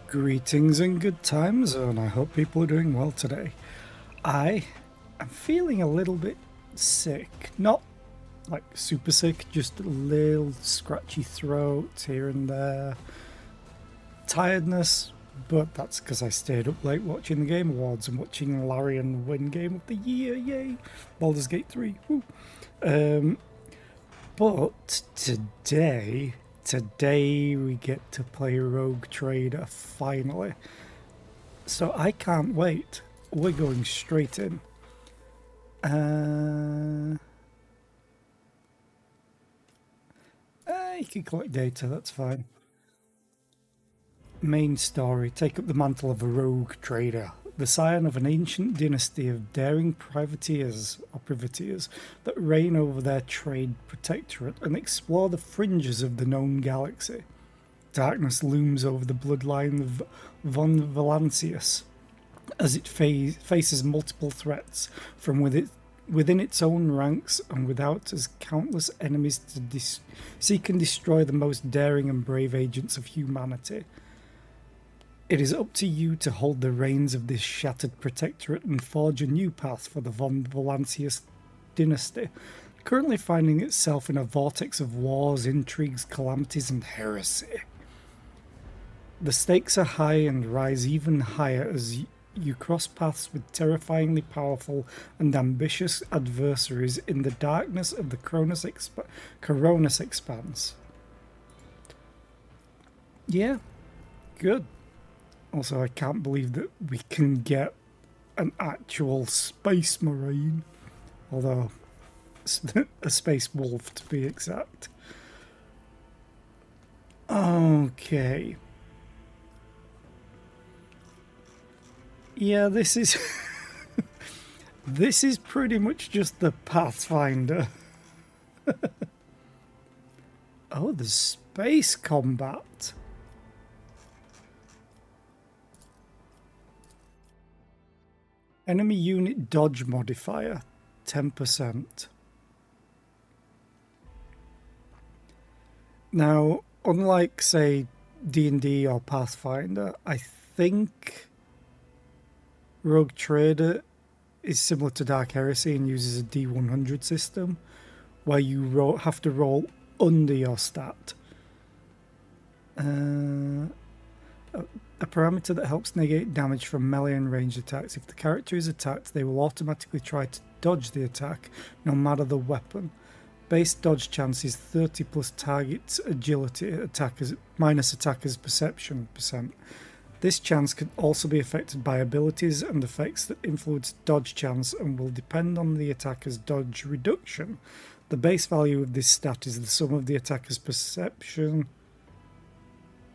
Greetings and good times, and I hope people are doing well today. I am feeling a little bit sick. Not like super sick, just a little scratchy throat here and there. Tiredness, but that's because I stayed up late watching the Game Awards and watching Larian win Game of the Year. Yay! Baldur's Gate 3. Woo. But today we get to play Rogue Trader finally. So I can't wait. We're going straight in. You can collect data, that's fine. Main story. Take up the mantle of a rogue trader. The scion of an ancient dynasty of daring privateers that reign over their trade protectorate and explore the fringes of the known galaxy. Darkness looms over the bloodline of von Valancius as it faces multiple threats from within its own ranks and without as countless enemies to seek and destroy the most daring and brave agents of humanity. It is up to you to hold the reins of this shattered protectorate and forge a new path for the von Valancius dynasty, currently finding itself in a vortex of wars, intrigues, calamities, and heresy. The stakes are high and rise even higher as you cross paths with terrifyingly powerful and ambitious adversaries in the darkness of the Coronis Expanse. Yeah, good. Also, I can't believe that we can get an actual space marine, although a space wolf to be exact. Okay. Yeah, this is this is pretty much just the Pathfinder. Oh, there's space combat. Enemy unit dodge modifier, 10%. Now, unlike, say, D&D or Pathfinder, I think Rogue Trader is similar to Dark Heresy and uses a D100 system, where you have to roll under your stat. A parameter that helps negate damage from melee and ranged attacks. If the character is attacked, they will automatically try to dodge the attack, no matter the weapon. Base dodge chance is 30 plus target agility minus attacker's perception %. This chance can also be affected by abilities and effects that influence dodge chance and will depend on the attacker's dodge reduction. The base value of this stat is the sum of the attacker's perception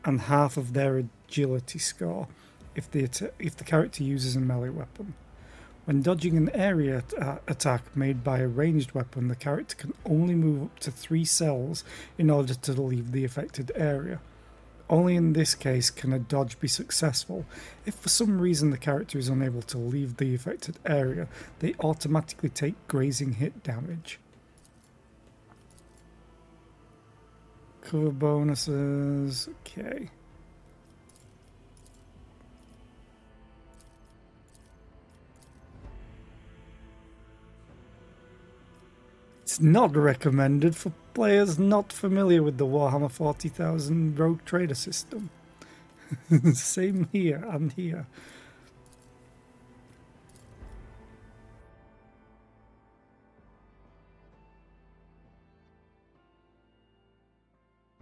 and half of their agility score if the character uses a melee weapon. When dodging an area attack made by a ranged weapon, the character can only move up to 3 cells in order to leave the affected area. Only in this case can a dodge be successful. If for some reason the character is unable to leave the affected area, they automatically take grazing hit damage. Cover bonuses, okay. It's not recommended for players not familiar with the Warhammer 40,000 Rogue Trader system. Same here and here.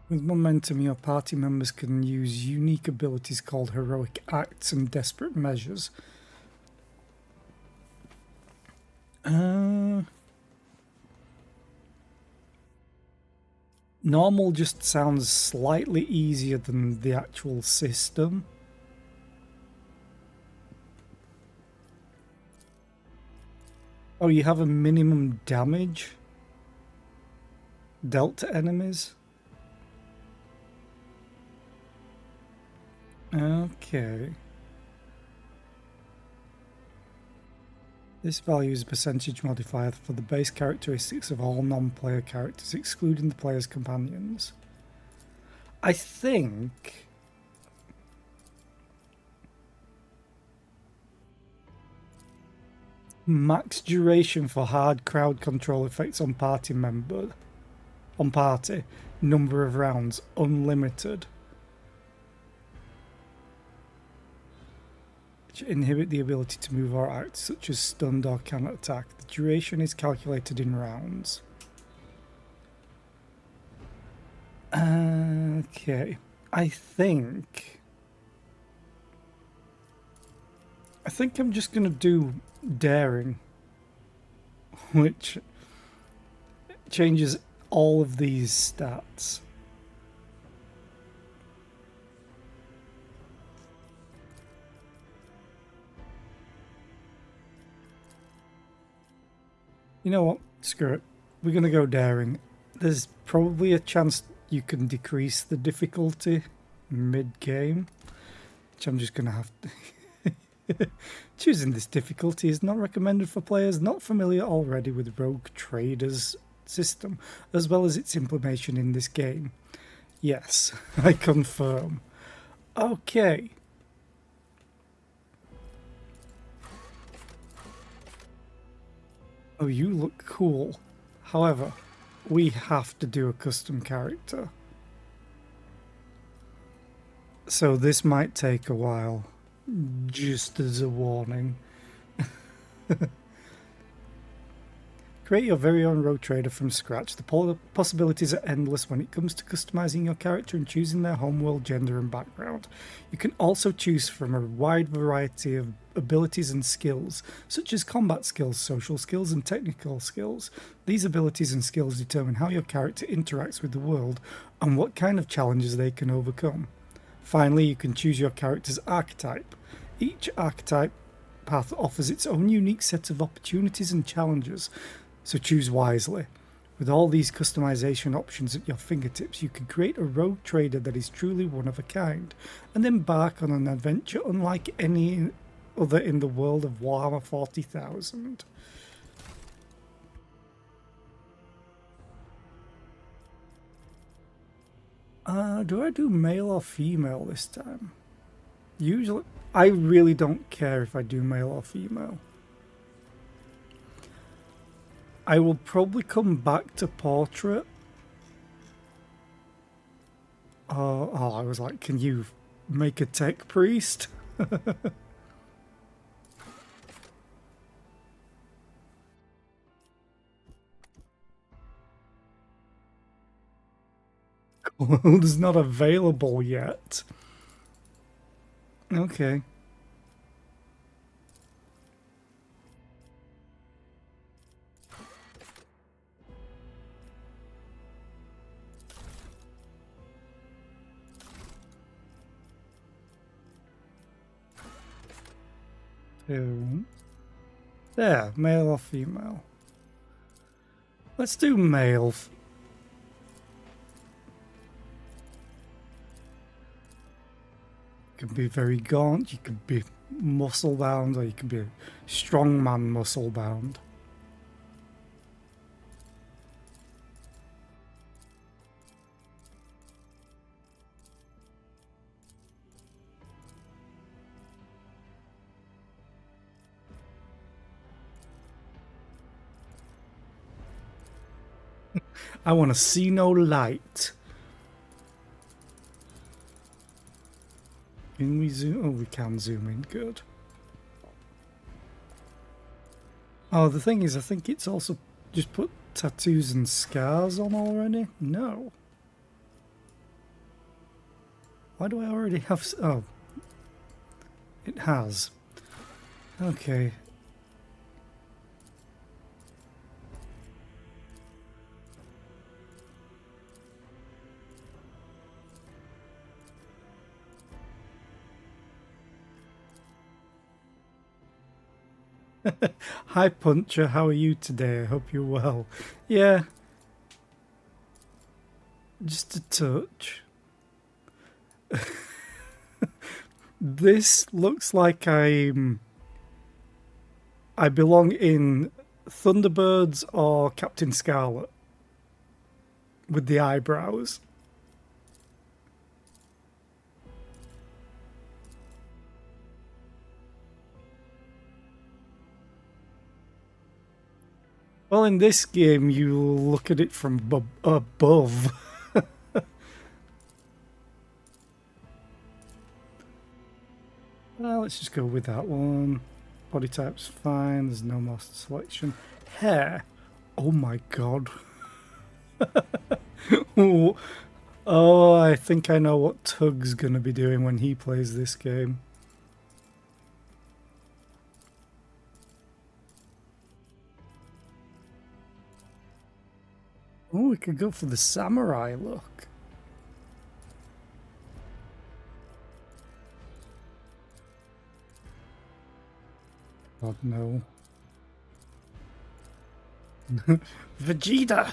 With momentum, your party members can use unique abilities called heroic acts and desperate measures. Normal just sounds slightly easier than the actual system. Oh, you have a minimum damage dealt to enemies? Okay. This value is a percentage modifier for the base characteristics of all non-player characters, excluding the player's companions. I think Max duration for hard crowd control effects on party. Number of rounds unlimited. Which inhibit the ability to move or act, such as stunned or cannot attack. The duration is calculated in rounds. Okay, I think I'm just gonna do daring, which changes all of these stats. You know what? Screw it. We're gonna go daring. There's probably a chance you can decrease the difficulty mid-game, which I'm just gonna have to... Choosing this difficulty is not recommended for players not familiar already with Rogue Trader's system, as well as its implementation in this game. Yes, I confirm. Okay. Oh, you look cool. However, we have to do a custom character. So this might take a while, just as a warning. Create your very own Rogue Trader from scratch. The possibilities are endless when it comes to customizing your character and choosing their homeworld, gender and background. You can also choose from a wide variety of abilities and skills, such as combat skills, social skills and technical skills. These abilities and skills determine how your character interacts with the world and what kind of challenges they can overcome. Finally, you can choose your character's archetype. Each archetype path offers its own unique set of opportunities and challenges, so choose wisely. With all these customization options at your fingertips, you can create a rogue trader that is truly one of a kind, and embark on an adventure unlike any other in the world of Warhammer 40,000. Do I do male or female this time? Usually, I really don't care if I do male or female. I will probably come back to portrait. Oh, I was like, can you make a tech priest? Clothes not available yet. Okay. There, male or female. Let's do male. You can be very gaunt, you could be muscle bound, or you can be a strongman muscle bound. I want to see no light. Can we zoom? Oh, we can zoom in. Good. Oh, the thing is, I think it's also just put tattoos and scars on already. No. Why do I already have... Oh. It has. Okay. Hi Puncher, how are you today? I hope you're well. Yeah. Just a touch. This looks like I belong in Thunderbirds or Captain Scarlet with the eyebrows. Well, in this game, you look at it from above. Well, let's just go with that one. Body type's fine. There's no more selection. Hair. Oh my god. Oh, I think I know what Tug's gonna be doing when he plays this game. Oh, we could go for the samurai look. God, no. Vegeta!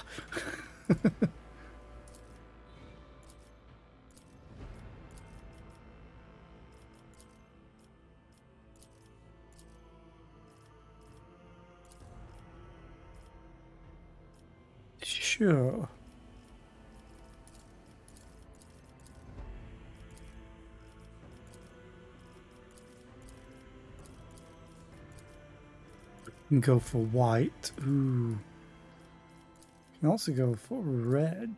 Sure. Can go for white. Ooh. Can also go for red.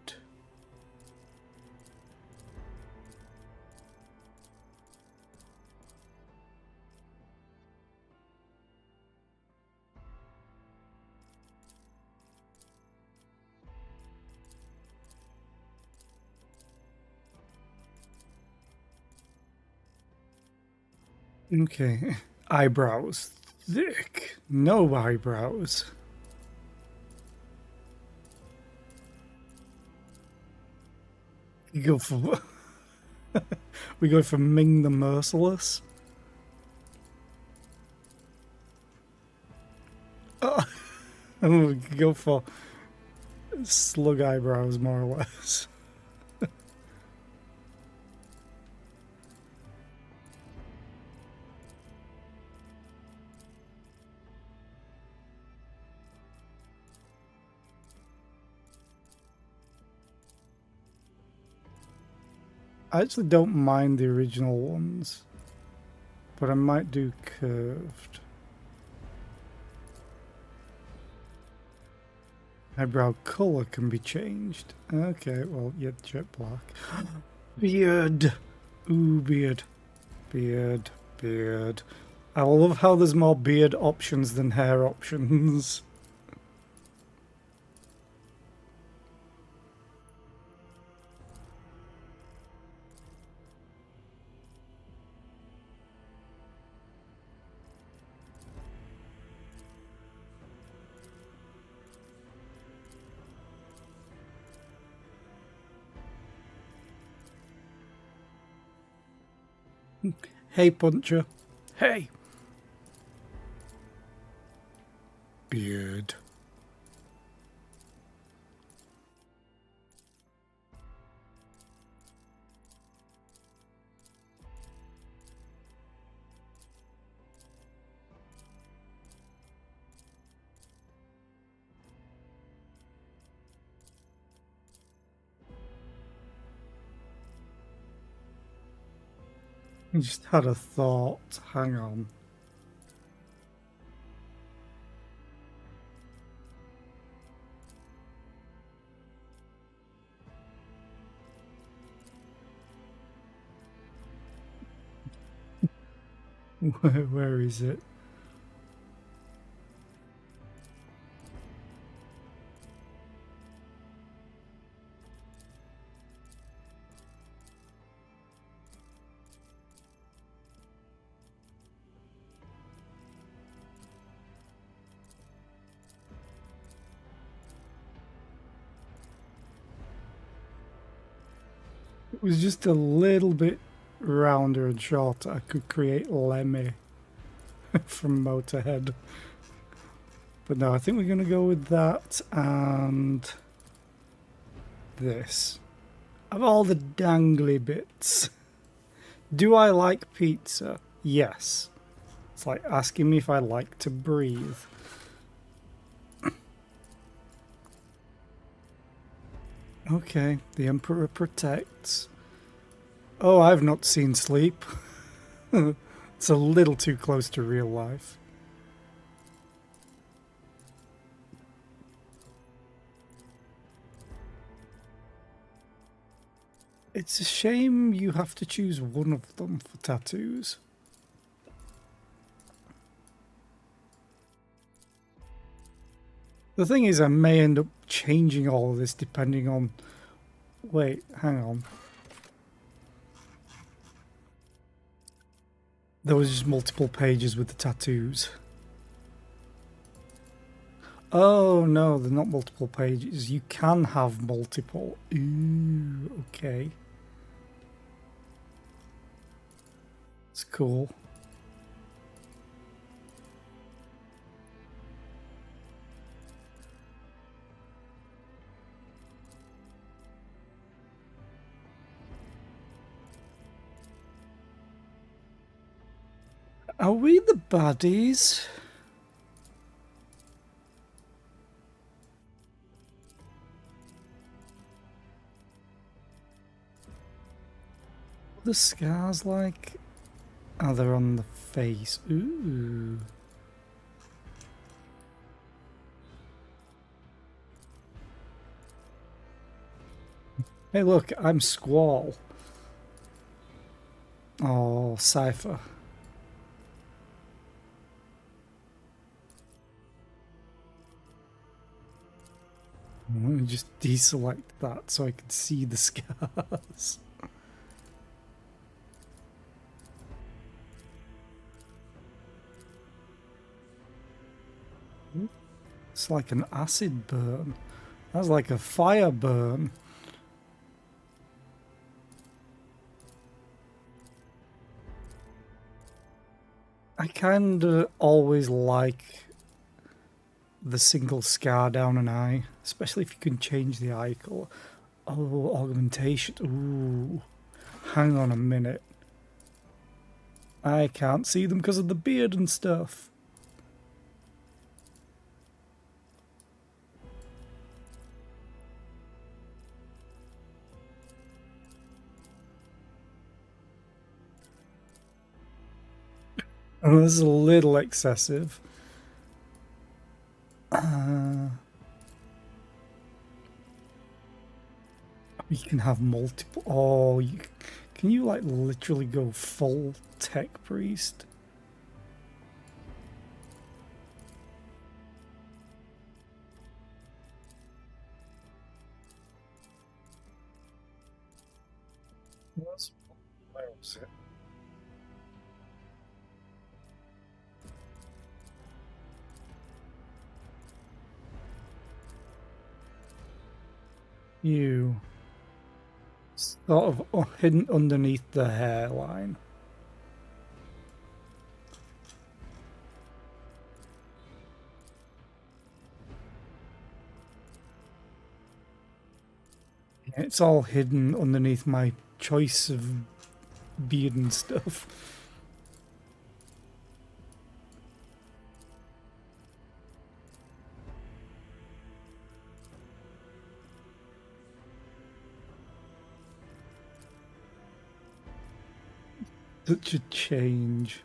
Okay. Eyebrows. Thick. No eyebrows. You go for... we go for Ming the Merciless. Oh. We could go for slug eyebrows, more or less. I actually don't mind the original ones, but I might do curved. Eyebrow color can be changed. Okay, well, yeah, jet black. Beard! Ooh, beard. Beard, beard. I love how there's more beard options than hair options. Hey, Puncher. Hey! Beard. I just had a thought. Hang on. Where is it? It was just a little bit rounder and shorter. I could create Lemmy from Motorhead. But no, I think we're going to go with that and this. Of all the dangly bits, do I like pizza? Yes. It's like asking me if I like to breathe. Okay, the Emperor protects. Oh, I've not seen Sleep. It's a little too close to real life. It's a shame you have to choose one of them for tattoos. The thing is, I may end up changing all of this depending on... Wait, hang on. There was just multiple pages with the tattoos. Oh no, they're not multiple pages. You can have multiple. Ooh, okay. It's cool. Are we the baddies? What are the scars like? Oh, they're on the face. Ooh. Hey, look, I'm Squall. Oh, Cypher. Let me just deselect that so I can see the scars. It's like an acid burn. That's like a fire burn. I kinda always like the single scar down an eye, especially if you can change the eye color. Oh, augmentation. Ooh. Hang on a minute. I can't see them because of the beard and stuff. Oh, this is a little excessive. You can have multiple. Oh, can you like literally go full tech priest? Where was it? You sort of hidden underneath the hairline. It's all hidden underneath my choice of beard and stuff. Such a change.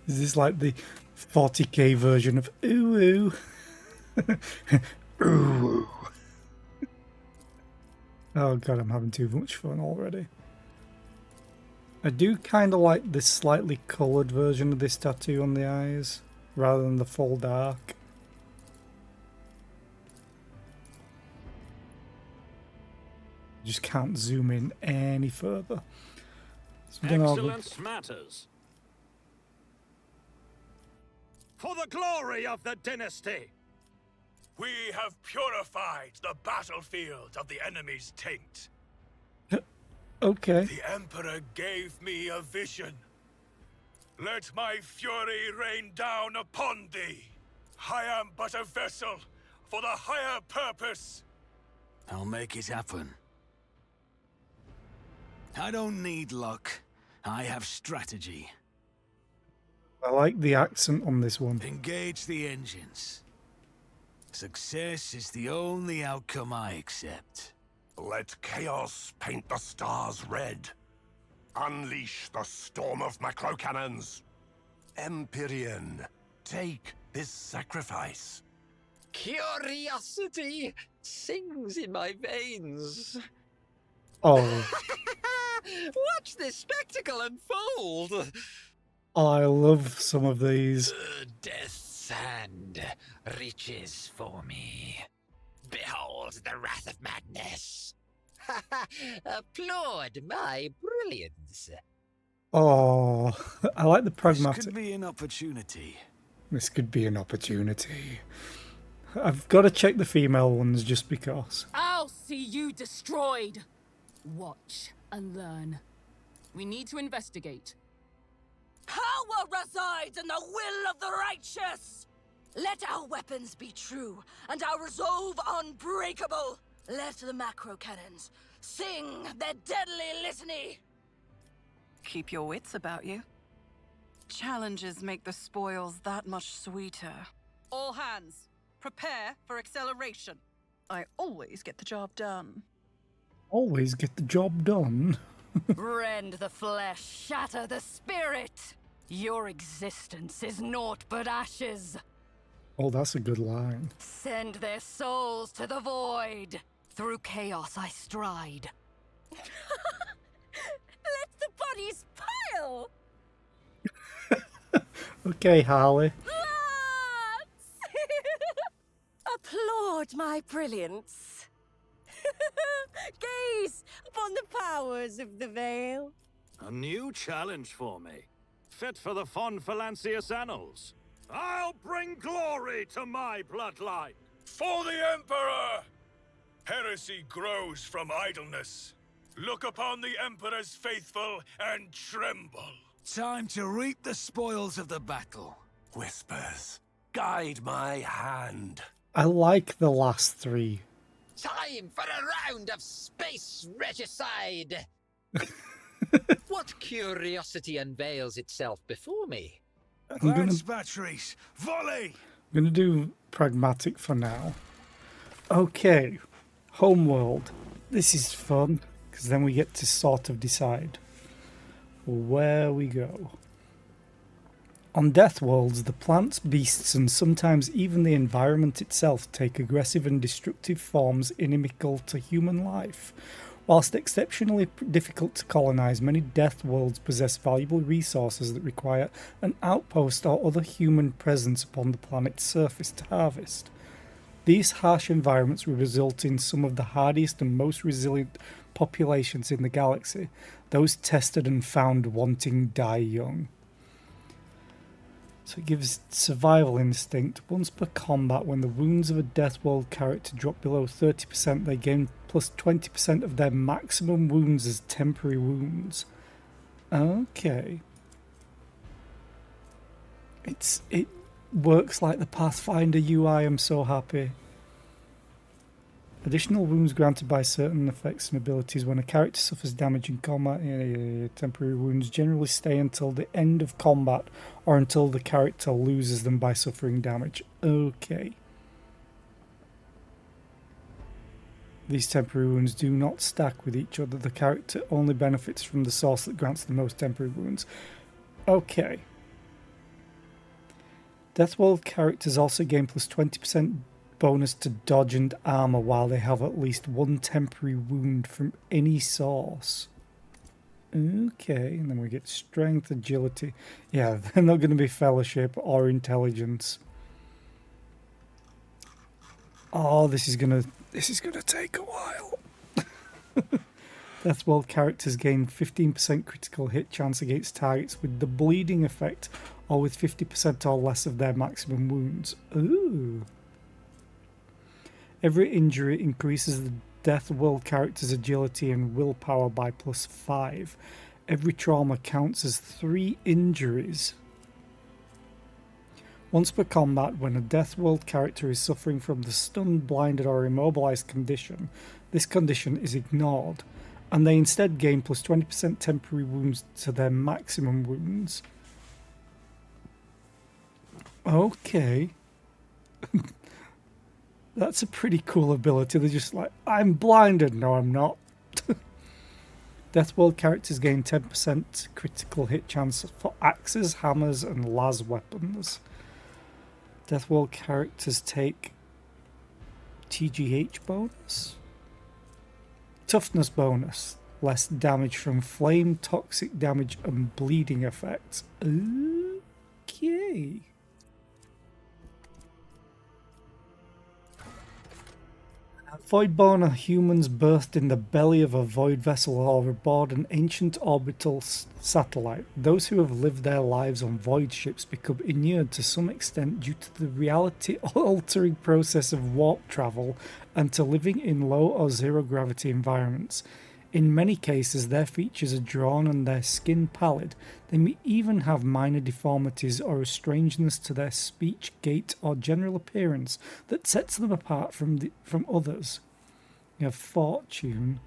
Is this like the 40k version of ooh ooh? Ooh. Oh god, I'm having too much fun already. I do kind of like this slightly coloured version of this tattoo on the eyes, rather than the full dark. Just can't zoom in any further. So Excellence matters. For the glory of the dynasty! We have purified the battlefield of the enemy's taint. Okay. The Emperor gave me a vision. Let my fury rain down upon thee. I am but a vessel for the higher purpose. I'll make it happen. I don't need luck. I have strategy. I like the accent on this one. Engage the engines. Success is the only outcome I accept. Let chaos paint the stars red. Unleash the storm of macro cannons. Empyrean, take this sacrifice. Curiosity sings in my veins. Oh, Watch this spectacle unfold. I love some of these. Death's hand reaches for me. Behold the wrath of madness. Applaud my brilliance. Oh, I like the This pragmatic. could be an opportunity. This could be an opportunity. I've got to check the female ones just because. I'll see you destroyed. Watch and learn. We need to investigate. Power resides in the will of the righteous! Let our weapons be true, and our resolve unbreakable! Let the macro cannons sing their deadly litany! Keep your wits about you. Challenges make the spoils that much sweeter. All hands, prepare for acceleration. I always get the job done. Always get the job done. Rend the flesh, shatter the spirit! Your existence is naught but ashes! Oh, that's a good line. Send their souls to the void! Through chaos I stride. Let the bodies pile! Okay, Harley. Applaud my brilliance. Gaze upon the powers of the veil. A new challenge for me. Fit for the Von Valancius annals. I'll bring glory to my bloodline. For the Emperor! Heresy grows from idleness. Look upon the Emperor's faithful and tremble. Time to reap the spoils of the battle. Whispers, guide my hand. I like the last three. Time for a round of space regicide. What curiosity unveils itself before me? Lance batteries, volley! I'm gonna do pragmatic for now. Okay, Homeworld. This is fun, because then we get to sort of decide where we go. On Death Worlds, the plants, beasts, and sometimes even the environment itself take aggressive and destructive forms inimical to human life. Whilst exceptionally difficult to colonize, many Death Worlds possess valuable resources that require an outpost or other human presence upon the planet's surface to harvest. These harsh environments will result in some of the hardiest and most resilient populations in the galaxy, those tested and found wanting die young. So it gives survival instinct. Once per combat, when the wounds of a Death World character drop below 30%, they gain plus 20% of their maximum wounds as temporary wounds. Okay. It works like the Pathfinder UI, I'm so happy. Additional wounds granted by certain effects and abilities. When a character suffers damage in combat, temporary wounds generally stay until the end of combat or until the character loses them by suffering damage. Okay. These temporary wounds do not stack with each other. The character only benefits from the source that grants the most temporary wounds. Okay. Deathworld characters also gain plus 20% bonus to dodge and armor while they have at least one temporary wound from any source. Okay, and then we get strength, agility. Yeah, they're not going to be fellowship or intelligence. Oh, this is gonna take a while. Deathworld characters gain 15% critical hit chance against targets with the bleeding effect or with 50% or less of their maximum wounds. Ooh. Every injury increases the Deathworld character's agility and willpower by plus 5. Every trauma counts as 3 injuries. Once per combat, when a Deathworld character is suffering from the stunned, blinded, or immobilized condition, this condition is ignored. and they instead gain plus 20% temporary wounds to their maximum wounds. Okay. That's a pretty cool ability. They're just like, I'm blinded. No, I'm not. Deathworld characters gain 10% critical hit chance for axes, hammers, and las weapons. Deathworld characters take TGH bonus. Toughness bonus. Less damage from flame, toxic damage, and bleeding effects. Okay. Voidborn are humans birthed in the belly of a void vessel or aboard an ancient orbital satellite. Those who have lived their lives on void ships become inured to some extent due to the reality-altering process of warp travel and to living in low or zero gravity environments. In many cases, their features are drawn and their skin pallid. They may even have minor deformities or a strangeness to their speech, gait, or general appearance that sets them apart from others. You have Fortune.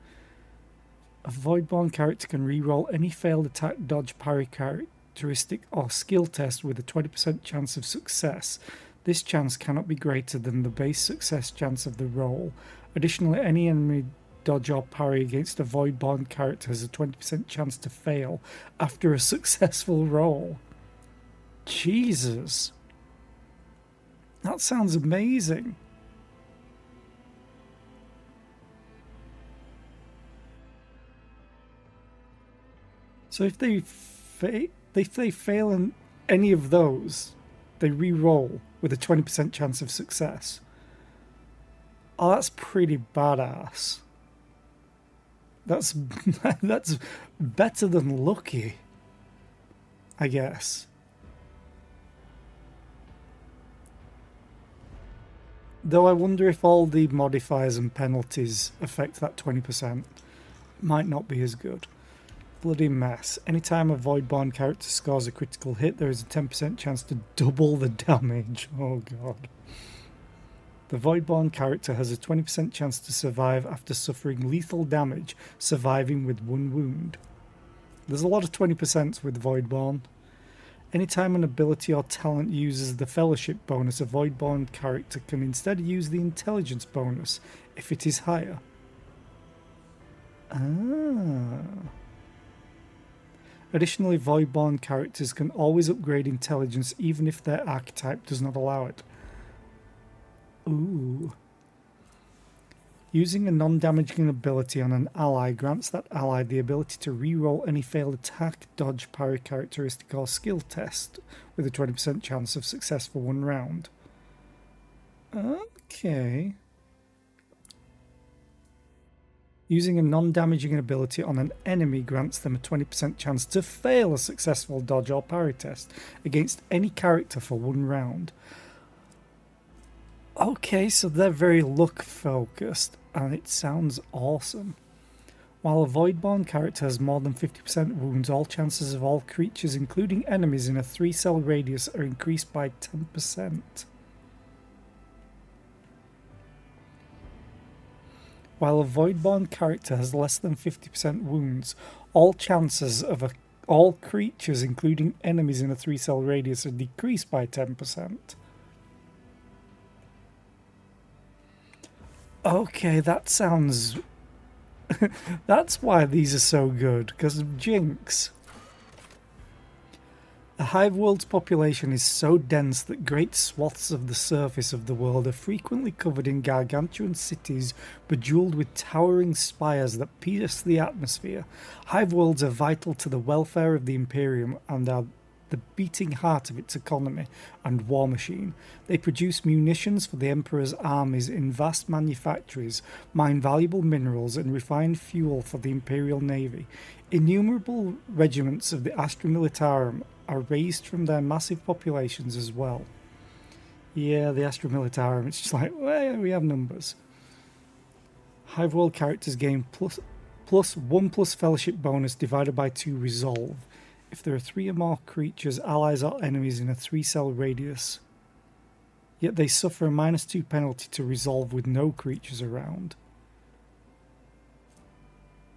A Voidborn character can reroll any failed attack, dodge, parry characteristic, or skill test with a 20% chance of success. This chance cannot be greater than the base success chance of the roll. Additionally, any enemy dodge or parry against a Voidborn character has a 20% chance to fail after a successful roll. Jesus. That sounds amazing. So if they fail in any of those, they re-roll with a 20% chance of success. Oh, that's pretty badass. That's better than lucky, I guess. Though I wonder if all the modifiers and penalties affect that 20%. Might not be as good. Bloody mess. Anytime a Voidborn character scores a critical hit, there is a 10% chance to double the damage. Oh god. The Voidborn character has a 20% chance to survive after suffering lethal damage, surviving with 1 wound. There's a lot of 20% with Voidborn. Anytime an ability or talent uses the Fellowship bonus, a Voidborn character can instead use the Intelligence bonus if it is higher. Additionally, Voidborn characters can always upgrade Intelligence even if their archetype does not allow it. Ooh. Using a non-damaging ability on an ally grants that ally the ability to reroll any failed attack, dodge, parry characteristic or skill test with a 20% chance of success for 1 round. Okay. Using a non-damaging ability on an enemy grants them a 20% chance to fail a successful dodge or parry test against any character for 1 round. Okay, so they're very luck focused, and it sounds awesome. While a Voidborn character has more than 50% wounds, all chances of all creatures, including enemies in a 3-cell radius, are increased by 10%. While a Voidborn character has less than 50% wounds, all chances of all creatures, including enemies in a 3-cell radius, are decreased by 10%. Okay, that sounds... That's why these are so good, because of Jinx. The Hive World's population is so dense that great swaths of the surface of the world are frequently covered in gargantuan cities bejeweled with towering spires that pierce the atmosphere. Hive Worlds are vital to the welfare of the Imperium and are the beating heart of its economy and war machine. They produce munitions for the Emperor's armies in vast manufactories, mine valuable minerals, and refine fuel for the Imperial Navy. Innumerable regiments of the Astra Militarum are raised from their massive populations as well. Yeah, the Astra Militarum, it's just like, well, we have numbers. Hive World characters gain plus 1+ Fellowship bonus divided by 2 resolve. If there are 3 or more creatures, allies or enemies in a 3-cell radius, yet they suffer a -2 penalty to resolve with no creatures around.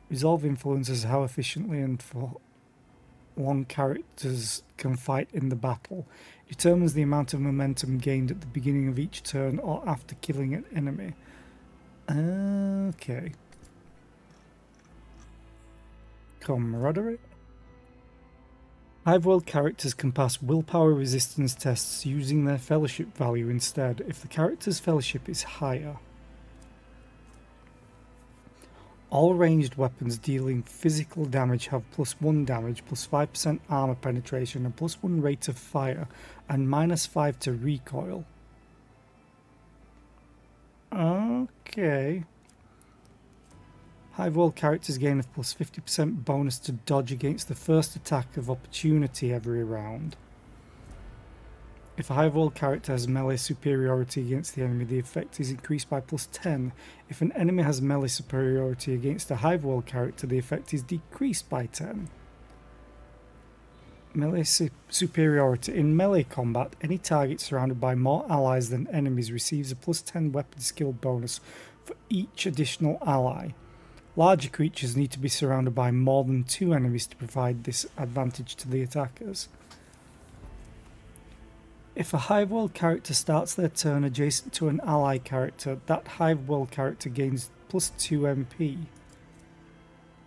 Resolve influences how efficiently and for long characters can fight in the battle. It determines the amount of momentum gained at the beginning of each turn or after killing an enemy. Okay. Camaraderie. Hive-World characters can pass willpower resistance tests using their fellowship value instead if the character's fellowship is higher. All ranged weapons dealing physical damage have +1 damage, +5% armor penetration, and +1 rate of fire, and -5 to recoil. Okay. Hive-World characters gain a +50% bonus to dodge against the first attack of opportunity every round. If a Hive-World character has melee superiority against the enemy, the effect is increased by +10. If an enemy has melee superiority against a Hive-World character, the effect is decreased by 10. Melee superiority. In melee combat, any target surrounded by more allies than enemies receives a +10 weapon skill bonus for each additional ally. Larger creatures need to be surrounded by more than 2 enemies to provide this advantage to the attackers. If a Hive-World character starts their turn adjacent to an ally character, that Hive-World character gains +2 MP.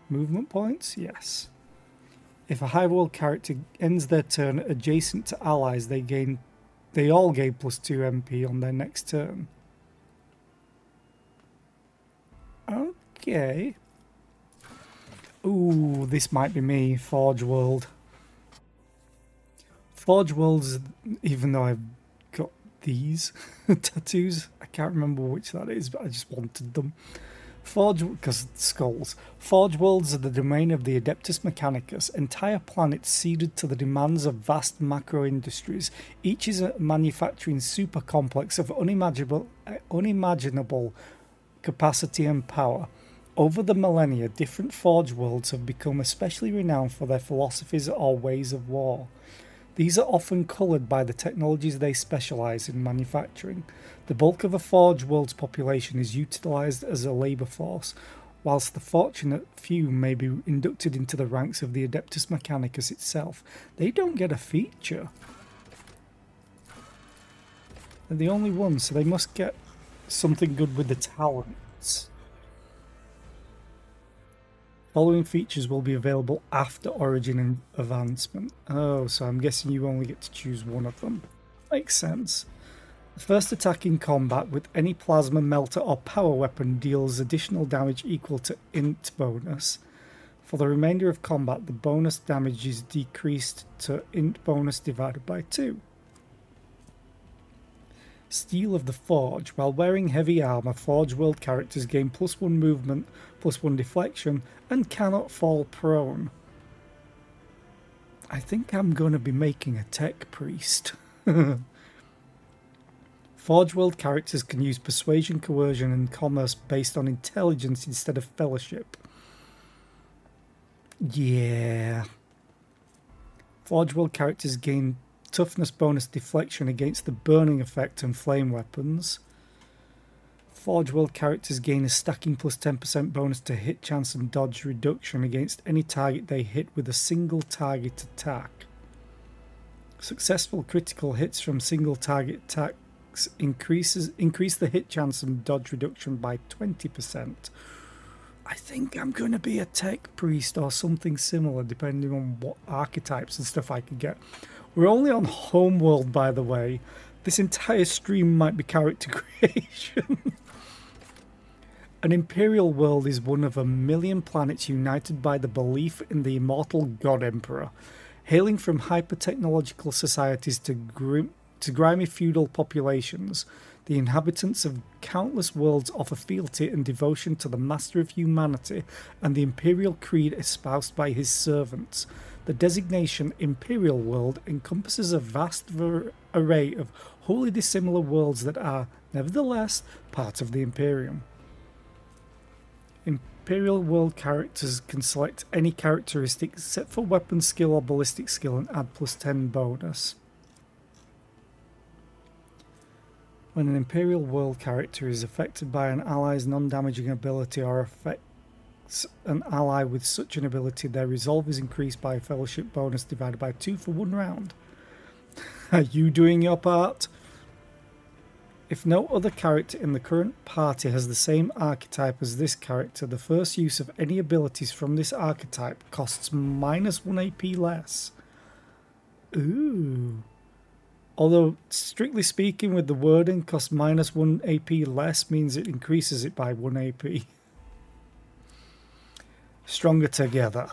Movement points? Yes. If a Hive-World character ends their turn adjacent to allies, they all gain +2 MP on their next turn. Okay. Ooh, this might be me. Forge World. Forge Worlds, even though I've got these tattoos, I can't remember which that is, but I just wanted them. Because skulls. Forge Worlds are the domain of the Adeptus Mechanicus, entire planets ceded to the demands of vast macro industries. Each is a manufacturing super complex of unimaginable capacity and power. Over the millennia, different Forge Worlds have become especially renowned for their philosophies or ways of war. These are often coloured by the technologies they specialise in manufacturing. The bulk of a Forge World's population is utilised as a labour force, whilst the fortunate few may be inducted into the ranks of the Adeptus Mechanicus itself. They don't get a feature. They're the only ones, so they must get something good with the talents. Following features will be available after Origin and Advancement. Oh, so I'm guessing you only get to choose one of them. Makes sense. The first attack in combat with any plasma, melter or power weapon deals additional damage equal to int bonus. For the remainder of combat, the bonus damage is decreased to int bonus divided by 2. Steel of the Forge. While wearing heavy armour, Forge World characters gain +1 movement, +1 deflection, and cannot fall prone. I think I'm going to be making a tech priest. Forge World characters can use persuasion, coercion, and commerce based on intelligence instead of fellowship. Yeah. Forge World characters gain toughness bonus deflection against the burning effect and flame weapons. Forge World characters gain a stacking +10% bonus to hit chance and dodge reduction against any target they hit with a single target attack. Successful critical hits from single target attacks increase the hit chance and dodge reduction by 20%. I think I'm going to be a tech priest or something similar, depending on what archetypes and stuff I can get. We're only on Homeworld, by the way. This entire stream might be character creation. An Imperial world is one of a million planets united by the belief in the immortal God Emperor. Hailing from hyper-technological societies to grimy feudal populations, the inhabitants of countless worlds offer fealty and devotion to the master of humanity and the imperial creed espoused by his servants. The designation Imperial World encompasses a vast array of wholly dissimilar worlds that are, nevertheless, part of the Imperium. Imperial World characters can select any characteristic except for weapon skill or ballistic skill and add +10 bonus. When an Imperial World character is affected by an ally's non-damaging ability or affects affects an ally with such an ability, their resolve is increased by a fellowship bonus divided by 2 for 1 round. Are you doing your part? If no other character in the current party has the same archetype as this character, the first use of any abilities from this archetype costs -1 AP less. Ooh. Although, strictly speaking, with the wording, cost -1 AP less means it increases it by 1 AP. Stronger together.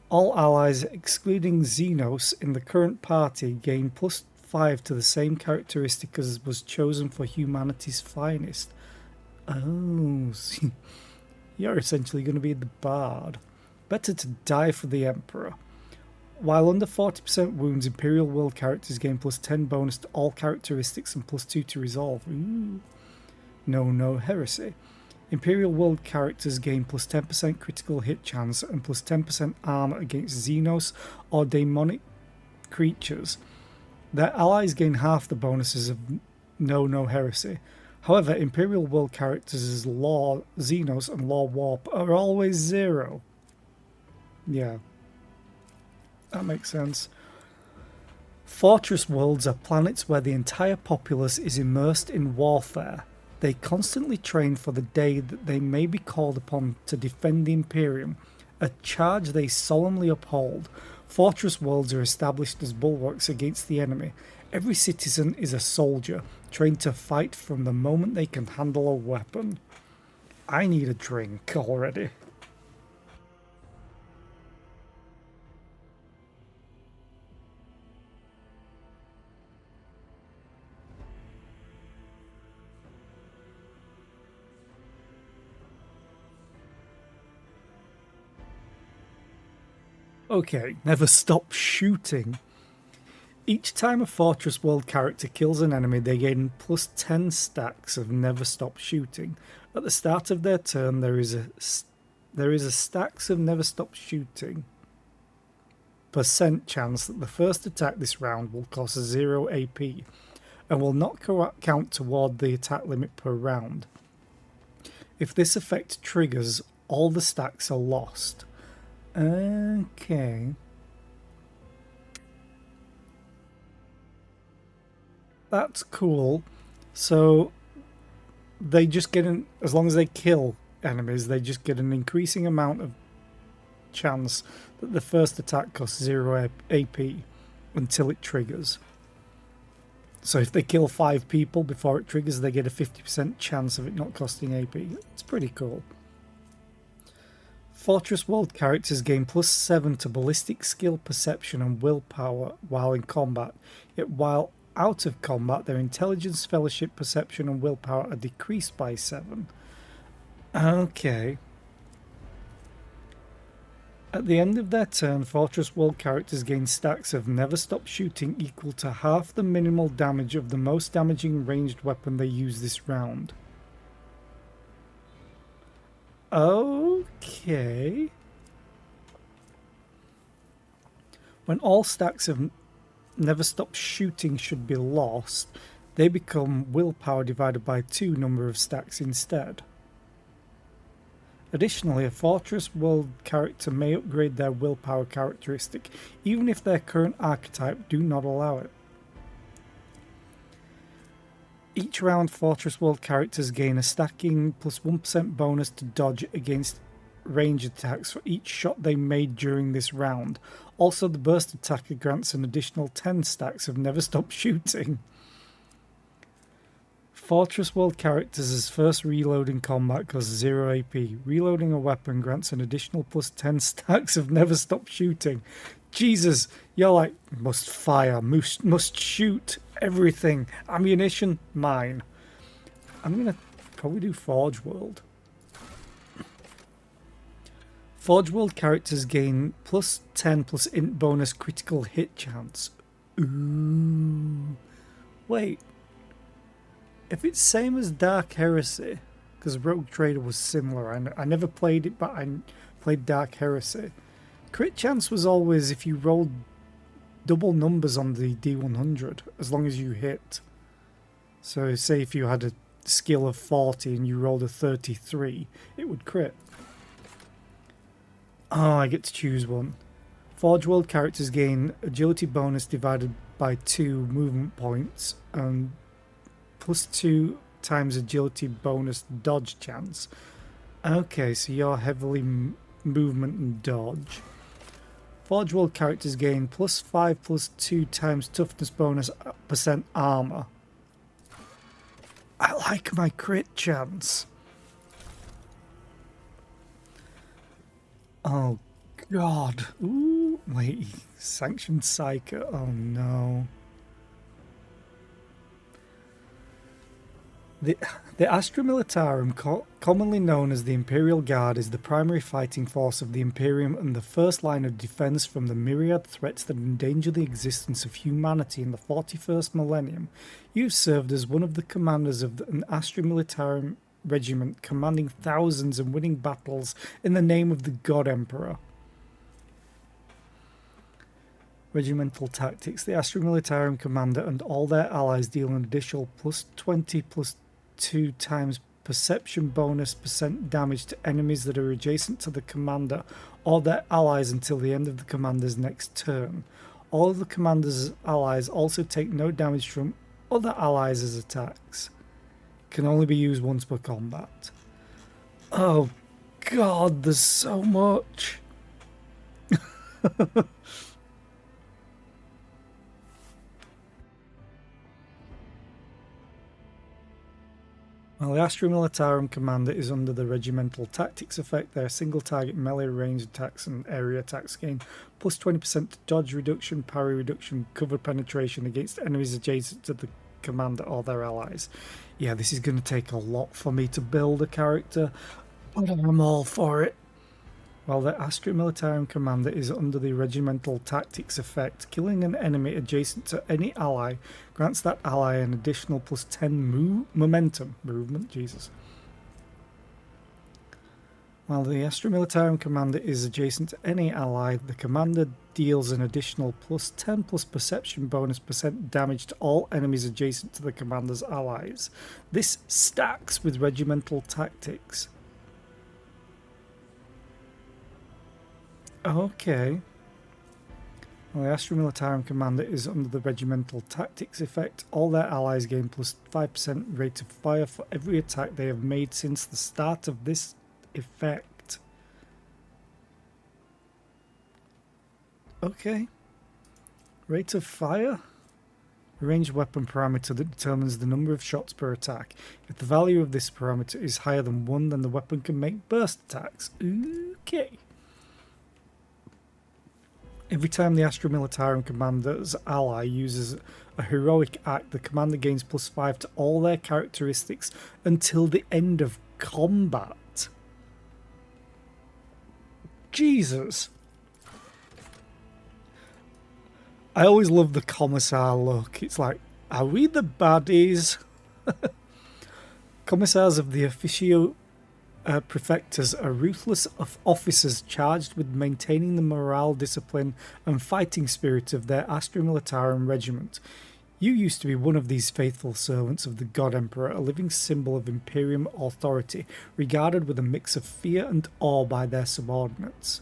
All allies, excluding Xenos, in the current party gain +5 to the same characteristic as was chosen for humanity's finest. Oh, see, you're essentially going to be the bard. Better to die for the Emperor. While under 40% wounds, Imperial World characters gain +10 bonus to all characteristics and +2 to resolve. Ooh. No heresy. Imperial World characters gain +10% critical hit chance and +10% armor against Xenos or demonic creatures. Their allies gain half the bonuses of no heresy. However, Imperial World characters' Law Xenos and Law Warp are always 0. Yeah. That makes sense. Fortress worlds are planets where the entire populace is immersed in warfare. They constantly train for the day that they may be called upon to defend the Imperium, a charge they solemnly uphold. Fortress worlds are established as bulwarks against the enemy. Every citizen is a soldier, trained to fight from the moment they can handle a weapon. I need a drink already. Okay, never stop shooting. Each time a Fortress World character kills an enemy, they gain +10 stacks of never stop shooting. At the start of their turn, there is a stacks of never stop shooting % chance that the first attack this round will cost 0 AP and will not count toward the attack limit per round. If this effect triggers, all the stacks are lost. Okay. That's cool. So they just get as long as they kill enemies, they just get an increasing amount of chance that the first attack costs 0 AP until it triggers. So if they kill 5 people before it triggers, they get a 50% chance of it not costing AP. It's pretty cool. Fortress World characters gain +7 to ballistic skill, perception and willpower while in combat, yet while out of combat their intelligence, fellowship, perception and willpower are decreased by 7. Okay. At the end of their turn, Fortress World characters gain stacks of never stop shooting equal to half the minimal damage of the most damaging ranged weapon they use this round. Okay. When all stacks of never stop shooting should be lost, they become willpower divided by 2 number of stacks instead. Additionally, a Fortress World character may upgrade their willpower characteristic, even if their current archetype do not allow it. Each round, Fortress World characters gain a stacking +1% bonus to dodge against range attacks for each shot they made during this round. Also, the burst attacker grants an additional 10 stacks of never stop shooting. Fortress World characters' first reload in combat costs 0 AP. Reloading a weapon grants an additional +10 stacks of never stop shooting. Jesus, you're like, must fire, must shoot, everything. Ammunition, mine. I'm going to probably do Forge World. Forge World characters gain +10 +int bonus critical hit chance. Ooh. Wait. If it's same as Dark Heresy, because Rogue Trader was similar, I never played it, but I played Dark Heresy. Crit chance was always if you rolled double numbers on the D100, as long as you hit. So say if you had a skill of 40 and you rolled a 33, it would crit. Oh, I get to choose one. Forge World characters gain agility bonus divided by 2 movement points and plus 2 times agility bonus dodge chance. Okay, so you're heavily movement and dodge. Forge World characters gain plus 5 plus 2 times toughness bonus percent armor. I like my crit chance. Oh god. Ooh, wait. Sanctioned Psycho. Oh no. The Astra Militarum, commonly known as the Imperial Guard, is the primary fighting force of the Imperium and the first line of defense from the myriad threats that endanger the existence of humanity in the 41st millennium. You've served as one of the commanders of an Astra Militarum regiment, commanding thousands and winning battles in the name of the God Emperor. Regimental tactics. The Astra Militarum commander and all their allies deal an additional plus 20 plus 2 times perception bonus percent damage to enemies that are adjacent to the commander or their allies until the end of the commander's next turn. All of the commander's allies also take no damage from other allies as attacks. Can only be used once per combat. Oh god, there's so much. While the Astra Militarum commander is under the regimental tactics effect, their single target melee range attacks and area attacks gain plus 20% dodge reduction, parry reduction, cover penetration against enemies adjacent to the commander or their allies. Yeah, this is going to take a lot for me to build a character, but I'm all for it. While the Astra Militarum commander is under the regimental tactics effect, killing an enemy adjacent to any ally grants that ally an additional plus 10 movement. Jesus. While the Astra Militarum commander is adjacent to any ally, the commander deals an additional plus 10 plus perception bonus percent damage to all enemies adjacent to the commander's allies. This stacks with regimental tactics. Okay. Well, the Astra Militarum commander is under the regimental tactics effect. All their allies gain plus 5% rate of fire for every attack they have made since the start of this effect. Okay. Rate of fire? A ranged weapon parameter that determines the number of shots per attack. If the value of this parameter is higher than 1, then the weapon can make burst attacks. Okay. Every time the Astra Militarum commander's ally uses a heroic act, the commander gains plus 5 to all their characteristics until the end of combat. Jesus. I always love the commissar look. It's like, are we the baddies? Commissars of the Officio Prefectors are ruthless officers charged with maintaining the morale, discipline, and fighting spirit of their Astra Militarum regiment. You used to be one of these faithful servants of the God Emperor, a living symbol of Imperium authority, regarded with a mix of fear and awe by their subordinates.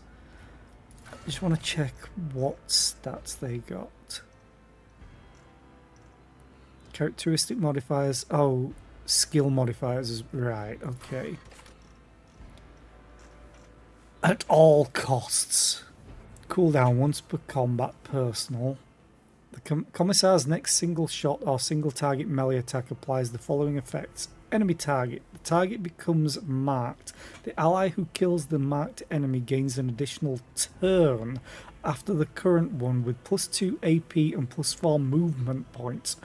I just want to check what stats they got. Characteristic modifiers. Oh, skill modifiers. Right, okay. At all costs. Cooldown once per combat personal. The Commissar's next single shot or single target melee attack applies the following effects. Enemy target. The target becomes marked. The ally who kills the marked enemy gains an additional turn after the current one with plus 2 AP and plus 4 movement points.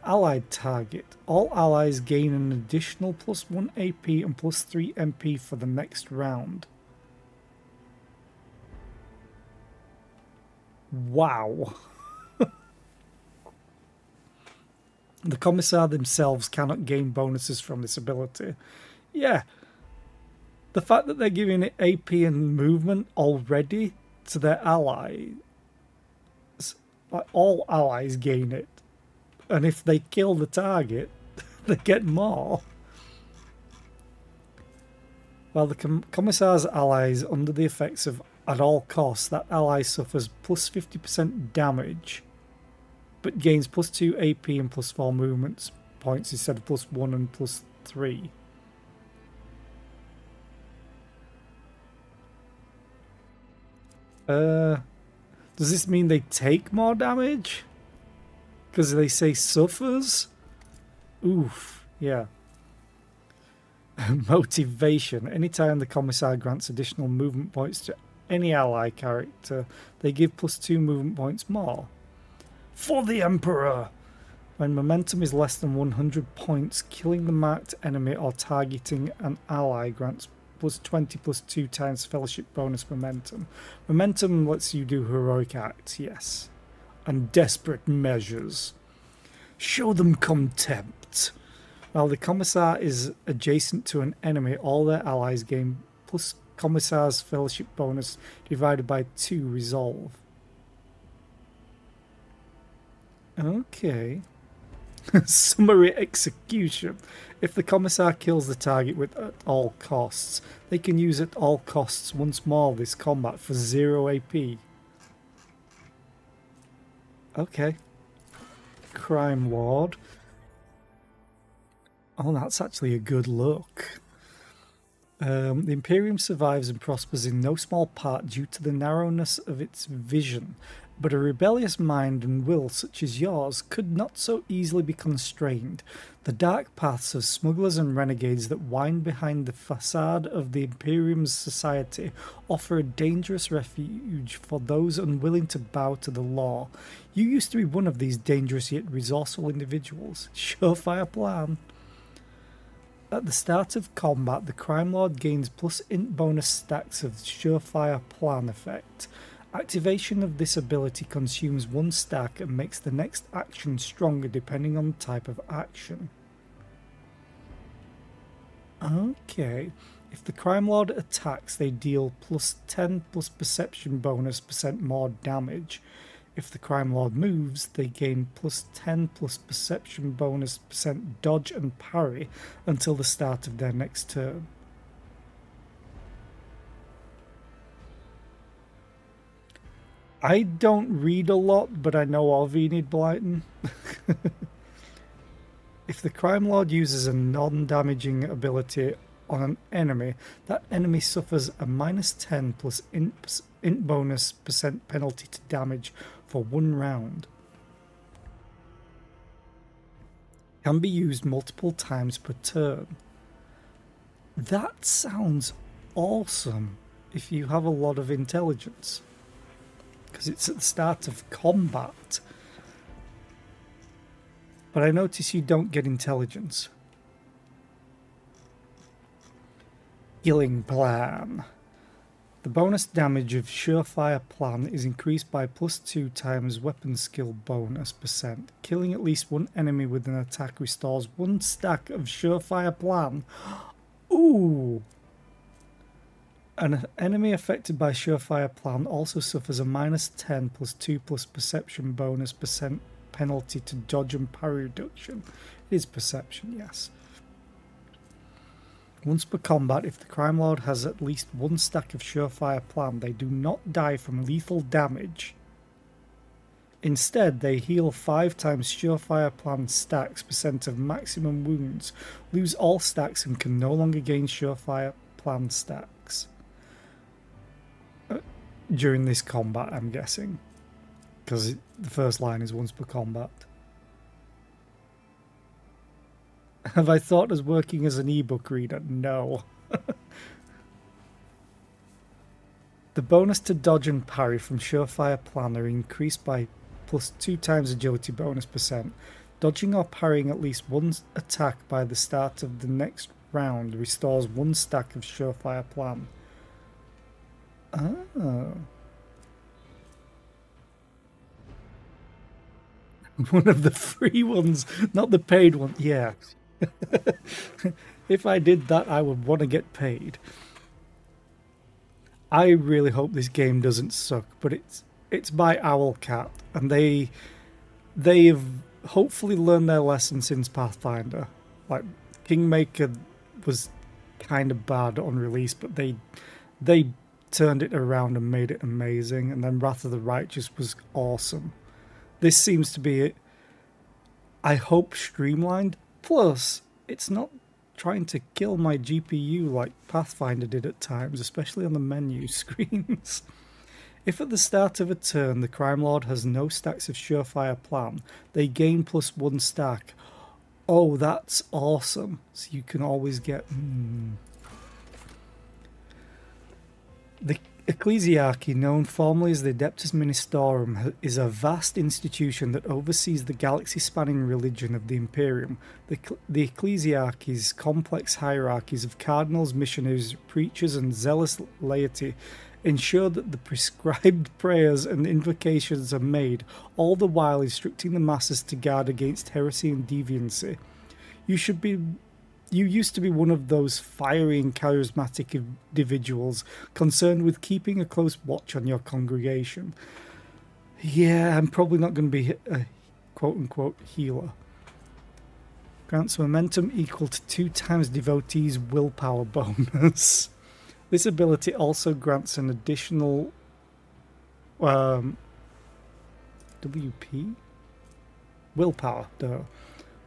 Allied target. All allies gain an additional plus 1 AP and plus 3 MP for the next round. Wow. The Commissar themselves cannot gain bonuses from this ability. Yeah. The fact that they're giving it AP and movement already to their allies, like all allies gain it. And if they kill the target, they get more. While the Commissar's ally is under the effects of at all costs, that ally suffers plus 50% damage, but gains plus 2 AP and plus 4 movement points instead of plus 1 and plus 3. Does this mean they take more damage? Because they say suffers? Oof, yeah. Motivation. Anytime the Commissar grants additional movement points to any ally character, they give plus 2 movement points more. For the Emperor! When momentum is less than 100 points, killing the marked enemy or targeting an ally grants plus 20 plus 2 times fellowship bonus momentum. Momentum lets you do heroic acts, yes. And desperate measures. Show them contempt. While the Commissar is adjacent to an enemy, all their allies gain plus Commissar's fellowship bonus divided by 2 resolve. Okay. Summary execution. If the Commissar kills the target with at all costs, they can use at all costs once more this combat for 0 AP. Okay. Crime Lord. Oh, that's actually a good look. The Imperium survives and prospers in no small part due to the narrowness of its vision, but a rebellious mind and will such as yours could not so easily be constrained. The dark paths of smugglers and renegades that wind behind the facade of the Imperium's society offer a dangerous refuge for those unwilling to bow to the law. You used to be one of these dangerous yet resourceful individuals. Surefire plan. At the start of combat, the Crime Lord gains plus int bonus stacks of Surefire plan effect. Activation of this ability consumes 1 stack and makes the next action stronger depending on the type of action. Okay. If the Crime Lord attacks, they deal plus 10 plus perception bonus % more damage. If the Crime Lord moves, they gain plus 10 plus perception bonus % dodge and parry until the start of their next turn. I don't read a lot, but I know of Enid Blyton. If the Crime Lord uses a non-damaging ability on an enemy, that enemy suffers a minus 10 plus int bonus % penalty to damage for 1 round. Can be used multiple times per turn. That sounds awesome if you have a lot of intelligence, because it's at the start of combat. But I notice you don't get intelligence. Killing plan. The bonus damage of Surefire plan is increased by plus 2 times weapon skill bonus %. Killing at least 1 enemy with an attack restores 1 stack of Surefire plan. Ooh! An enemy affected by Surefire plan also suffers a minus 10 plus 2 plus perception bonus % penalty to dodge and parry reduction. It is perception, yes. Once per combat, if the Crime Lord has at least 1 stack of Surefire plan, they do not die from lethal damage. Instead, they heal 5 times Surefire plan stacks % of maximum wounds, lose all stacks and can no longer gain Surefire plan stacks. During this combat, I'm guessing. Because the first line is once per combat. Have I thought as working as an ebook reader? No. The bonus to dodge and parry from Surefire plan are increased by plus 2 times agility bonus %. Dodging or parrying at least 1 attack by the start of the next round restores 1 stack of Surefire plan. Oh. One of the free ones, not the paid one. Yeah. If I did that, I would want to get paid. I really hope this game doesn't suck, but it's by Owlcat, and they've hopefully learned their lesson since Pathfinder. Like, Kingmaker was kind of bad on release, but they turned it around and made it amazing. And then Wrath of the Righteous was awesome. This seems to be, I hope, streamlined. Plus, it's not trying to kill my GPU like Pathfinder did at times, especially on the menu screens. If at the start of a turn the Crime Lord has no stacks of Surefire Plan, they gain +1 stack. Oh, that's awesome. So you can always get... The Ecclesiarchy, known formerly as the Adeptus Ministorum, is a vast institution that oversees the galaxy-spanning religion of the Imperium. The Ecclesiarchy's complex hierarchies of cardinals, missionaries, preachers, and zealous laity ensure that the prescribed prayers and invocations are made, all the while instructing the masses to guard against heresy and deviancy. You used to be one of those fiery and charismatic individuals concerned with keeping a close watch on your congregation. Yeah, I'm probably not going to be a quote-unquote healer. Grants momentum equal to 2 times devotees' willpower bonus. This ability also grants an additional WP? Willpower,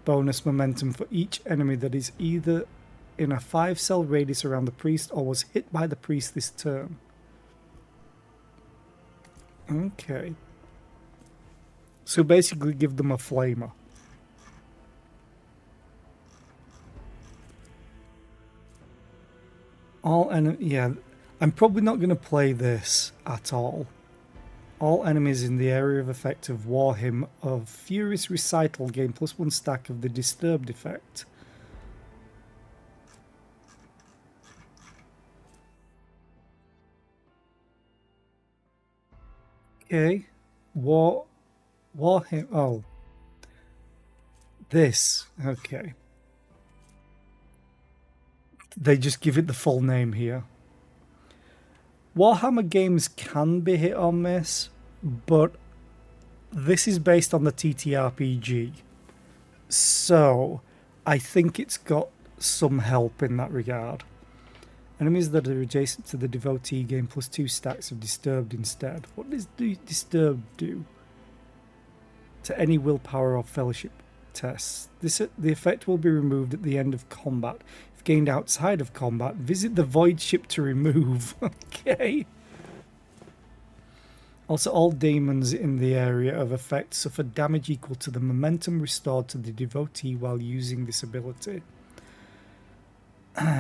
bonus momentum for each enemy that is either in a 5-cell radius around the priest or was hit by the priest this turn. Okay. So basically give them a flamer. Yeah, I'm probably not going to play this at all. All enemies in the area of effect of War Hymn of Furious Recital gain +1 stack of the Disturbed effect. Okay. War Hymn. Oh. This. Okay. They just give it the full name here. Warhammer games can be hit or miss, but this is based on the TTRPG. So, I think it's got some help in that regard. Enemies that are adjacent to the devotee gain +2 stacks of Disturbed instead. What does Disturbed do? To any willpower or fellowship tests. The effect will be removed at the end of combat. If gained outside of combat, visit the void ship to remove. Okay. Also, all demons in the area of effect suffer damage equal to the momentum restored to the devotee while using this ability.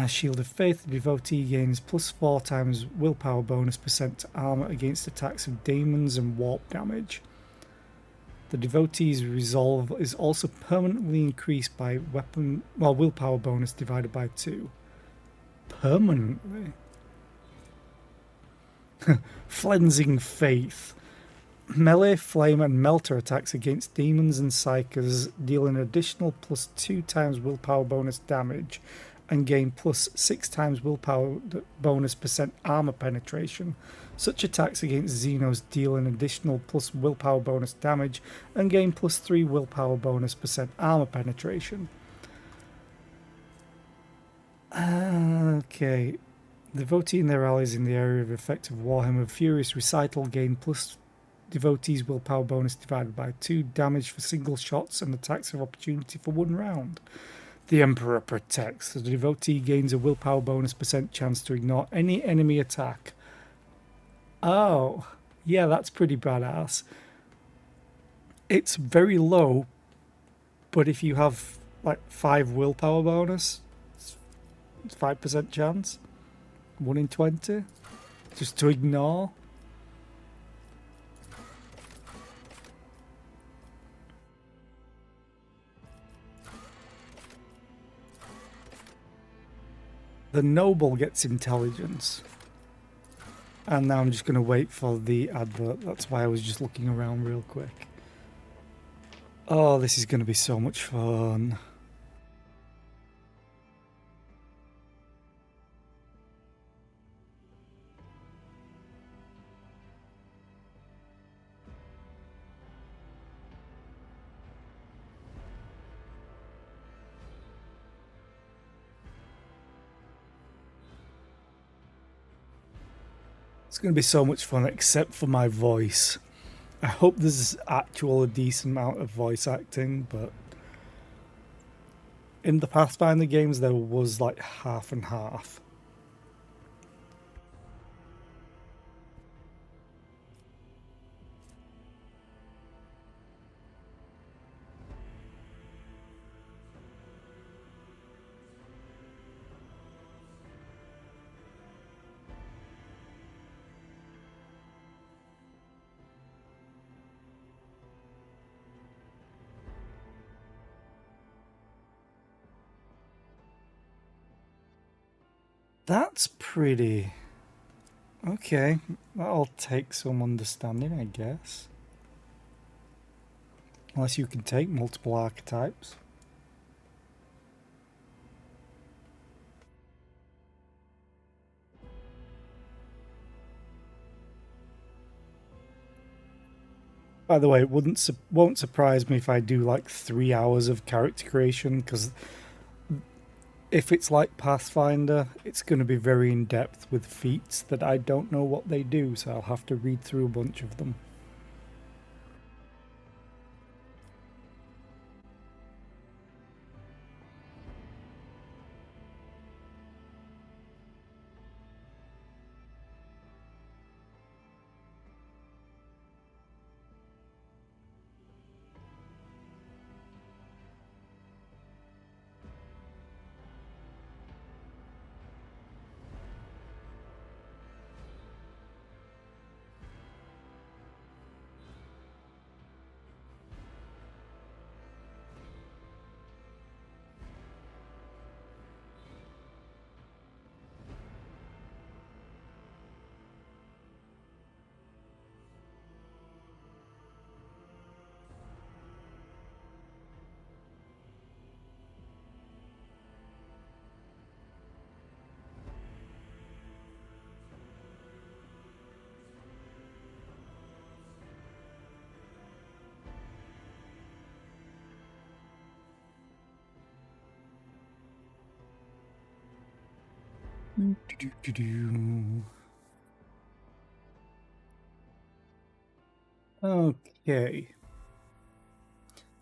Shield of Faith, the devotee gains +4 times willpower bonus % to armor against attacks of demons and warp damage. The devotee's resolve is also permanently increased by willpower bonus divided by 2. Permanently? Flensing Faith. Melee, flame, and melter attacks against demons and psychers deal an additional +2 times willpower bonus damage and gain +6 times willpower bonus % armor penetration. Such attacks against Xenos deal an additional willpower bonus damage and gain +3 willpower bonus % armor penetration. Okay. Devotee and their allies in the area of effect of Warhammer Furious Recital gain devotees willpower bonus divided by 2 damage for single shots and attacks of opportunity for 1 round. The Emperor protects. The devotee gains a willpower bonus % chance to ignore any enemy attack. Oh, yeah, that's pretty badass. It's very low, but if you have like 5 willpower bonus, it's 5% chance. 1 in 20, just to ignore. The noble gets intelligence. And now I'm just going to wait for the advert. That's why I was just looking around real quick. Oh, this is going to be so much fun. It's going to be so much fun, except for my voice. I hope there's a decent amount of voice acting, but in the Pathfinder games there was like half and half. That's pretty. Okay, that'll take some understanding, I guess. Unless you can take multiple archetypes. By the way, it won't surprise me if I do like 3 hours of character creation, because if it's like Pathfinder, it's going to be very in-depth with feats that I don't know what they do, so I'll have to read through a bunch of them. Okay.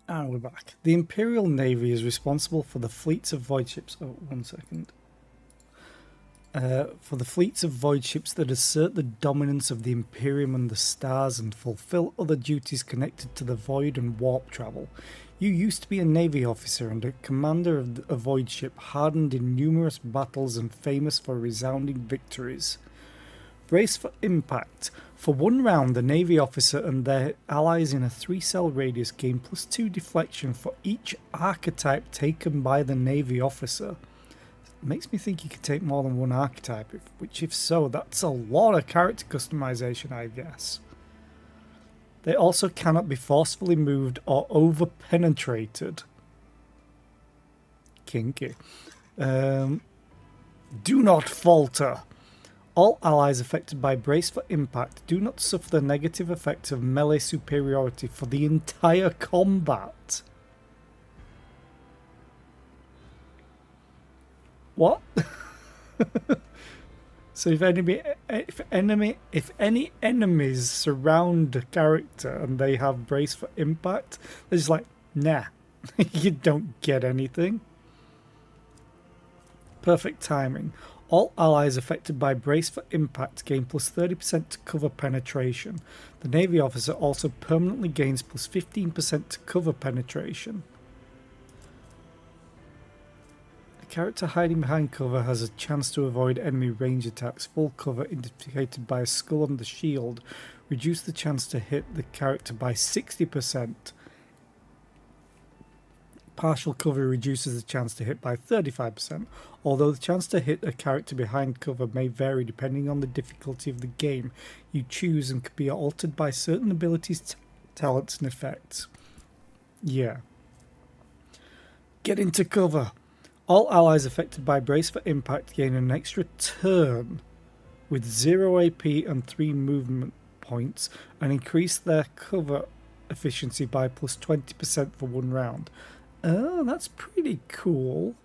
And we're back. The Imperial Navy is responsible for the fleets of void ships. Oh, 1 second. For the fleets of void ships that assert the dominance of the Imperium and the stars and fulfill other duties connected to the void and warp travel. You used to be a Navy officer and a commander of a void ship, hardened in numerous battles and famous for resounding victories. Brace for impact. For 1 round, the Navy officer and their allies in a 3-cell radius gain +2 deflection for each archetype taken by the Navy officer. Makes me think you could take more than 1 archetype, which if so, that's a lot of character customization, I guess. They also cannot be forcefully moved or over-penetrated. Kinky. Do not falter. All allies affected by Brace for Impact do not suffer the negative effect of melee superiority for the entire combat. What? So if any enemies surround a character and they have Brace for Impact, they're just like, nah, you don't get anything. Perfect timing. All allies affected by Brace for Impact gain +30% to cover penetration. The Navy officer also permanently gains +15% to cover penetration. Character hiding behind cover has a chance to avoid enemy range attacks. Full cover indicated by a skull on the shield reduce the chance to hit the character by 60%. Partial cover reduces the chance to hit by 35%, although the chance to hit a character behind cover may vary depending on the difficulty of the game you choose and can be altered by certain abilities, talents and effects. Yeah. Get into cover. All allies affected by Brace for Impact gain an extra turn with 0 AP and 3 movement points and increase their cover efficiency by +20% for 1 round. Oh, that's pretty cool.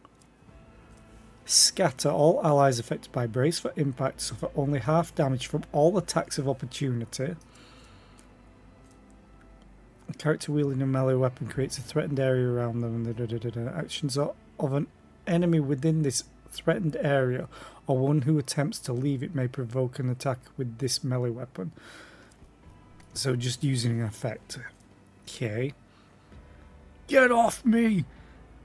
Scatter. All allies affected by brace for impact suffer only half damage from all attacks of opportunity. A character wielding a melee weapon creates a threatened area around them. Actions of an enemy within this threatened area or one who attempts to leave it may provoke an attack with this melee weapon. So just using an effect. Okay. Get off me!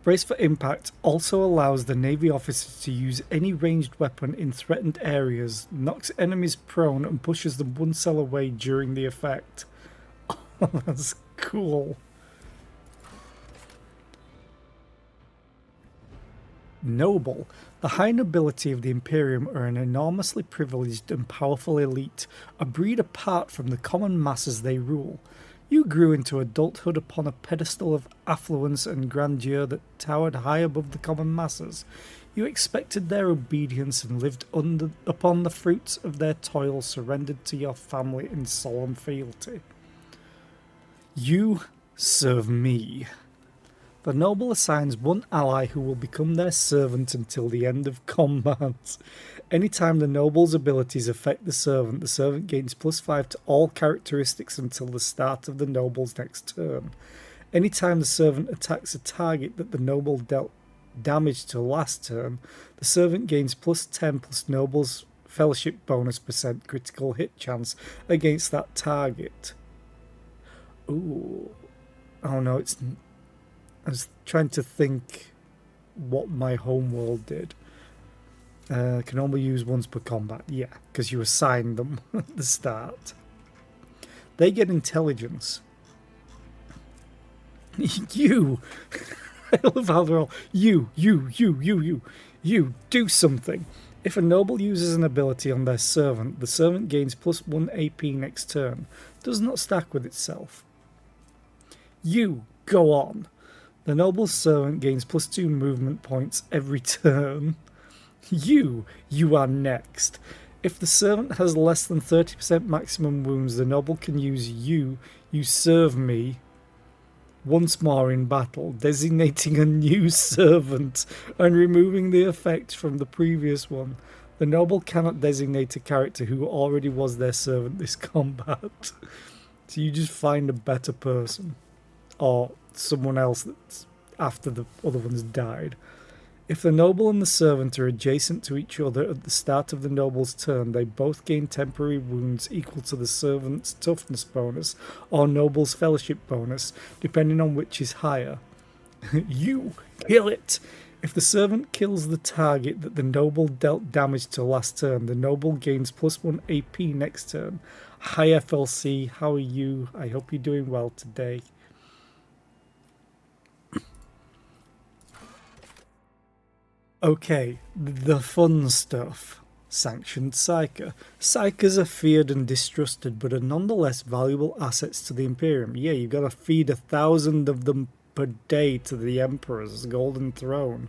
Brace for impact also allows the Navy officers to use any ranged weapon in threatened areas, knocks enemies prone and pushes them one cell away during the effect. Oh, that's cool. Noble. The high nobility of the Imperium are an enormously privileged and powerful elite, a breed apart from the common masses they rule. You grew into adulthood upon a pedestal of affluence and grandeur that towered high above the common masses. You expected their obedience and lived upon the fruits of their toil, surrendered to your family in solemn fealty. You serve me. The noble assigns one ally who will become their servant until the end of combat. Anytime the noble's abilities affect the servant gains +5 to all characteristics until the start of the noble's next turn. Anytime the servant attacks a target that the noble dealt damage to last turn, the servant gains +10 plus noble's fellowship bonus % critical hit chance against that target. Ooh. Oh no, it's... I was trying to think what my homeworld did. Can only use once per combat. Yeah, because you assign them at the start. They get intelligence. You! I love how they're all... You, do something. If a noble uses an ability on their servant, the servant gains +1 AP next turn. Does not stack with itself. You, go on. The noble's servant gains +2 movement points every turn. You are next. If the servant has less than 30% maximum wounds, the noble can use you serve me, once more in battle, designating a new servant and removing the effect from the previous one. The noble cannot designate a character who already was their servant this combat. So you just find a better person. Or someone else that's after the other one's died. If the noble and the servant are adjacent to each other at the start of the noble's turn, they both gain temporary wounds equal to the servant's toughness bonus or noble's fellowship bonus, depending on which is higher. You kill it! If the servant kills the target that the noble dealt damage to last turn, the noble gains +1 AP next turn. Hi FLC, how are you? I hope you're doing well today. Okay, the fun stuff. Sanctioned Psyker. Psykers are feared and distrusted, but are nonetheless valuable assets to the Imperium. Yeah, you've got to feed 1,000 of them per day to the Emperor's golden throne.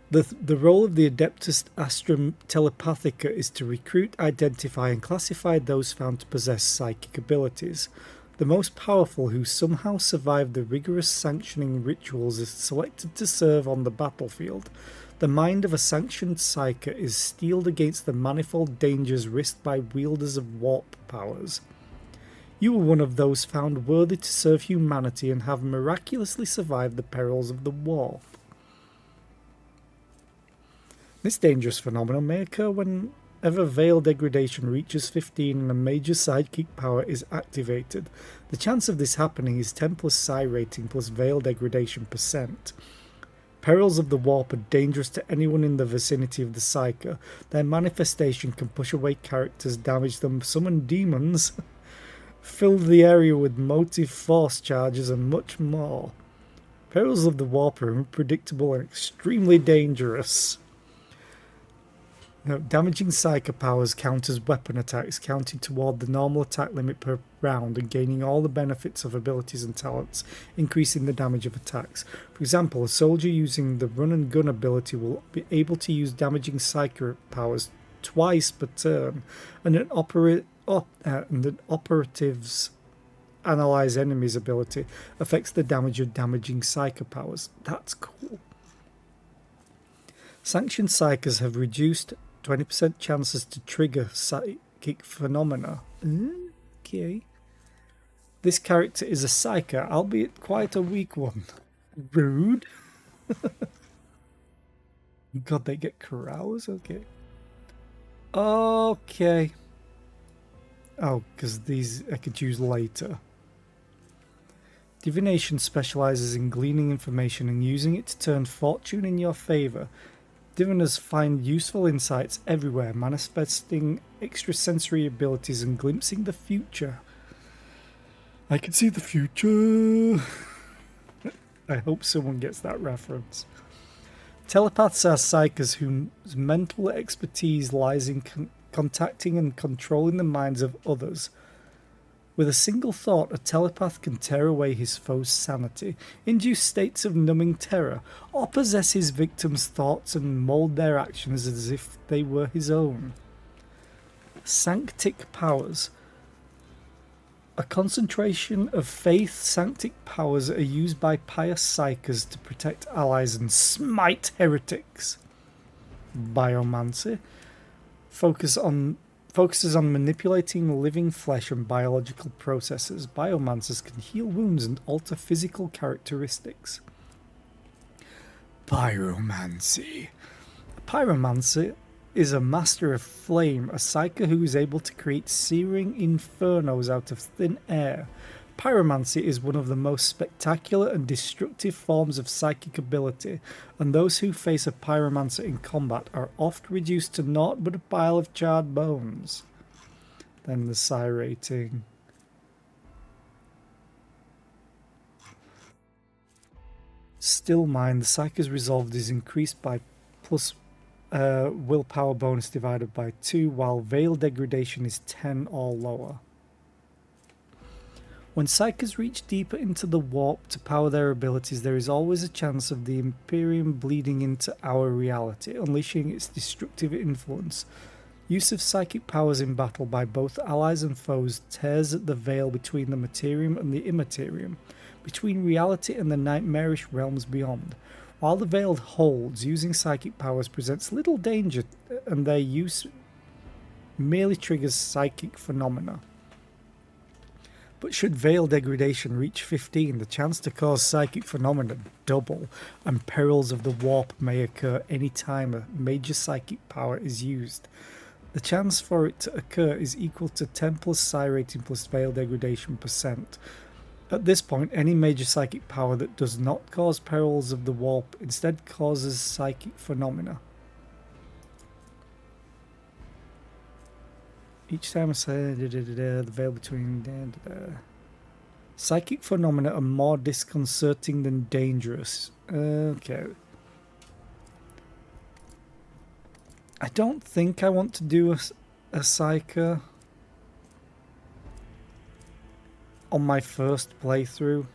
The role of the Adeptus Astrum Telepathica is to recruit, identify, and classify those found to possess psychic abilities. The most powerful who somehow survived the rigorous sanctioning rituals is selected to serve on the battlefield. The mind of a sanctioned psyker is steeled against the manifold dangers risked by wielders of warp powers. You were one of those found worthy to serve humanity and have miraculously survived the perils of the warp. This dangerous phenomenon may occur whenever Veil Degradation reaches 15 and a major sidekick power is activated. The chance of this happening is 10 plus psi rating plus Veil Degradation %. Perils of the Warp are dangerous to anyone in the vicinity of the Psyker. Their manifestation can push away characters, damage them, summon demons, fill the area with motive force charges, and much more. Perils of the Warp are unpredictable and extremely dangerous. Now, damaging Psyker powers count as weapon attacks, counting toward the normal attack limit per round and gaining all the benefits of abilities and talents, increasing the damage of attacks. For example, a soldier using the run and gun ability will be able to use damaging Psyker powers twice per turn, and an operative's analyze enemies ability affects the damage of damaging Psyker powers. That's cool. Sanctioned psychers have reduced 20% chances to trigger psychic phenomena. Okay. This character is a psyker, albeit quite a weak one. Rude. God, they get carouse? Okay. Okay. Oh, because these I could use later. Divination specializes in gleaning information and using it to turn fortune in your favor. Diviners find useful insights everywhere, manifesting extrasensory abilities and glimpsing the future. I can see the future. I hope someone gets that reference. Telepaths are psychers whose mental expertise lies in contacting and controlling the minds of others. With a single thought, a telepath can tear away his foe's sanity, induce states of numbing terror, or possess his victims' thoughts and mold their actions as if they were his own. Sanctic powers. A concentration of faith sanctic powers are used by pious psychers to protect allies and smite heretics. Biomancy focuses on manipulating living flesh and biological processes. Biomancers can heal wounds and alter physical characteristics. Pyromancy. A pyromancer is a master of flame, a psyker who is able to create searing infernos out of thin air. Pyromancy is one of the most spectacular and destructive forms of psychic ability, and those who face a pyromancer in combat are oft reduced to naught but a pile of charred bones. Then the psi rating. Still mind, the psyker's resolve is increased by plus willpower bonus divided by 2, while veil degradation is 10 or lower. When psychers reach deeper into the warp to power their abilities, there is always a chance of the Imperium bleeding into our reality, unleashing its destructive influence. Use of psychic powers in battle by both allies and foes tears at the veil between the materium and the immaterium, between reality and the nightmarish realms beyond. While the veil holds, using psychic powers presents little danger, and their use merely triggers psychic phenomena. But should veil degradation reach 15, the chance to cause psychic phenomena double, and perils of the warp may occur any time a major psychic power is used. The chance for it to occur is equal to 10 plus psi rating plus veil degradation %. At this point, any major psychic power that does not cause perils of the warp instead causes psychic phenomena. Each time I say the veil between psychic phenomena are more disconcerting than dangerous. Okay. I don't think I want to do a psyker on my first playthrough.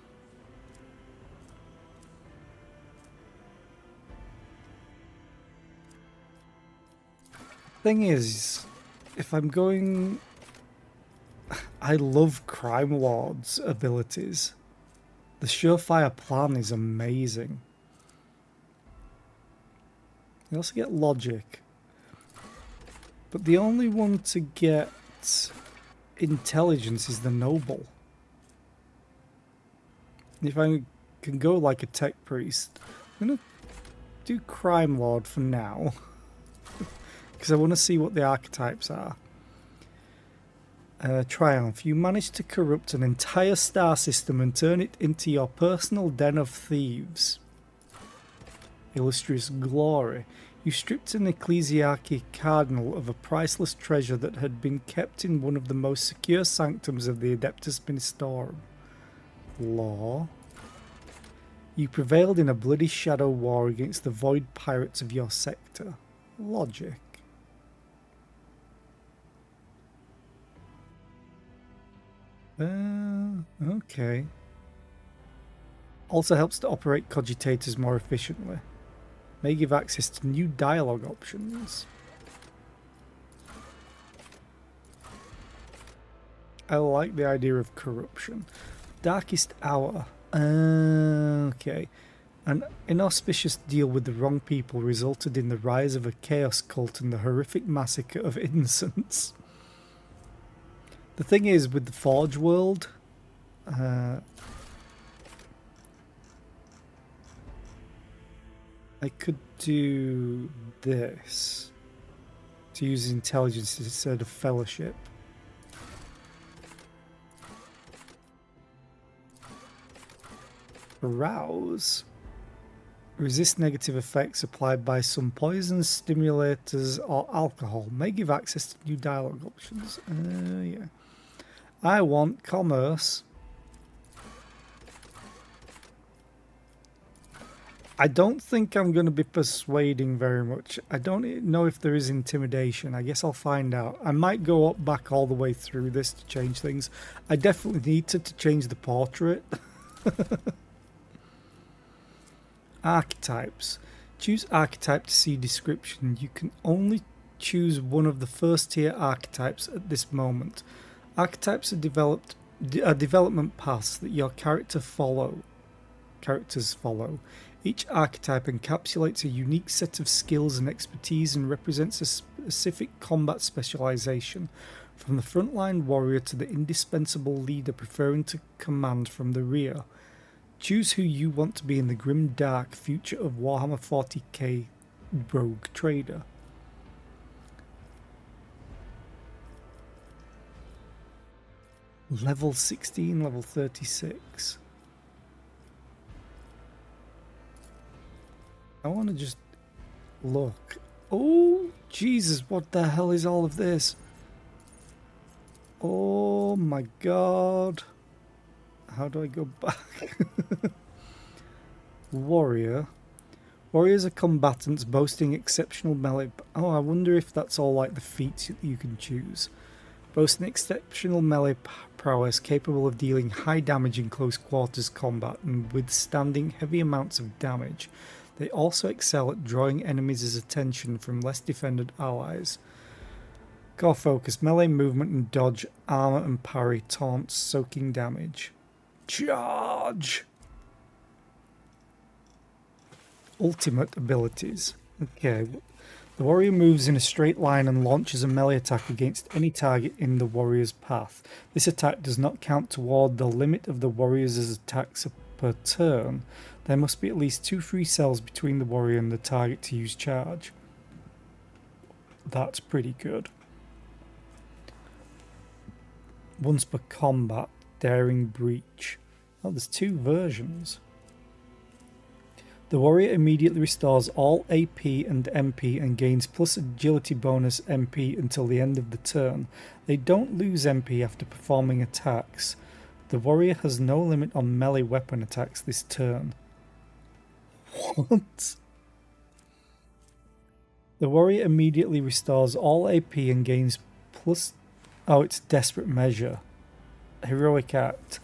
Thing is, if I'm going... I love Crime Lord's abilities. The Surefire Plan is amazing. You also get Logic. But the only one to get Intelligence is the Noble. If I can go like a Tech Priest, I'm going to do Crime Lord for now. Because I want to see what the archetypes are. Triumph. You manage to corrupt an entire star system and turn it into your personal den of thieves. Illustrious Glory. You stripped an ecclesiarchy cardinal of a priceless treasure that had been kept in one of the most secure sanctums of the Adeptus Ministorum. Law. You prevailed in a bloody shadow war against the void pirates of your sector. Logic. Okay. Also helps to operate cogitators more efficiently. May give access to new dialogue options. I like the idea of corruption. Darkest Hour. Okay. An inauspicious deal with the wrong people resulted in the rise of a chaos cult and the horrific massacre of innocents. The thing is, with the Forge world, I could do this to use intelligence instead of fellowship. Arouse. Resist negative effects applied by some poisons, stimulators, or alcohol. May give access to new dialogue options. Yeah. I want commerce. I don't think I'm going to be persuading very much. I don't know if there is intimidation. I guess I'll find out. I might go up back all the way through this to change things. I definitely need to change the portrait. Archetypes. Choose archetype to see description. You can only choose one of the first tier archetypes at this moment. Archetypes are development paths that your characters follow. Each archetype encapsulates a unique set of skills and expertise and represents a specific combat specialization, from the frontline warrior to the indispensable leader preferring to command from the rear. Choose who you want to be in the grim dark future of Warhammer 40k rogue trader. Level 16, level 36. I want to just look. Oh, Jesus, what the hell is all of this? Oh my God. How do I go back? Warrior. Warriors are combatants boasting exceptional melee. Oh, I wonder if that's all like the feats that you can choose. Boasting exceptional melee prowess capable of dealing high damage in close quarters combat and withstanding heavy amounts of damage. They also excel at drawing enemies' attention from less defended allies. Core focus, melee movement and dodge, armor and parry, taunts, soaking damage. Charge! Ultimate abilities. Okay, the warrior moves in a straight line and launches a melee attack against any target in the warrior's path. This attack does not count toward the limit of the warrior's attacks per turn. There must be at least 2 free cells between the warrior and the target to use charge. That's pretty good. Once per combat, Daring Breach. Oh, there's 2 versions. The warrior immediately restores all AP and MP and gains plus agility bonus MP until the end of the turn. They don't lose MP after performing attacks. The warrior has no limit on melee weapon attacks this turn. What? The warrior immediately restores all AP and gains plus... Oh, it's Desperate Measure. Heroic Act.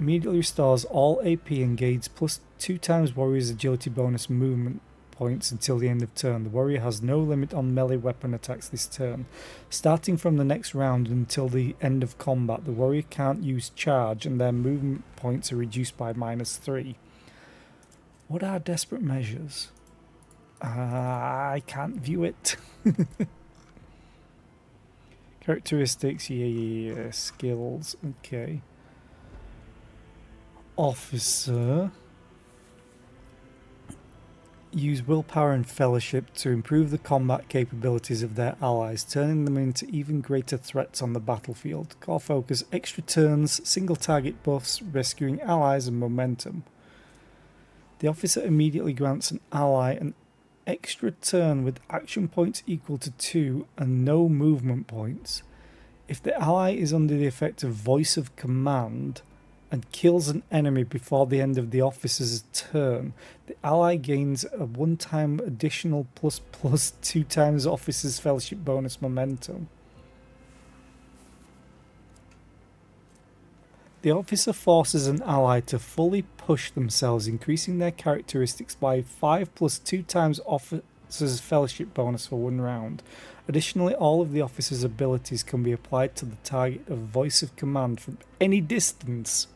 Immediately restores all AP and gains plus 2 times warrior's agility bonus movement points until the end of turn. The warrior has no limit on melee weapon attacks this turn. Starting from the next round until the end of combat, the warrior can't use charge and their movement points are reduced by -3. What are Desperate Measures? I can't view it. Characteristics, yeah. Skills, okay. Officer. Use willpower and fellowship to improve the combat capabilities of their allies, turning them into even greater threats on the battlefield. Core focus, extra turns, single target buffs, rescuing allies and momentum. The officer immediately grants an ally an extra turn with action points equal to 2 and no movement points. If the ally is under the effect of Voice of Command and kills an enemy before the end of the officer's turn, the ally gains a 1-time additional plus 2 times officer's fellowship bonus momentum. The officer forces an ally to fully push themselves, increasing their characteristics by 5 plus 2 times officer's fellowship bonus for 1 round. Additionally, all of the officer's abilities can be applied to the target of Voice of Command from any distance.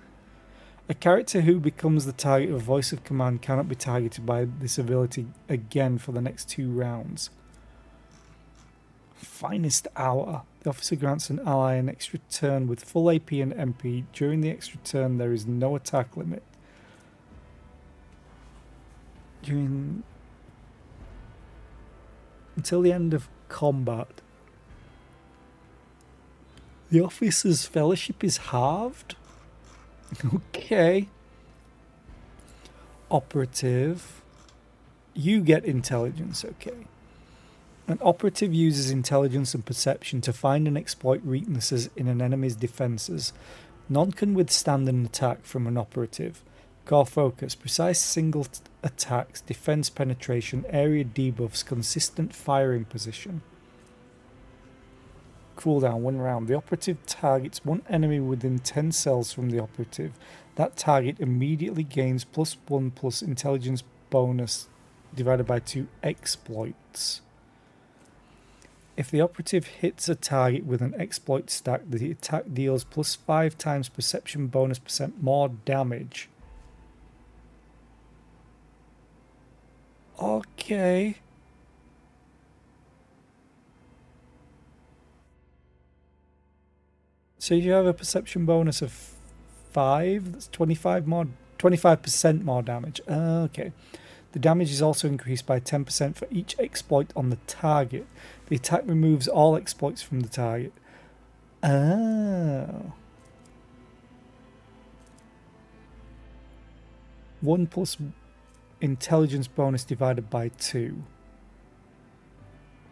A character who becomes the target of a voice of command cannot be targeted by this ability again for the next 2 rounds. Finest Hour. The officer grants an ally an extra turn with full AP and MP. During the extra turn, there is no attack limit. Until the end of combat, the officer's fellowship is halved. Okay. Operative. You get intelligence, okay. An operative uses intelligence and perception to find and exploit weaknesses in an enemy's defences. None can withstand an attack from an operative. Core focus. Precise single attacks, defense penetration, area debuffs, consistent firing position. Cooldown 1 round. The operative targets one enemy within 10 cells from the operative. That target immediately gains +1 intelligence bonus divided by 2 exploits. If the operative hits a target with an exploit stack, the attack deals +5 times perception bonus % more damage. Okay. So you have a perception bonus of 5, that's 25% more damage. Okay. The damage is also increased by 10% for each exploit on the target. The attack removes all exploits from the target. Oh. 1 plus intelligence bonus divided by 2.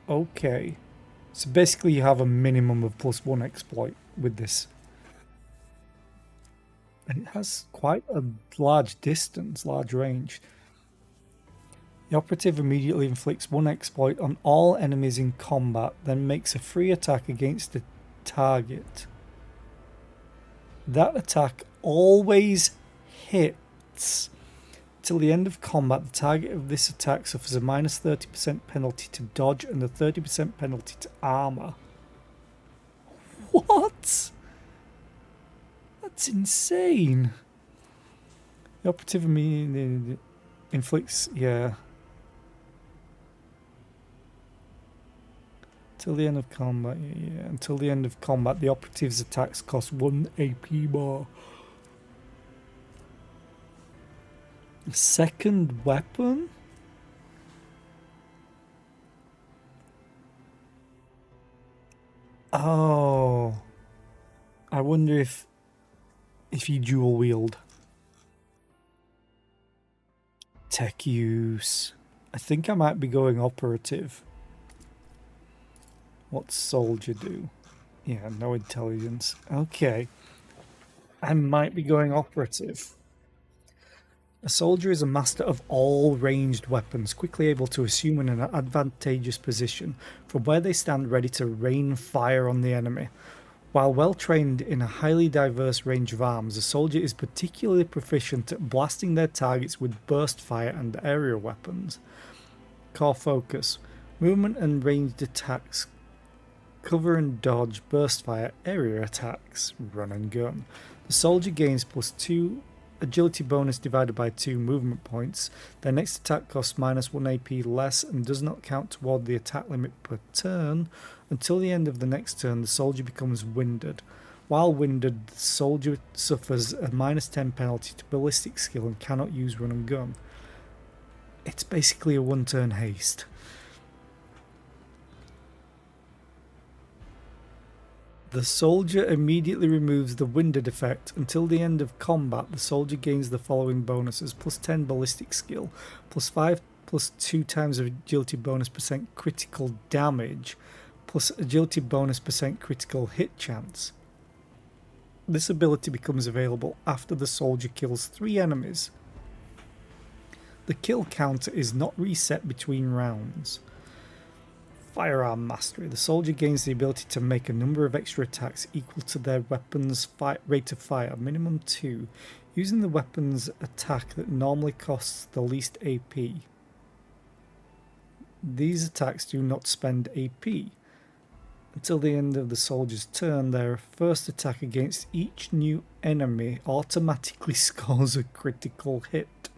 Okay. So basically you have a minimum of +1 exploit with this. And it has quite a large distance, large range. The operative immediately inflicts 1 exploit on all enemies in combat, then makes a free attack against the target. That attack always hits. Till the end of combat, the target of this attack suffers a -30% penalty to dodge and a 30% penalty to armor. What? That's insane. The operative immediately inflicts, yeah. Till the end of combat, yeah. Until the end of combat, the operative's attacks cost 1 AP more. Second weapon? Oh. I wonder if you dual wield. Tech use. I think I might be going operative. What's soldier do? Yeah, no intelligence. Okay. I might be going operative. A soldier is a master of all ranged weapons, quickly able to assume an advantageous position from where they stand ready to rain fire on the enemy. While well trained in a highly diverse range of arms, a soldier is particularly proficient at blasting their targets with burst fire and area weapons. Core focus. Movement and ranged attacks. Cover and dodge, burst fire, area attacks, run and gun. The soldier gains +2 agility bonus divided by 2 movement points. Their next attack costs -1 AP less and does not count toward the attack limit per turn. Until the end of the next turn, the soldier becomes winded. While winded, the soldier suffers a -10 penalty to ballistic skill and cannot use run and gun. It's basically a 1-turn haste. The soldier immediately removes the winded effect. Until the end of combat, the soldier gains the following bonuses: +10 ballistic skill, +5 +2 times agility bonus % critical damage, plus agility bonus % critical hit chance. This ability becomes available after the soldier kills 3 enemies. The kill counter is not reset between rounds. Firearm Mastery. The soldier gains the ability to make a number of extra attacks equal to their weapon's rate of fire, minimum 2, using the weapon's attack that normally costs the least AP. These attacks do not spend AP. Until the end of the soldier's turn, their first attack against each new enemy automatically scores a critical hit.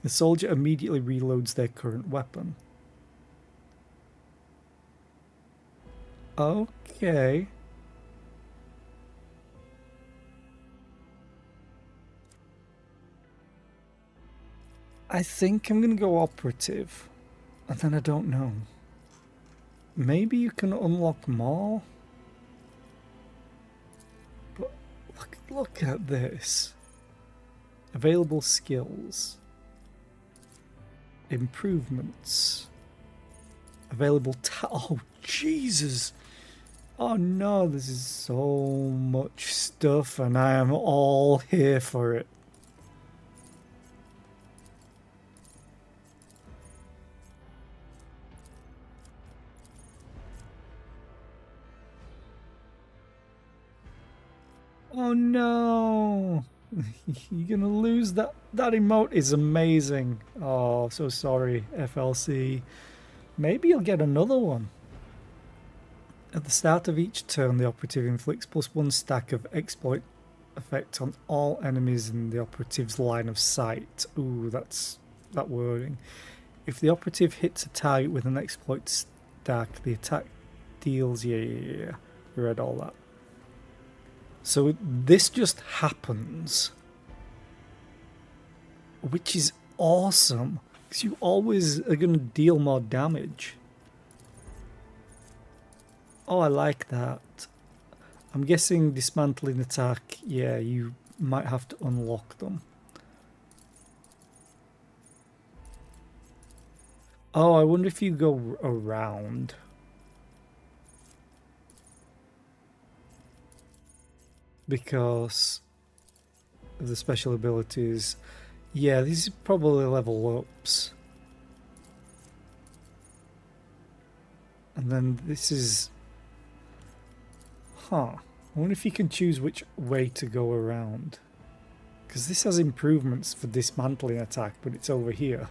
The soldier immediately reloads their current weapon. Okay. I think I'm going to go operative. And then I don't know. Maybe you can unlock more? But look at this. Available skills. Improvements. Available oh, Jesus! Oh no, this is so much stuff and I am all here for it. Oh no! You're gonna lose that. That emote is amazing. Oh, so sorry, FLC. Maybe you'll get another one. At the start of each turn, the operative inflicts +1 stack of exploit effect on all enemies in the operative's line of sight. Ooh, that's that wording. If the operative hits a target with an exploit stack, the attack deals... Yeah. We read all that. So this just happens, which is awesome, because you always are going to deal more damage. Oh, I like that. I'm guessing dismantling attack, yeah, you might have to unlock them. Oh, I wonder if you go around. Because of the special abilities. Yeah, these are probably level ups. And then this is... Huh. I wonder if you can choose which way to go around. Because this has improvements for dismantling attack, but it's over here.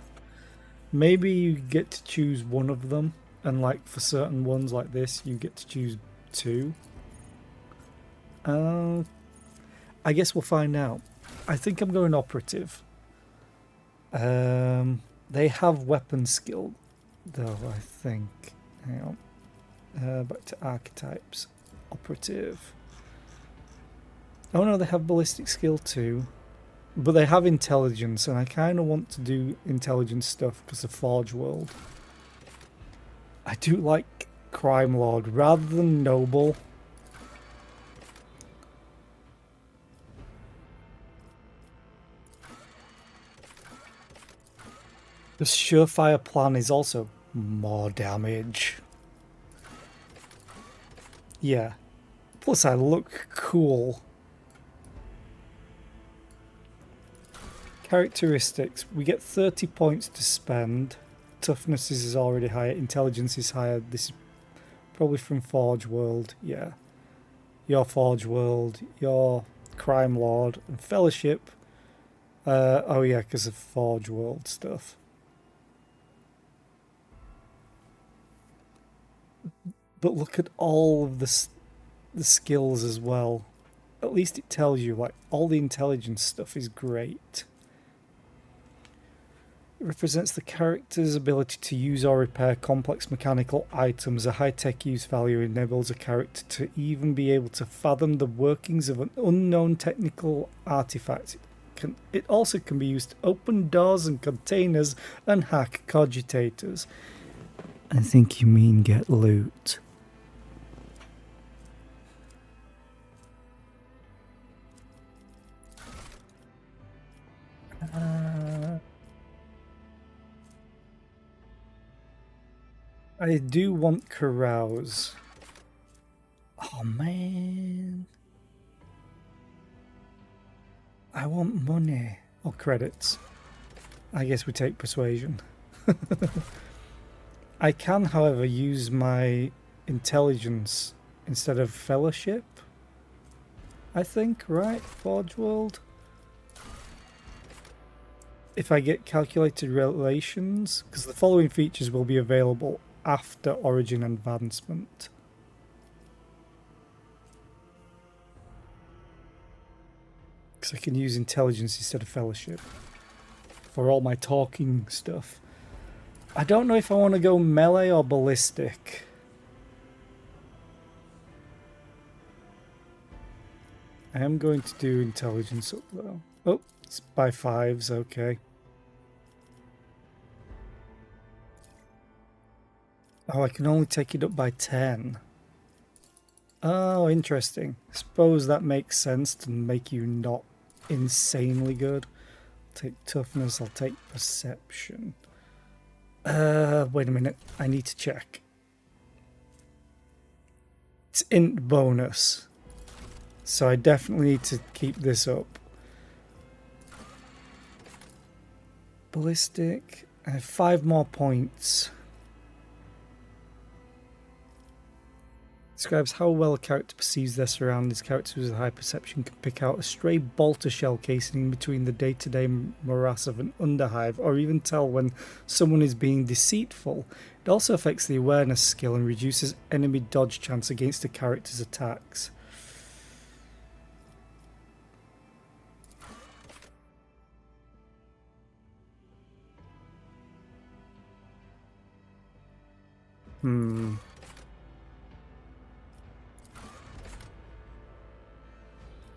Maybe you get to choose one of them. And like for certain ones like this, you get to choose 2. I guess we'll find out. I think I'm going operative. They have weapon skill, though, I think. Hang on. Back to archetypes. Operative. Oh no, they have ballistic skill too. But they have intelligence, and I kind of want to do intelligence stuff because of Forge World. I do like Crime Lord rather than Noble. The surefire plan is also more damage. Yeah. Plus I look cool. Characteristics. We get 30 points to spend. Toughness is already higher. Intelligence is higher. This is probably from Forge World. Yeah. Your Forge World. Your Crime Lord. And Fellowship. Oh yeah, because of Forge World stuff. But look at all of the skills as well. At least it tells you, like, all the intelligence stuff is great. It represents the character's ability to use or repair complex mechanical items. A high-tech use value enables a character to even be able to fathom the workings of an unknown technical artifact. It also can be used to open doors and containers and hack cogitators. I think you mean get loot. I do want carouse. Oh man. I want money. Or credits. I guess we take persuasion. I can, however, use my intelligence instead of fellowship. I think, right? Forge World. If I get calculated relations, because the following features will be available after Origin Advancement. Because I can use intelligence instead of fellowship for all my talking stuff. I don't know if I want to go melee or ballistic. I am going to do intelligence up though. Oh, it's by 5s, okay. Oh, I can only take it up by 10. Oh, interesting. Suppose that makes sense to make you not insanely good. I'll take toughness, I'll take perception. Wait a minute, I need to check. It's int bonus. So I definitely need to keep this up. Ballistic, I have 5 more points. Describes how well a character perceives their surroundings. Characters with high perception can pick out a stray bolter shell casing in between the day-to-day morass of an underhive, or even tell when someone is being deceitful. It also affects the awareness skill and reduces enemy dodge chance against a character's attacks.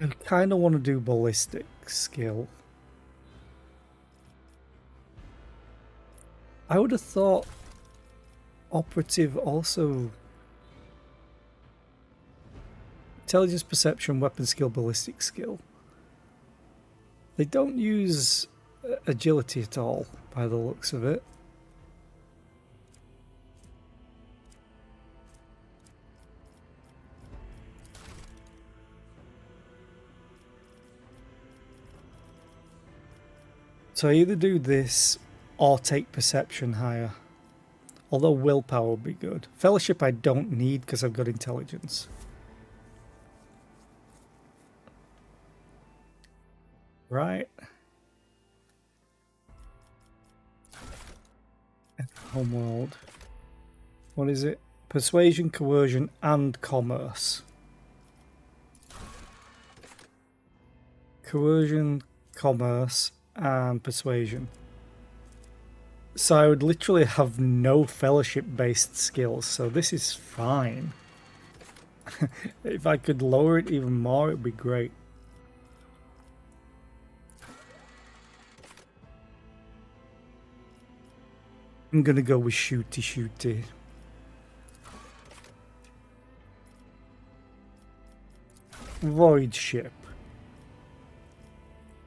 I kind of want to do ballistic skill. I would have thought operative also. Intelligence, perception, weapon skill, ballistic skill. They don't use agility at all by the looks of it. So I either do this or take perception higher. Although willpower would be good. Fellowship I don't need because I've got intelligence. Right. Homeworld. What is it? Persuasion, coercion, and commerce. Coercion, commerce, and persuasion. So I would literally have no fellowship based skills, so this is fine. If I could lower it even more, it would be great. I'm gonna go with shooty. Void ship.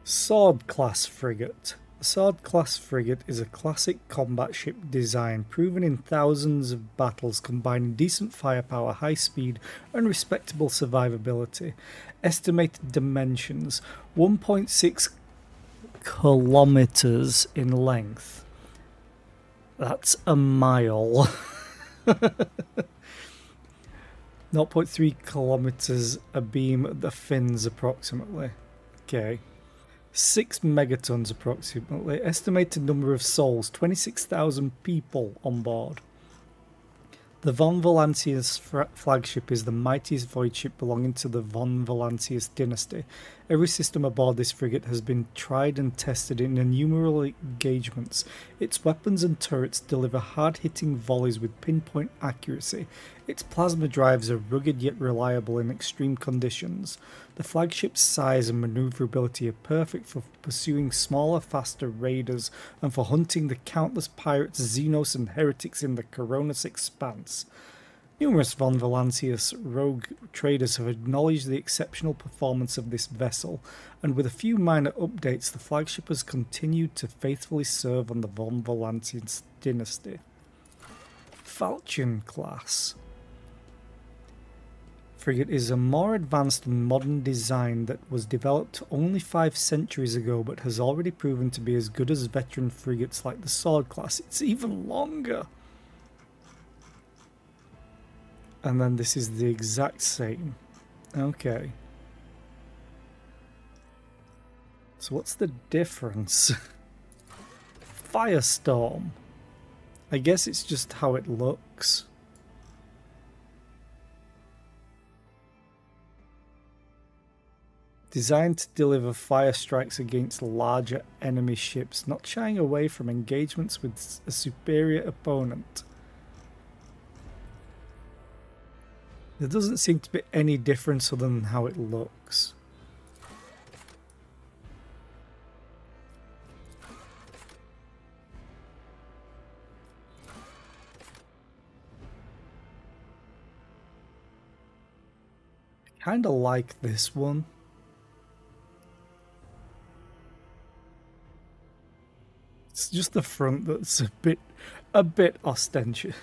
Sword class frigate. The Sword class frigate is a classic combat ship design proven in thousands of battles, combining decent firepower, high speed, and respectable survivability. Estimated dimensions: 1.6 kilometers in length. That's a mile. 0.3 kilometers abeam at the fins approximately. Okay. 6 megatons approximately. Estimated number of souls, 26,000 people on board. The Von Volantius flagship is the mightiest void ship belonging to the Von Volantius dynasty. Every system aboard this frigate has been tried and tested in innumerable engagements. Its weapons and turrets deliver hard-hitting volleys with pinpoint accuracy. Its plasma drives are rugged yet reliable in extreme conditions. The flagship's size and maneuverability are perfect for pursuing smaller, faster raiders and for hunting the countless pirates, Xenos, and heretics in the Coronis expanse. Numerous Von Volantius rogue traders have acknowledged the exceptional performance of this vessel, and with a few minor updates, the flagship has continued to faithfully serve on the Von Volantius dynasty. Falchion class. Frigate is a more advanced and modern design that was developed only 5 centuries ago but has already proven to be as good as veteran frigates like the Sword class. It's even longer! And then this is the exact same. Okay. So what's the difference? Firestorm. I guess it's just how it looks. Designed to deliver fire strikes against larger enemy ships, not shying away from engagements with a superior opponent. There doesn't seem to be any difference other than how it looks. I kind of like this one. It's just the front that's a bit ostentatious.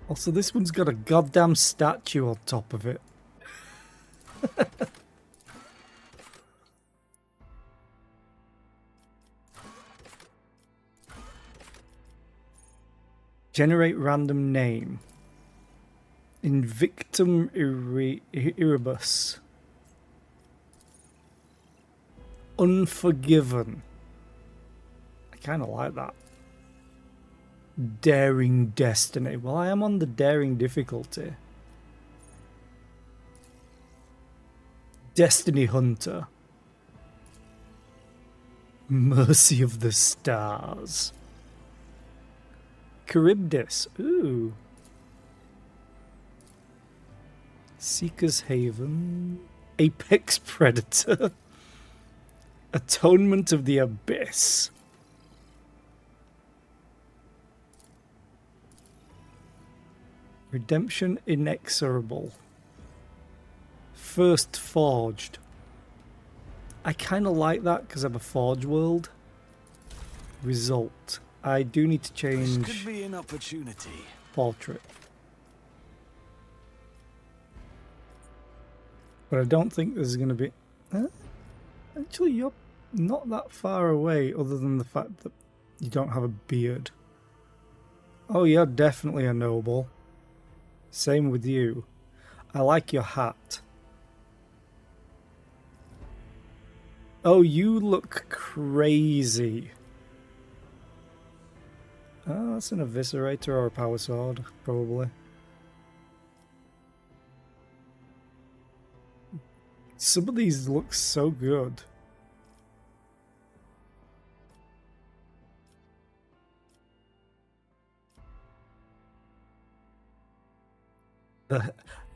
Also, this one's got a goddamn statue on top of it. Generate random name. Invictum Erebus. Unforgiven. I kind of like that. Daring Destiny. Well, I am on the daring difficulty. Destiny Hunter. Mercy of the Stars. Charybdis. Ooh. Seeker's Haven. Apex Predator. Atonement of the Abyss. Redemption Inexorable. First Forged. I kind of like that because I'm a Forge world. Result. I do need to change. This could be an opportunity. Portrait. But I don't think there's going to be... Actually, you're not that far away, other than the fact that you don't have a beard. Oh, you're definitely a noble. Same with you. I like your hat. Oh, you look crazy. Oh, that's an eviscerator or a power sword, probably. Some of these look so good.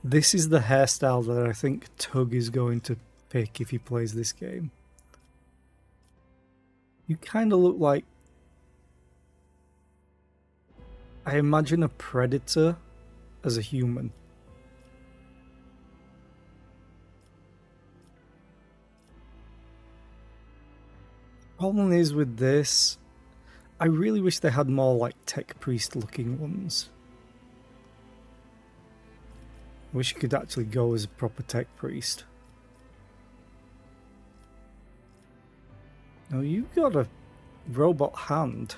This is the hairstyle that I think Tug is going to pick if he plays this game. You kind of look like... I imagine a predator as a human. Problem is with this, I really wish they had more like tech priest looking ones. I wish you could actually go as a proper tech priest. No, you got a robot hand.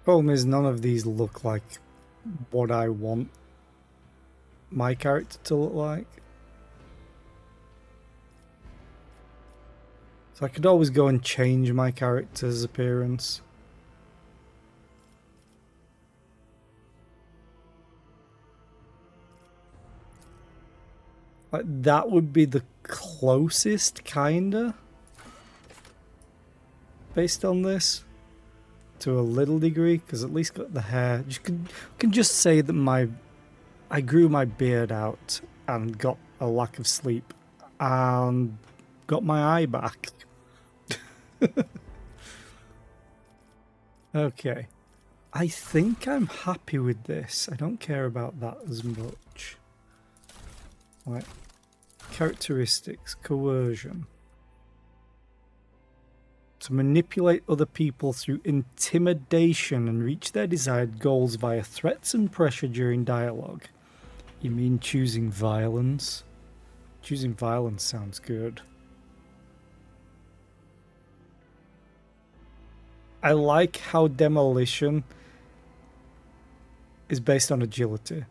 Problem is, none of these look like what I want my character to look like. So I could always go and change my character's appearance. Like, that would be the closest, kinda, based on this. To a little degree, because at least got the hair. You can just say that I grew my beard out and got a lack of sleep and got my eye back. Okay. I think I'm happy with this. I don't care about that as much. Right. Characteristics. Coercion. To manipulate other people through intimidation and reach their desired goals via threats and pressure during dialogue. You mean choosing violence? Choosing violence sounds good. I like how demolition is based on agility.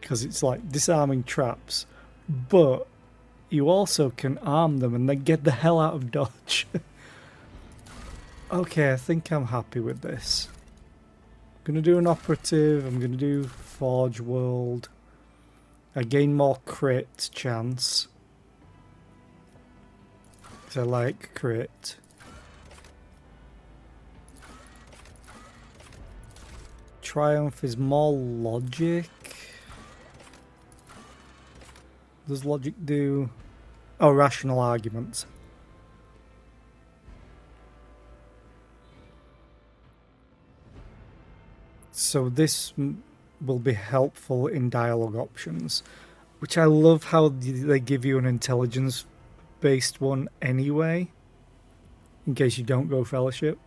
Because it's like disarming traps, but you also can arm them and then get the hell out of dodge. Okay, I think I'm happy with this. I'm gonna do an operative, I'm gonna do Forge World. I gain more crit chance. Because I like crit. Triumph is more logic. Does logic do... Oh, rational arguments. So this will be helpful in dialogue options, which I love how they give you an intelligence-based one anyway, in case you don't go fellowship.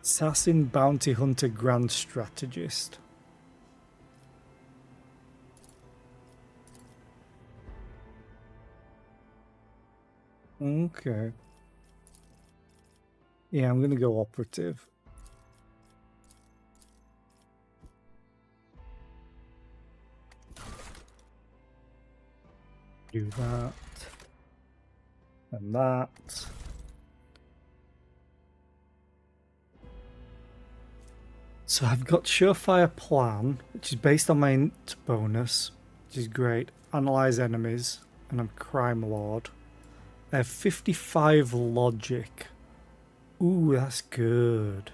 Assassin, Bounty Hunter, Grand Strategist. Okay. Yeah, I'm gonna go operative. Do that. And that. So I've got Surefire Plan, which is based on my int bonus, which is great. Analyze enemies, and I'm Crime Lord. I have 55 logic. Ooh, that's good.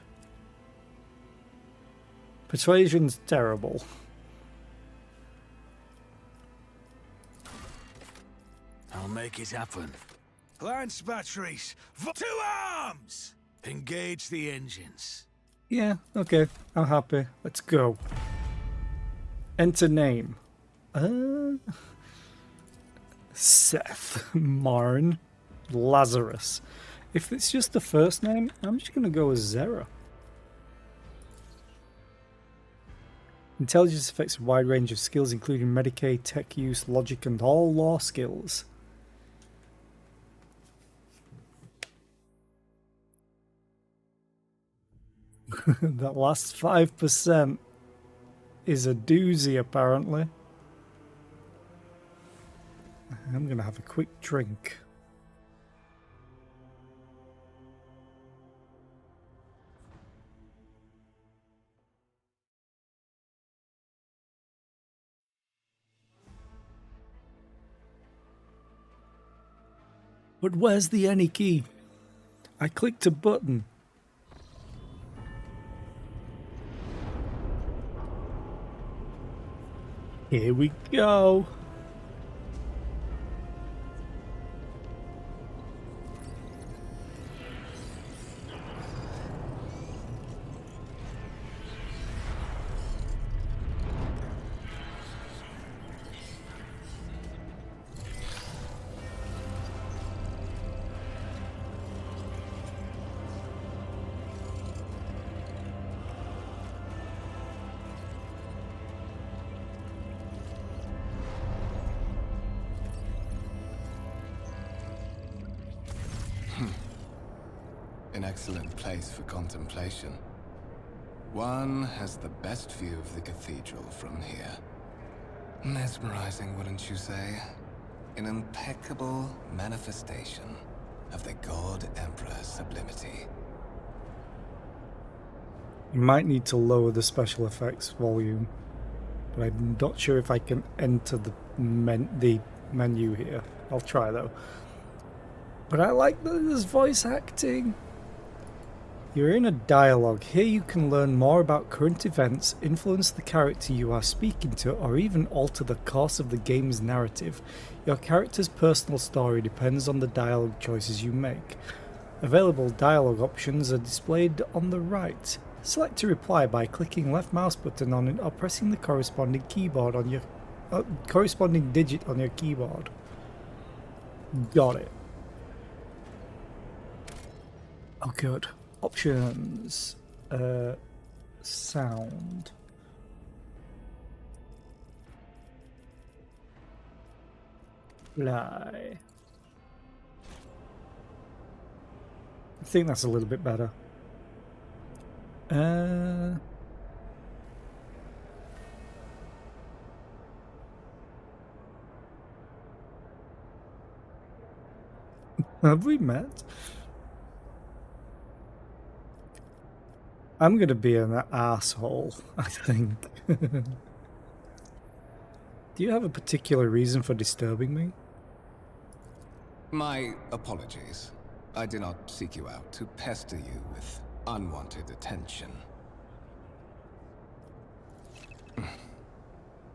Persuasion's terrible. I'll make it happen. Lance batteries, to arms! Engage the engines. Yeah, okay, I'm happy. Let's go. Enter name. Seth, Marn, Lazarus. If it's just the first name, I'm just going to go with Zera. Intelligence affects a wide range of skills, including Medicaid, tech use, logic, and all law skills. That last 5% is a doozy, apparently. I'm going to have a quick drink. But where's the any key? I clicked a button. Here we go. An excellent place for contemplation. One has the best view of the cathedral from here. Mesmerizing, wouldn't you say? An impeccable manifestation of the God Emperor's sublimity. You might need to lower the special effects volume, but I'm not sure if I can enter the menu here. I'll try though. But I like that there's voice acting. You're in a dialogue. Here you can learn more about current events, influence the character you are speaking to, or even alter the course of the game's narrative. Your character's personal story depends on the dialogue choices you make. Available dialogue options are displayed on the right. Select to reply by clicking left mouse button on it or pressing the corresponding keyboard on your corresponding digit on your keyboard. Got it. Oh, good. Options. Sound. Fly. I think that's a little bit better. Have we met? I'm gonna be an asshole, I think. Do you have a particular reason for disturbing me? My apologies. I did not seek you out to pester you with unwanted attention.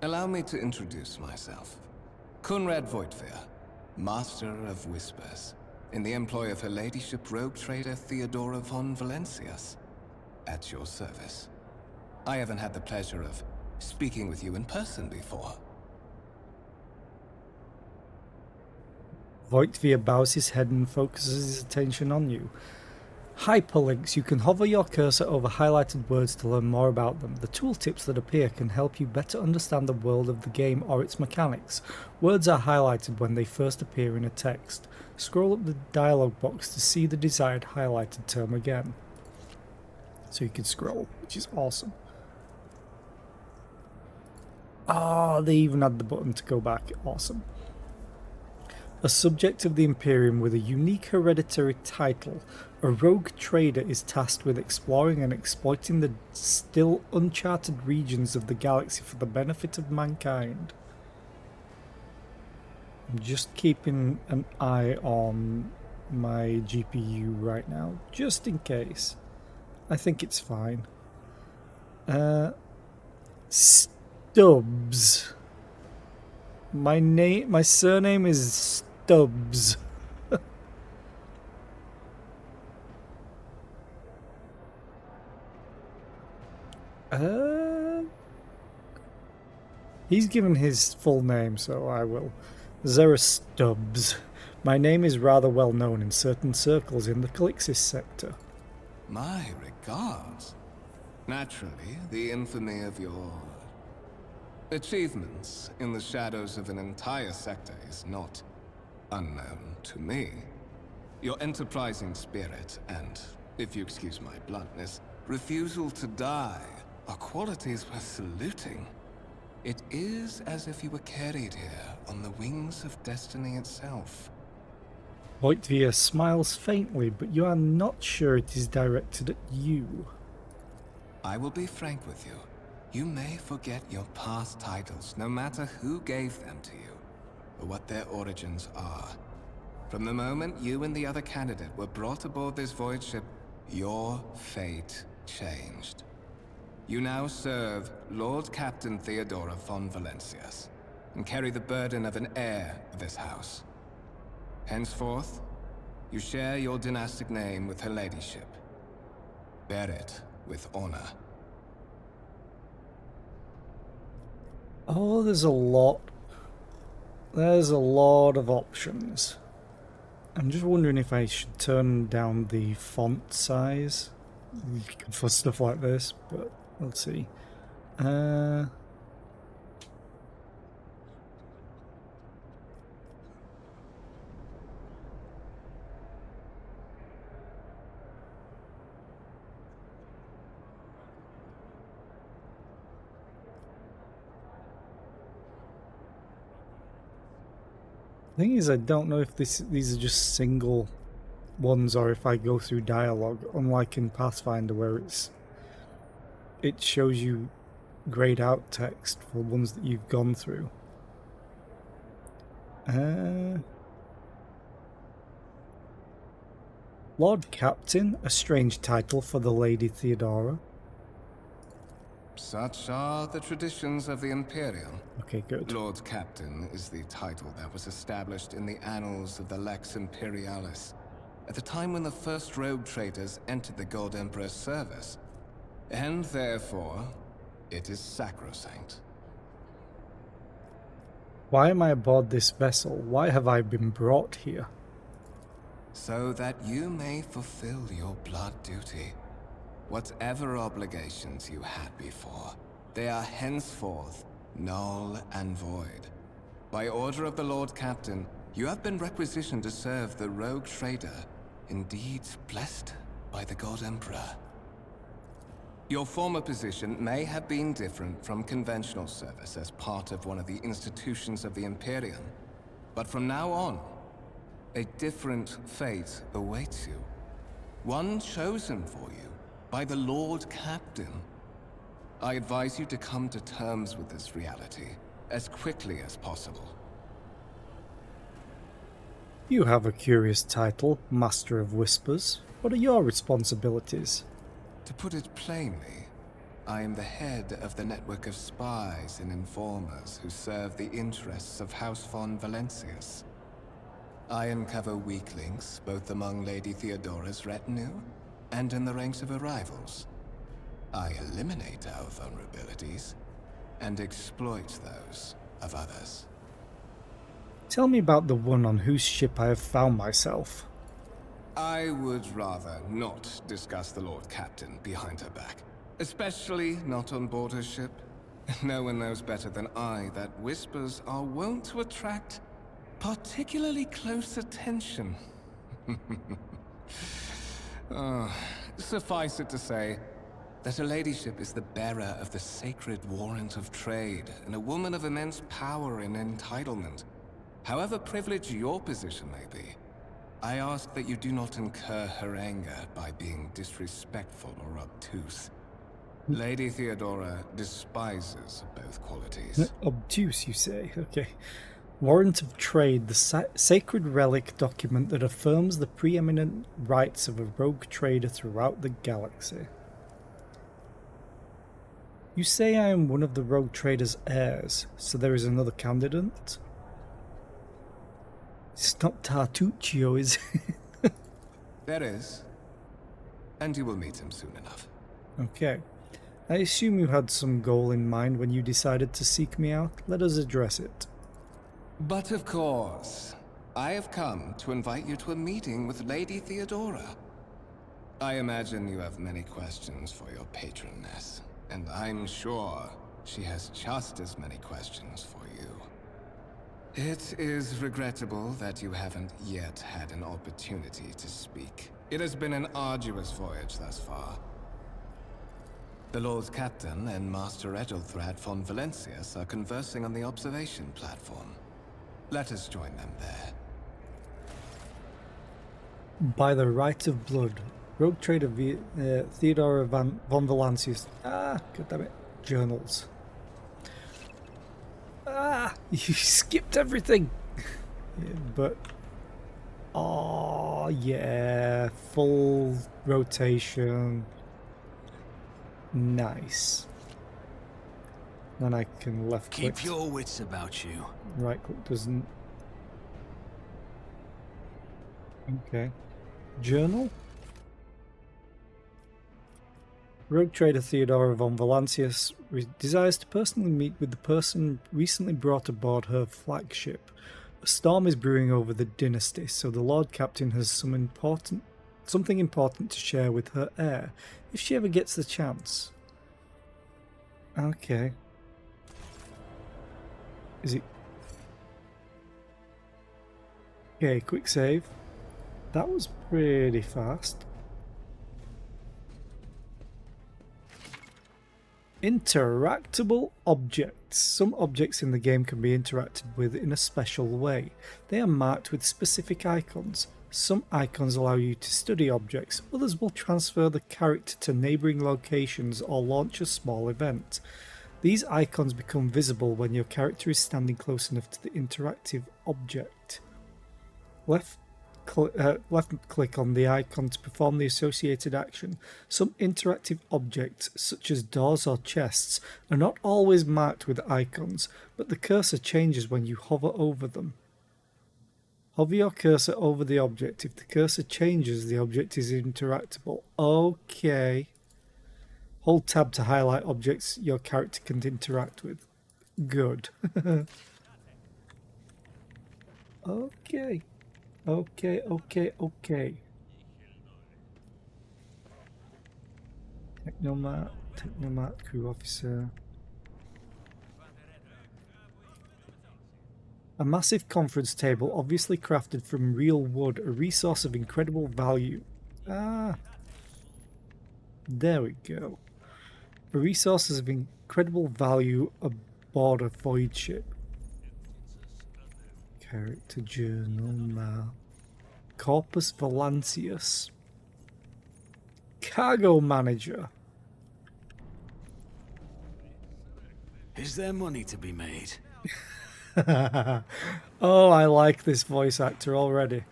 Allow me to introduce myself. Kunrad Voigtveer, Master of Whispers, in the employ of Her Ladyship Rogue Trader Theodora von Valencius. At your service. I haven't had the pleasure of speaking with you in person before. Voigtveer bows his head and focuses his attention on you. Hyperlinks. You can hover your cursor over highlighted words to learn more about them. The tooltips that appear can help you better understand the world of the game or its mechanics. Words are highlighted when they first appear in a text. Scroll up the dialog box to see the desired highlighted term again. So you can scroll, which is awesome. Ah, they even had the button to go back. Awesome. A subject of the Imperium with a unique hereditary title, a rogue trader is tasked with exploring and exploiting the still uncharted regions of the galaxy for the benefit of mankind. I'm just keeping an eye on my GPU right now, just in case. I think it's fine. Stubbs. My surname is Stubbs. He's given his full name, so I will. Zara Stubbs. My name is rather well known in certain circles in the Calixis sector. My regards. Naturally, the infamy of your achievements in the shadows of an entire sector is not unknown to me. Your enterprising spirit and, if you excuse my bluntness, refusal to die are qualities worth saluting. It is as if you were carried here on the wings of destiny itself. Voigtveer smiles faintly, but you are not sure it is directed at you. I will be frank with you. You may forget your past titles, no matter who gave them to you, or what their origins are. From the moment you and the other candidate were brought aboard this void ship, your fate changed. You now serve Lord Captain Theodora von Valencius, and carry the burden of an heir of this house. Henceforth, you share your dynastic name with Her Ladyship. Bear it with honor. Oh, there's a lot. There's a lot of options. I'm just wondering if I should turn down the font size for stuff like this, but let's see. Thing is, I don't know if these are just single ones or if I go through dialogue, unlike in Pathfinder where it shows you grayed out text for ones that you've gone through. Lord Captain, a strange title for the Lady Theodora. Such are the traditions of the Imperium. Okay, good. Lord Captain is the title that was established in the annals of the Lex Imperialis at the time when the first rogue traders entered the Gold Emperor's service. And therefore, it is sacrosanct. Why am I aboard this vessel? Why have I been brought here? so that you may fulfill your blood duty. Whatever obligations you had before, they are henceforth null and void. By order of the Lord Captain, you have been requisitioned to serve the rogue trader, indeed blessed by the God Emperor. Your former position may have been different from conventional service as part of one of the institutions of the Imperium, but from now on, a different fate awaits you. One chosen for you by the Lord Captain. I advise you to come to terms with this reality as quickly as possible. You have a curious title, Master of Whispers. What are your responsibilities? To put it plainly, I am the head of the network of spies and informers who serve the interests of House von Valancius. I uncover weak links both among Lady Theodora's retinue and in the ranks of her rivals. I eliminate our vulnerabilities and exploit those of others. Tell me about the one on whose ship I have found myself. I would rather not discuss the Lord Captain behind her back, especially not on board her ship. No one knows better than I that whispers are wont to attract particularly close attention. Suffice it to say that her ladyship is the bearer of the sacred warrant of trade and a woman of immense power and entitlement. However privileged your position may be, I ask that you do not incur her anger by being disrespectful or obtuse. Lady Theodora despises both qualities. Obtuse, you say? Okay. Warrant of Trade, the sacred relic document that affirms the preeminent rights of a rogue trader throughout the galaxy. You say I am one of the rogue trader's heirs, so there is another candidate? It's not Tartuccio, is it? There is. And you will meet him soon enough. Okay. I assume you had some goal in mind when you decided to seek me out. Let us address it. But of course, I have come to invite you to a meeting with Lady Theodora. I imagine you have many questions for your patroness, and I'm sure she has just as many questions for you. It is regrettable that you haven't yet had an opportunity to speak. It has been an arduous voyage thus far. The Lord Captain and Master Edelthrad von Valancius are conversing on the observation platform. Let us join them there. By the right of blood, rogue trader Theodora von Valancius. God damn it. Journals. You skipped everything. Yeah, but oh yeah, full rotation. Nice. Then I can left click. Keep your wits about you. Right click doesn't. Okay. Journal. Rogue trader Theodora von Valancius desires to personally meet with the person recently brought aboard her flagship. A storm is brewing over the dynasty, so the Lord Captain has something important to share with her heir, if she ever gets the chance. Okay. Is it... Okay, quick save. That was pretty fast. Interactable objects. Some objects in the game can be interacted with in a special way. They are marked with specific icons. Some icons allow you to study objects, others will transfer the character to neighbouring locations or launch a small event. These icons become visible when your character is standing close enough to the interactive object. Left click on the icon to perform the associated action. Some interactive objects, such as doors or chests, are not always marked with icons, but the cursor changes when you hover over them. Hover your cursor over the object. If the cursor changes, the object is interactable. Okay. Hold tab to highlight objects your character can interact with. Good. Okay. Okay. Technomat, crew officer. A massive conference table, obviously crafted from real wood, a resource of incredible value. Ah, there we go. A resource of incredible value aboard a void ship. Character journal map. Corpus Valancius. Cargo manager. Is there money to be made? Oh, I like this voice actor already.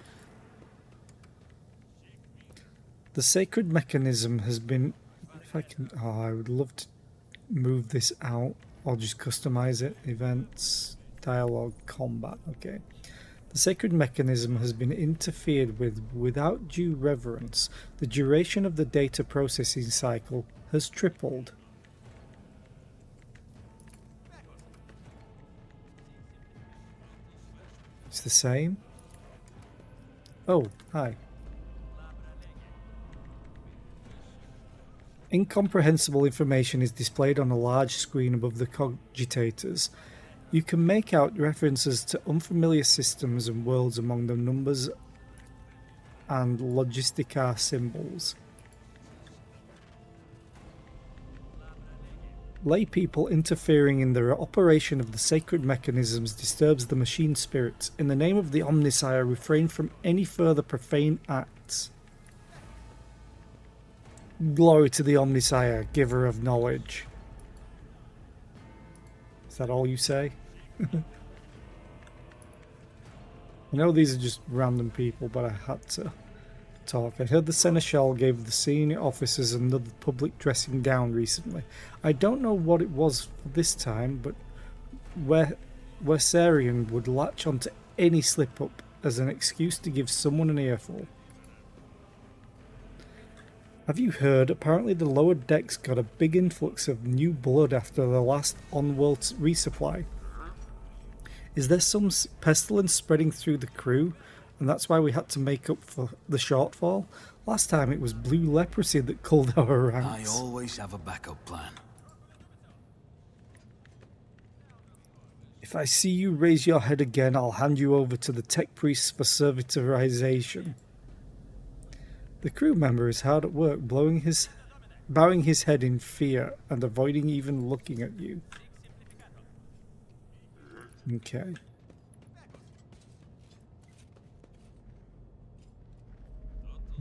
The sacred mechanism has been... If I can... Oh, I would love to move this out or just customize it. Events, dialogue, combat. Okay. The sacred mechanism has been interfered with without due reverence. The duration of the data processing cycle has tripled. It's the same. Oh, hi. Incomprehensible information is displayed on a large screen above the cogitators. You can make out references to unfamiliar systems and worlds among the numbers and logistica symbols. Lay people interfering in the operation of the sacred mechanisms disturbs the machine spirits. In the name of the Omnisire, refrain from any further profane acts. Glory to the Omnisire, giver of knowledge. Is that all you say? I know these are just random people, but I had to talk. I heard the Seneschal gave the senior officers another public dressing down recently. I don't know what it was for this time, but Wersarian would latch onto any slip-up as an excuse to give someone an earful. Have you heard? Apparently the lower decks got a big influx of new blood after the last on-world resupply. Is there some pestilence spreading through the crew, and that's why we had to make up for the shortfall? Last time it was blue leprosy that culled our ranks. I always have a backup plan. If I see you raise your head again, I'll hand you over to the tech priests for servitorization. The crew member is hard at work, bowing his head in fear and avoiding even looking at you. Okay.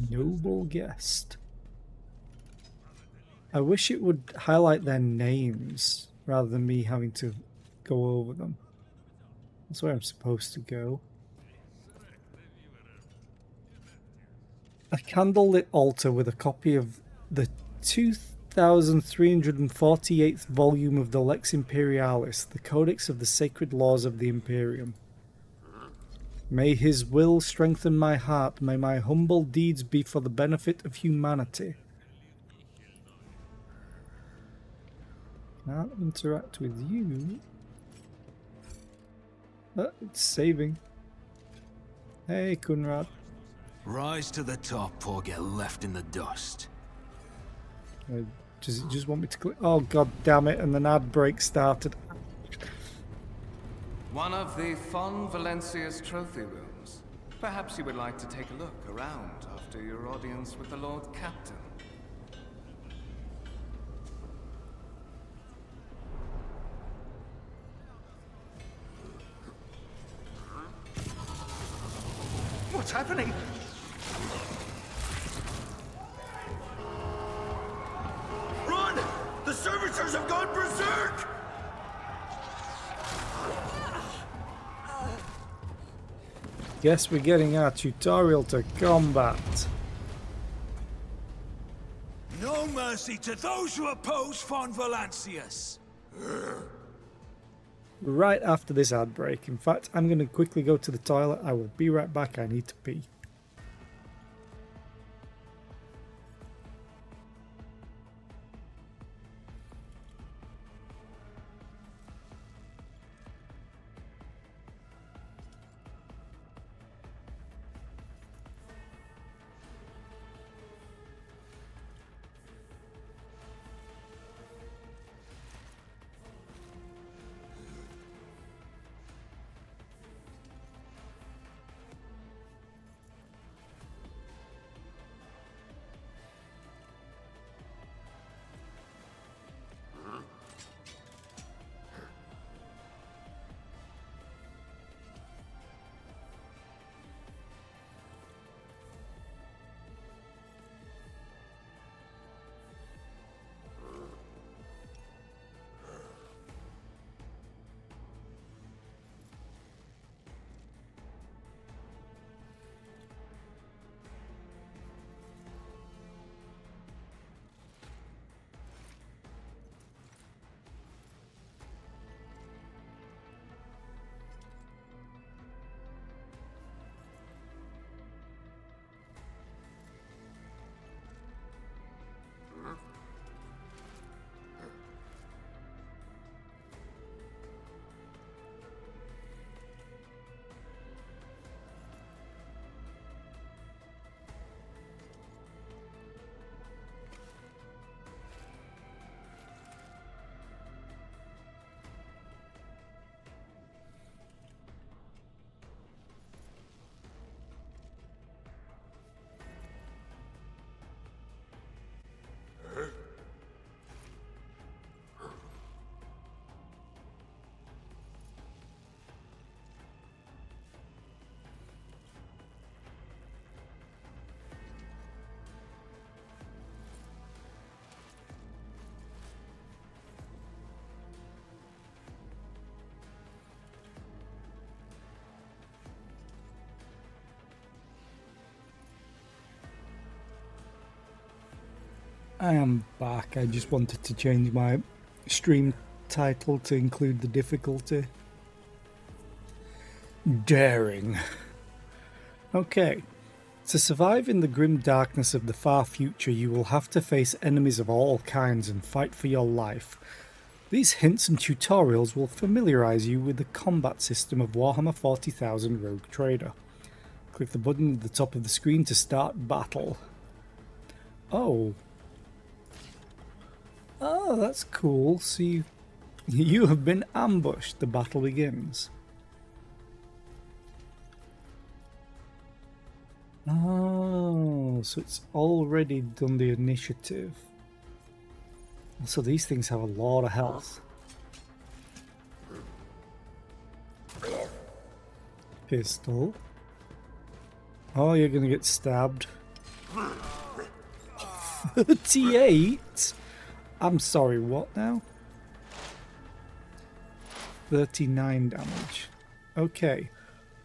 Noble guest. I wish it would highlight their names rather than me having to go over them. That's where I'm supposed to go. A candlelit altar with a copy of the 2348th volume of the Lex Imperialis, the Codex of the Sacred Laws of the Imperium. May his will strengthen my heart, may my humble deeds be for the benefit of humanity. Can't interact with you. It's saving. Hey, Kunrad. Rise to the top or get left in the dust. Does it just want me to click? Oh, god damn it, and an ad break started. One of the Von Valancius trophy rooms. Perhaps you would like to take a look around after your audience with the Lord Captain. What's happening? Run! The servitors have gone berserk! Guess we're getting our tutorial to combat. No mercy to those who oppose Von Valancius. Right after this ad break. In fact, I'm going to quickly go to the toilet. I will be right back. I need to pee. I am back. I just wanted to change my stream title to include the difficulty. Daring. Okay. To survive in the grim darkness of the far future, you will have to face enemies of all kinds and fight for your life. These hints and tutorials will familiarise you with the combat system of Warhammer 40,000 Rogue Trader. Click the button at the top of the screen to start battle. Oh, that's cool. So you have been ambushed. The battle begins. Oh, so it's already done the initiative. So these things have a lot of health. Pistol. Oh, you're gonna get stabbed. 38? I'm sorry, what now? 39 damage. Okay.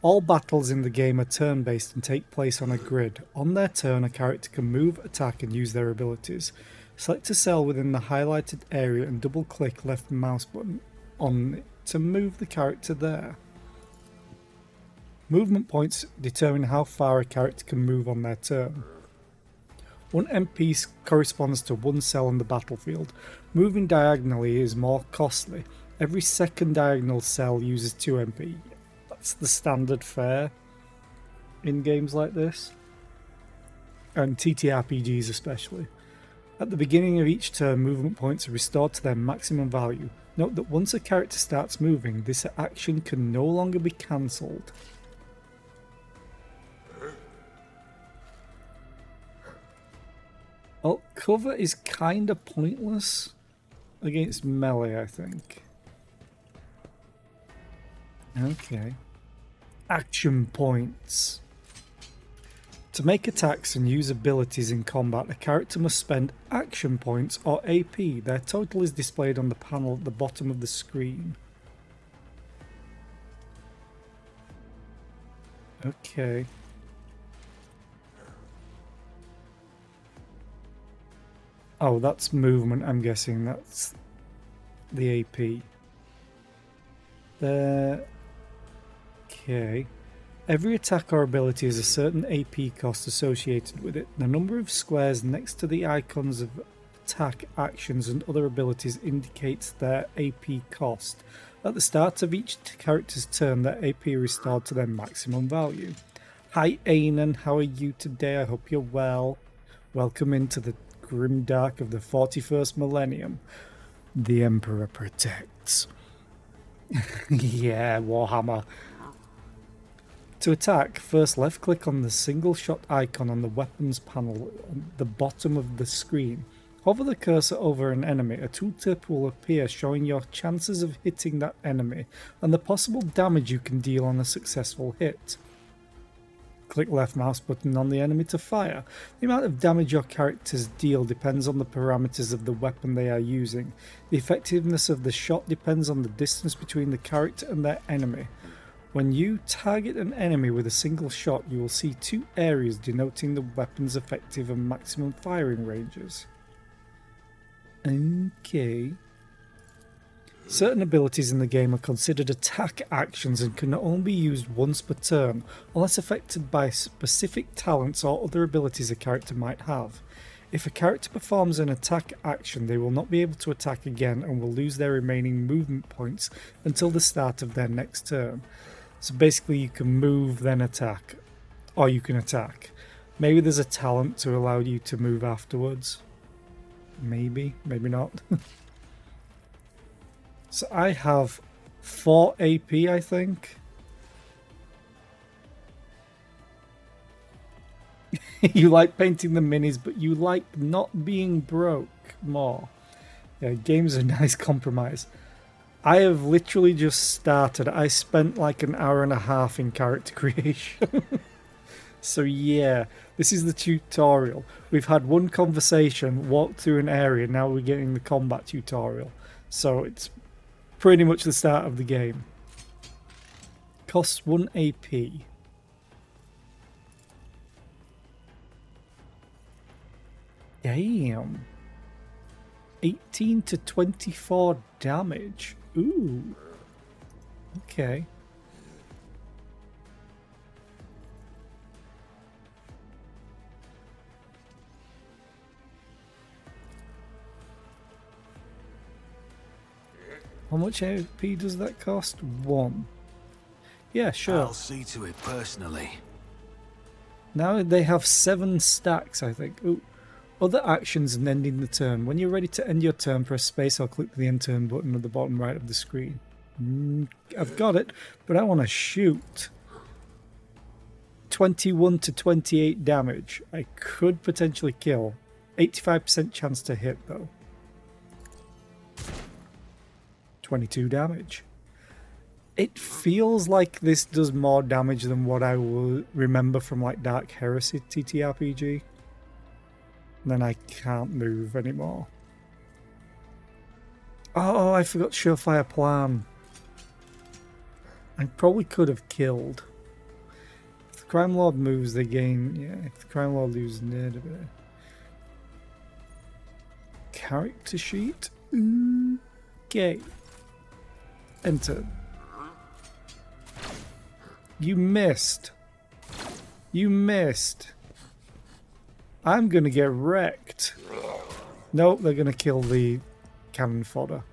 All battles in the game are turn-based and take place on a grid. On their turn, a character can move, attack, and use their abilities. Select a cell within the highlighted area and double-click left mouse button on it to move the character there. Movement points determine how far a character can move on their turn. One MP corresponds to one cell on the battlefield. Moving diagonally is more costly. Every second diagonal cell uses 2 MP. That's the standard fare in games like this, and TTRPGs especially. At the beginning of each turn, movement points are restored to their maximum value. Note that once a character starts moving, this action can no longer be cancelled. Well, cover is kinda pointless against melee, I think. Okay. Action points. To make attacks and use abilities in combat, a character must spend action points or AP. Their total is displayed on the panel at the bottom of the screen. Okay. Oh, that's movement, I'm guessing. That's the AP. Okay. Every attack or ability has a certain AP cost associated with it. The number of squares next to the icons of attack, actions, and other abilities indicates their AP cost. At the start of each character's turn, their AP is restored to their maximum value. Hi Ainan, how are you today? I hope you're well. Welcome into the grim dark of the 41st millennium. The Emperor protects. Yeah, Warhammer. To attack, first left click on the single shot icon on the weapons panel on the bottom of the screen. Hover the cursor over an enemy. A tooltip will appear showing your chances of hitting that enemy and the possible damage you can deal on a successful hit. Click left mouse button on the enemy to fire. The amount of damage your characters deal depends on the parameters of the weapon they are using. The effectiveness of the shot depends on the distance between the character and their enemy. When you target an enemy with a single shot, you will see 2 areas denoting the weapon's effective and maximum firing ranges. Okay. Certain abilities in the game are considered attack actions and can only be used once per turn, unless affected by specific talents or other abilities a character might have. If a character performs an attack action, they will not be able to attack again and will lose their remaining movement points until the start of their next turn. So basically you can move then attack, or you can attack. Maybe there's a talent to allow you to move afterwards. Maybe, maybe not. So I have 4 AP, I think. You like painting the minis, but you like not being broke more. Yeah, game's a nice compromise. I have literally just started. I spent like an hour and a half in character creation. So yeah, this is the tutorial. We've had one conversation, walked through an area, now we're getting the combat tutorial. So it's pretty much the start of the game. Costs 1 AP. Damn. 18 to 24 damage. Ooh. Okay. How much AP does that cost? 1. Yeah, sure. I'll see to it personally. Now they have 7 stacks, I think. Ooh. Other actions and ending the turn. When you're ready to end your turn, press space or click the end turn button at the bottom right of the screen. I've got it, but I want to shoot. 21 to 28 damage. I could potentially kill. 85% chance to hit, though. 22 damage. It feels like this does more damage than what I will remember from like Dark Heresy TTRPG. Then I can't move anymore. Oh, I forgot Surefire Plan. I probably could have killed. If the Crime Lord moves, they gain... Yeah, if the Crime Lord loses... Character sheet? Okay. Enter. You missed. You missed. I'm gonna get wrecked. Nope, they're gonna kill the cannon fodder.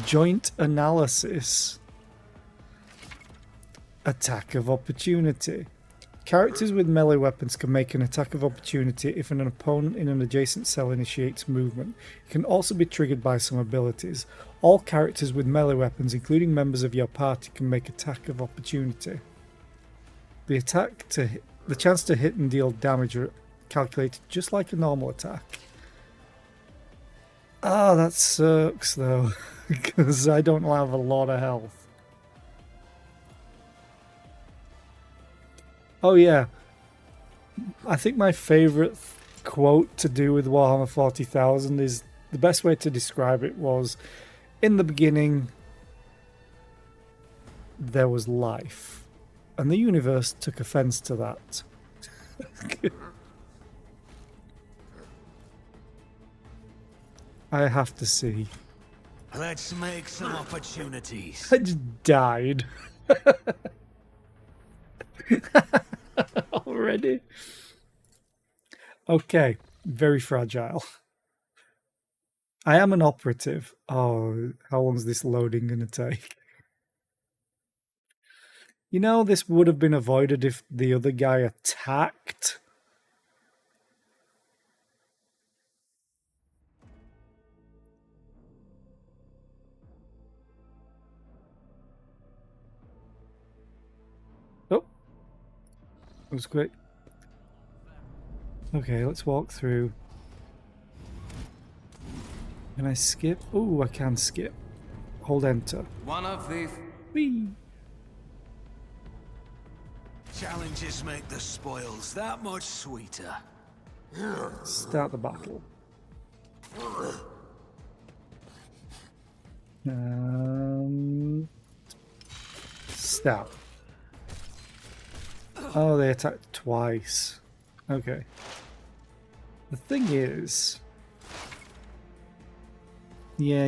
Joint analysis. Attack of opportunity. Characters with melee weapons can make an attack of opportunity if an opponent in an adjacent cell initiates movement. It can also be triggered by some abilities. All characters with melee weapons, including members of your party, can make attack of opportunity. The chance to hit and deal damage are calculated just like a normal attack. Ah, that sucks though, because I don't have a lot of health. Oh yeah, I think my favourite quote to do with Warhammer 40,000 is, the best way to describe it was, in the beginning there was life, and the universe took offence to that. I have to see. Let's make some opportunities. I just died. Already? Okay, very fragile. I am an operative. Oh, how long is this loading going to take? You know, this would have been avoided if the other guy attacked. Oh. That was quick. Okay, let's walk through. Can I skip? Oh, I can skip. Hold enter. One of the... Whee! Challenges make the spoils that much sweeter. Start the battle. Start. Oh, they attacked twice. Okay. The thing is... Yeah.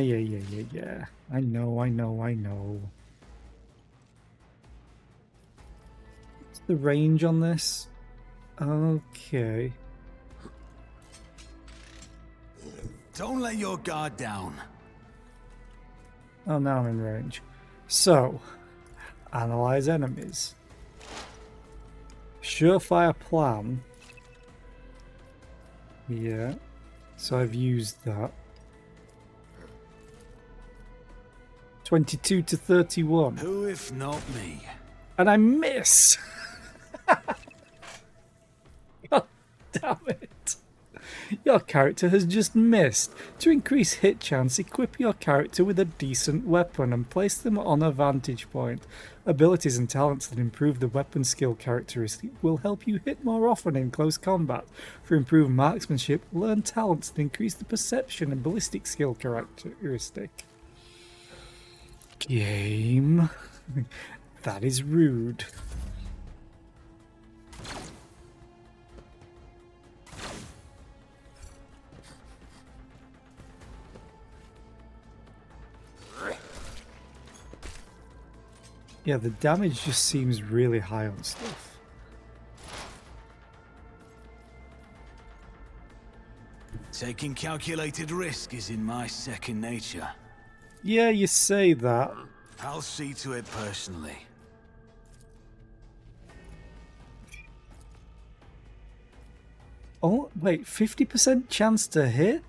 I know. What's the range on this? Okay. Don't let your guard down. Oh, now I'm in range. So, analyze enemies. Surefire Plan. Yeah. So I've used that. 22 to 31. Who if not me? And I miss! God damn it. Your character has just missed. To increase hit chance, equip your character with a decent weapon and place them on a vantage point. Abilities and talents that improve the weapon skill characteristic will help you hit more often in close combat. For improved marksmanship, learn talents that increase the perception and ballistic skill characteristic. Game. That is rude. Yeah, the damage just seems really high on stuff. Taking calculated risk is in my second nature. Yeah, you say that. I'll see to it personally. Oh, wait, 50% chance to hit?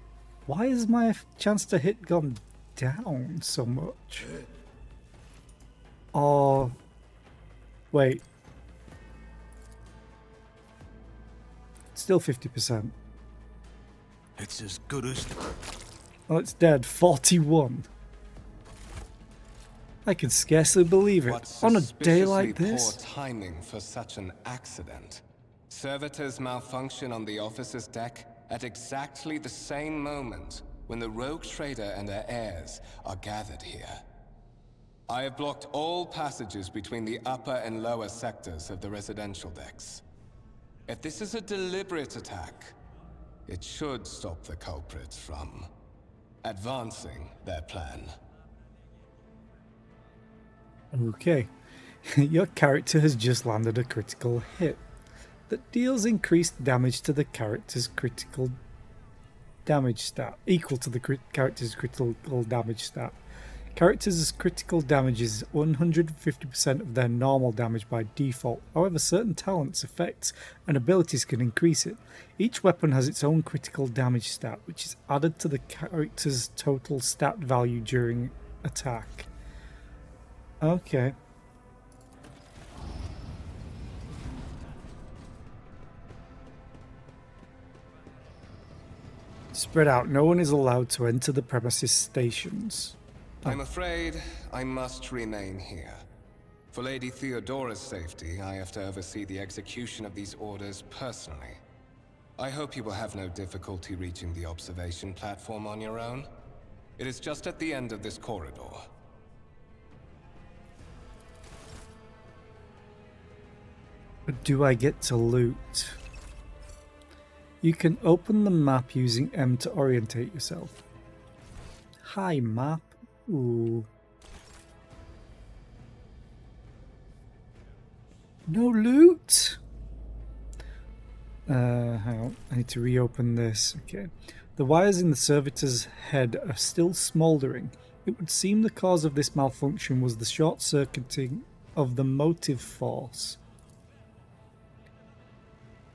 Why has my chance to hit gone down so much? Oh, wait. Still 50%. It's as good as... Oh, it's dead. 41. I can scarcely believe it. What On a day suspiciously like this? poor timing for such an accident. Servitors malfunction on the officer's deck at exactly the same moment when the rogue trader and her heirs are gathered here. I have blocked all passages between the upper and lower sectors of the residential decks. If this is a deliberate attack, it should stop the culprits from advancing their plan. Okay. Your character has just landed a critical hit that deals increased damage to the character's critical damage stat, equal to the character's critical damage stat. Characters' critical damage is 150% of their normal damage by default. However, certain talents, effects, and abilities can increase it. Each weapon has its own critical damage stat, which is added to the character's total stat value during attack. Okay. Spread out. No one is allowed to enter the premises stations. I'm afraid I must remain here. For Lady Theodora's safety, I have to oversee the execution of these orders personally. I hope you will have no difficulty reaching the observation platform on your own. It is just at the end of this corridor. But do I get to loot? You can open the map using M to orientate yourself. Hi, map. Ooh. No loot? Hang on. I need to reopen this. Okay. The wires in the servitor's head are still smouldering. It would seem the cause of this malfunction was the short-circuiting of the motive force.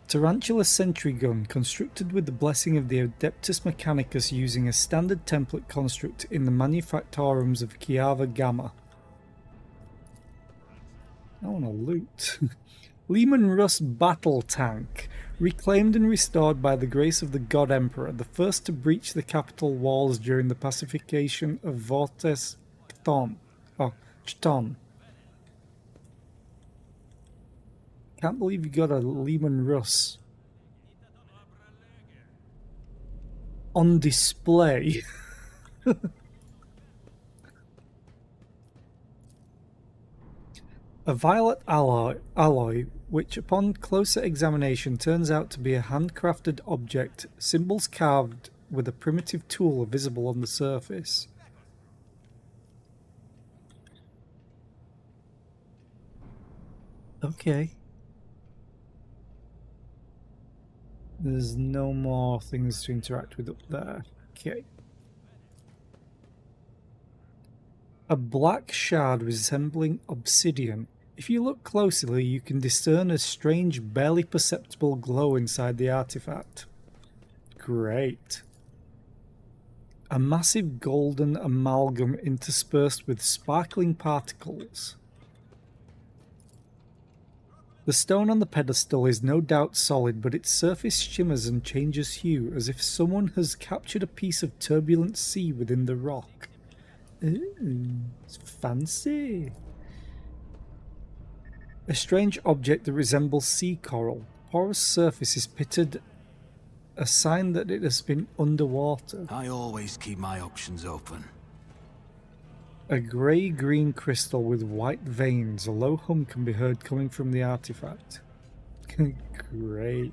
Tarantula sentry gun, constructed with the blessing of the Adeptus Mechanicus using a standard template construct in the manufactorums of Chiava Gamma. I want to loot. Lehman Russ battle tank, reclaimed and restored by the grace of the God Emperor, the first to breach the capital walls during the pacification of Vortes Chton. Can't believe you got a Lehman Russ on display. A violet alloy, which upon closer examination turns out to be a handcrafted object, symbols carved with a primitive tool visible on the surface. Okay. There's no more things to interact with up there. Okay. A black shard resembling obsidian. If you look closely, you can discern a strange, barely perceptible glow inside the artifact. Great. A massive golden amalgam interspersed with sparkling particles. The stone on the pedestal is no doubt solid, but its surface shimmers and changes hue, as if someone has captured a piece of turbulent sea within the rock. Ooh, it's fancy. A strange object that resembles sea coral. Porous surface is pitted, a sign that it has been underwater. I always keep my options open. A grey-green crystal with white veins. A low hum can be heard coming from the artifact. Great.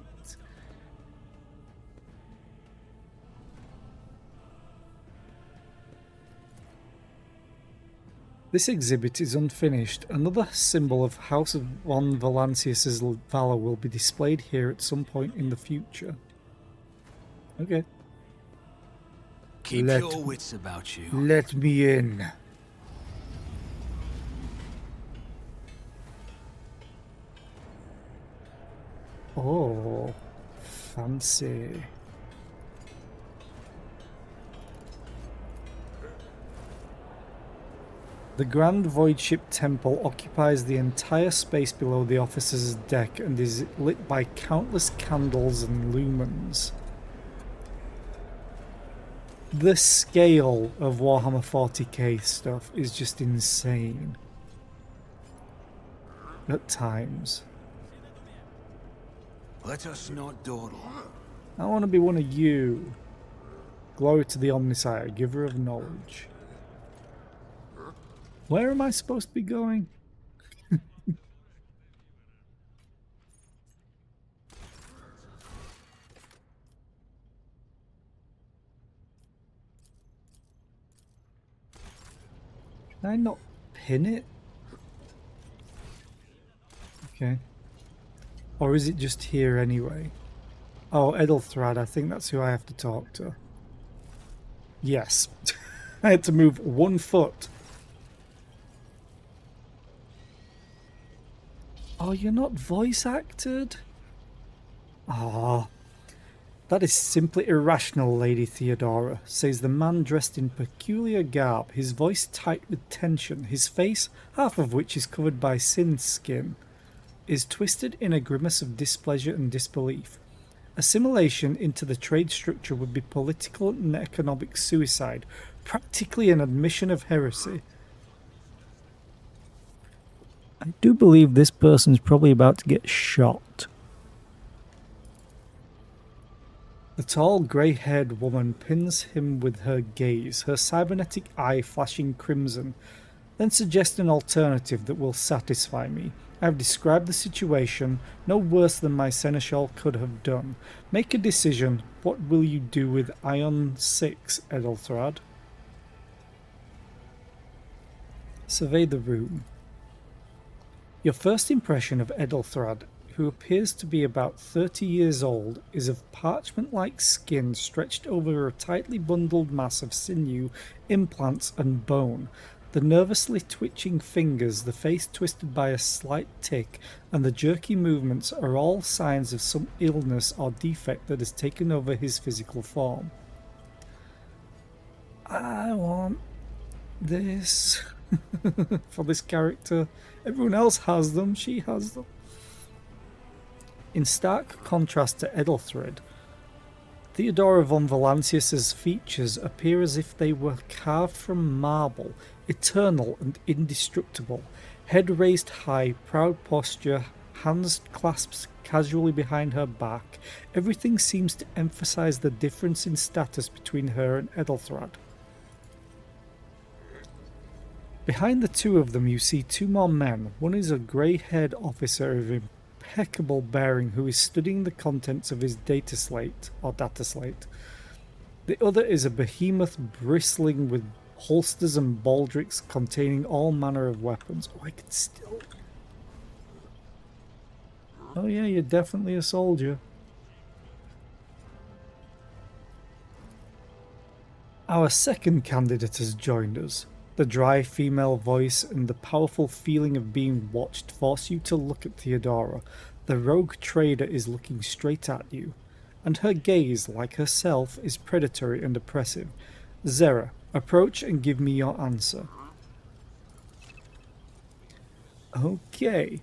This exhibit is unfinished. Another symbol of House of von Valancius's valor will be displayed here at some point in the future. Okay. Keep your wits about you. Let me in. Oh, fancy. The Grand Void Ship Temple occupies the entire space below the officer's deck and is lit by countless candles and lumens. The scale of Warhammer 40k stuff is just insane. At times. Let us not dawdle. I want to be one of you. Glory to the Omnisire, giver of knowledge. Where am I supposed to be going? Can I not pin it? Okay. Or is it just here anyway? Oh, Edelthrad, I think that's who I have to talk to. Yes. I had to move 1 foot. Oh, you're not voice acted? Ah. That is simply irrational, Lady Theodora, says the man dressed in peculiar garb, his voice tight with tension, his face, half of which is covered by sin skin, is twisted in a grimace of displeasure and disbelief. Assimilation into the trade structure would be political and economic suicide, practically an admission of heresy. I do believe this person's probably about to get shot. The tall, grey-haired woman pins him with her gaze, her cybernetic eye flashing crimson, then suggests an alternative that will satisfy me. I have described the situation, no worse than my seneschal could have done. Make a decision. What will you do with Ion 6, Edelthrad? Survey the room. Your first impression of Edelthrad, who appears to be about 30 years old, is of parchment-like skin stretched over a tightly bundled mass of sinew, implants and bone. The nervously twitching fingers, the face twisted by a slight tic, and the jerky movements are all signs of some illness or defect that has taken over his physical form. I want this for this character. Everyone else has them, she has them. In stark contrast to Edelthrad, Theodora von Valancius's features appear as if they were carved from marble, eternal and indestructible. Head raised high, proud posture, hands clasped casually behind her back. Everything seems to emphasize the difference in status between her and Edelthrad. Behind the two of them you see 2 more men. One is a grey-haired officer of impeccable bearing who is studying the contents of his data slate. The other is a behemoth bristling with holsters and baldricks containing all manner of weapons. Oh, I can still... Oh yeah, you're definitely a soldier. Our second candidate has joined us. The dry female voice and the powerful feeling of being watched force you to look at Theodora. The rogue trader is looking straight at you, and her gaze, like herself, is predatory and oppressive. Zera, approach and give me your answer. Okay.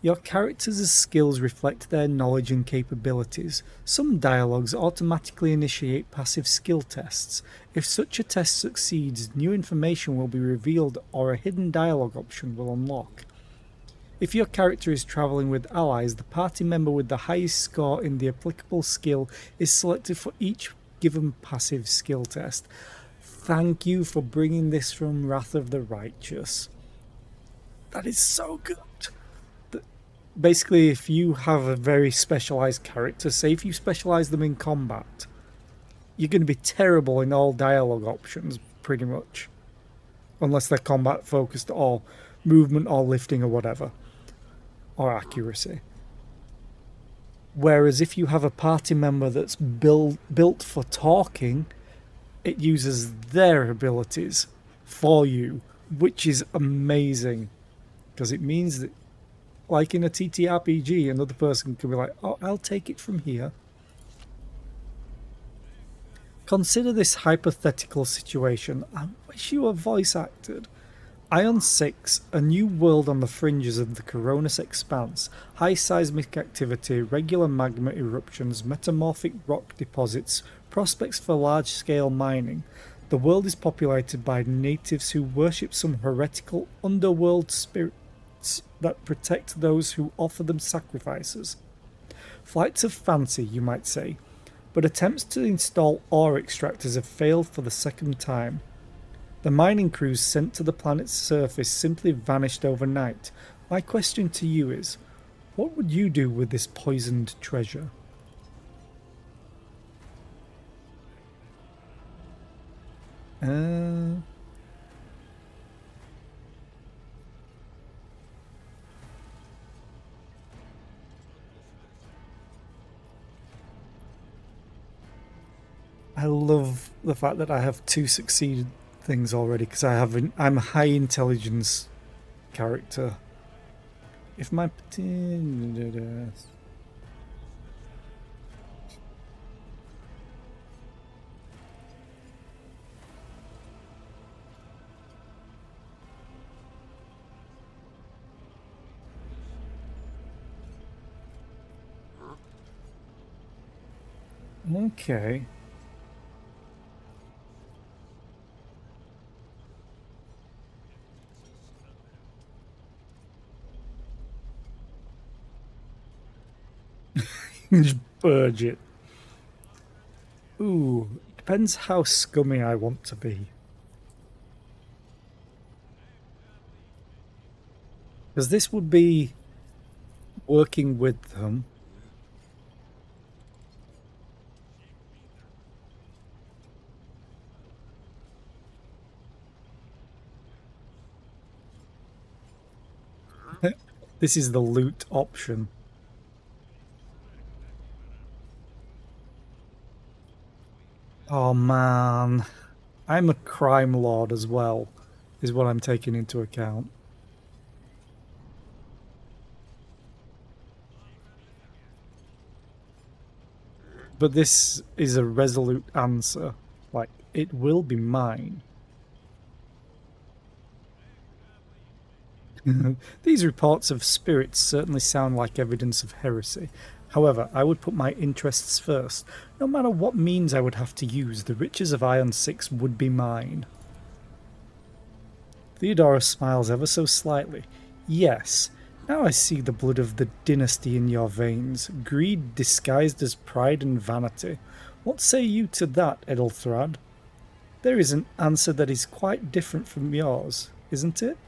Your characters' skills reflect their knowledge and capabilities. Some dialogues automatically initiate passive skill tests. If such a test succeeds, new information will be revealed or a hidden dialogue option will unlock. If your character is travelling with allies, the party member with the highest score in the applicable skill is selected for each given passive skill test. Thank you for bringing this from Wrath of the Righteous. That is so good. Basically, if you have a very specialised character, say if you specialise them in combat, you're going to be terrible in all dialogue options, pretty much. unless they're combat focused or movement or lifting or whatever, or accuracy. Whereas if you have a party member that's built for talking, it uses their abilities for you, which is amazing, because it means that, like in a TTRPG, another person can be like, oh, I'll take it from here. Consider this hypothetical situation. I wish you were voice acted. Ion 6, a new world on the fringes of the Coronis expanse. High seismic activity, regular magma eruptions, metamorphic rock deposits, prospects for large-scale mining. The world is populated by natives who worship some heretical underworld spirits that protect those who offer them sacrifices. Flights of fancy, you might say, but attempts to install ore extractors have failed for the second time. The mining crews sent to the planet's surface simply vanished overnight. My question to you is, what would you do with this poisoned treasure? I love the fact that I have 2 succeeded things already, because I'm a high intelligence character. If my okay. Just purge it. Ooh, depends how scummy I want to be. Because this would be working with them. This is the loot option. Oh man, I'm a crime lord as well, is what I'm taking into account. But this is a resolute answer. Like, it will be mine. These reports of spirits certainly sound like evidence of heresy. However, I would put my interests first. No matter what means I would have to use, the riches of Ion 6 would be mine. Theodora smiles ever so slightly. Yes, now I see the blood of the dynasty in your veins, greed disguised as pride and vanity. What say you to that, Edelthrad? There is an answer that is quite different from yours, isn't it?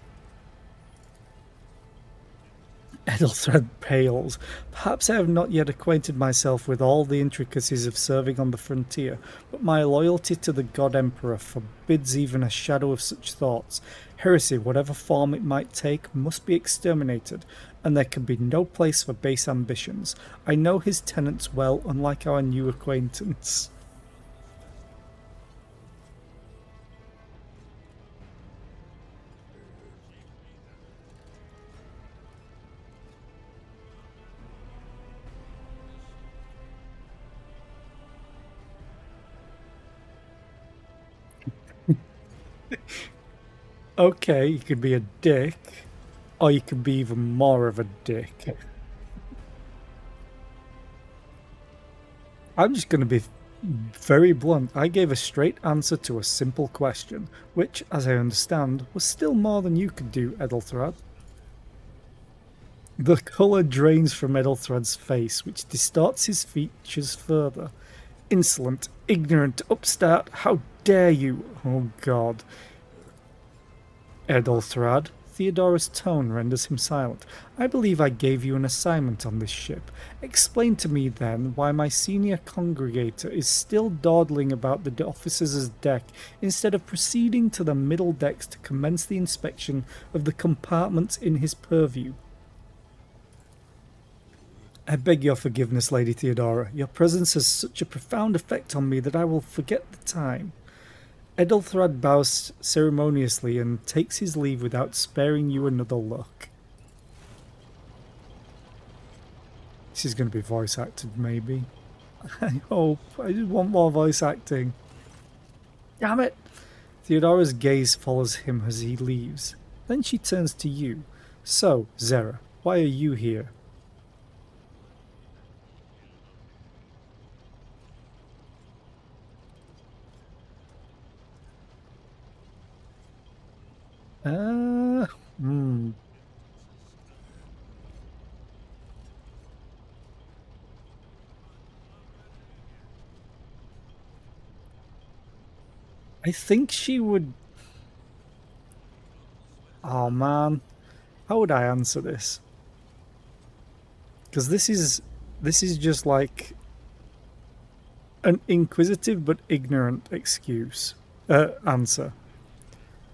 Edelthrad pales. Perhaps I have not yet acquainted myself with all the intricacies of serving on the frontier, but my loyalty to the God Emperor forbids even a shadow of such thoughts. Heresy, whatever form it might take, must be exterminated, and there can be no place for base ambitions. I know his tenets well, unlike our new acquaintance. Okay, you could be a dick, or you could be even more of a dick. I'm just going to be very blunt. I gave a straight answer to a simple question, which, as I understand, was still more than you could do, Edelthrad. The colour drains from Edelthrad's face, which distorts his features further. Insolent, ignorant, upstart, how dare you? Oh God. Edelthrad, Theodora's tone renders him silent. I believe I gave you an assignment on this ship. Explain to me then why my senior congregator is still dawdling about the officers' deck instead of proceeding to the middle decks to commence the inspection of the compartments in his purview. I beg your forgiveness, Lady Theodora. Your presence has such a profound effect on me that I will forget the time. Edelthrad bows ceremoniously and takes his leave without sparing you another look. This is going to be voice acted, maybe. I hope. I just want more voice acting. Damn it! Theodora's gaze follows him as he leaves. Then she turns to you. So, Zera, why are you here? I think she would... Oh man, how would I answer this? Because this is just like an inquisitive but ignorant answer.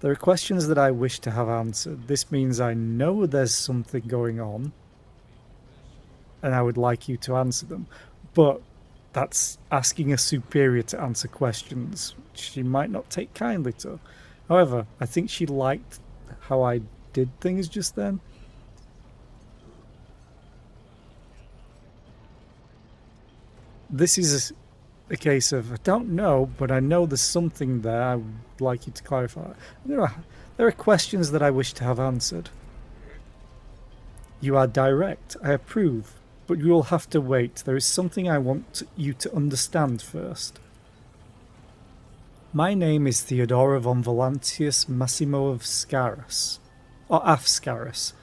There are questions that I wish to have answered. This means I know there's something going on, and I would like you to answer them. But that's asking a superior to answer questions she might not take kindly to. However, I think she liked how I did things just then. This is a case of, I don't know, but I know there's something there I would like you to clarify. There are questions that I wish to have answered. You are direct. I approve. But you will have to wait. There is something I want you to understand first. My name is Theodora von Volantius Massimo of Scarus, or Afscarus.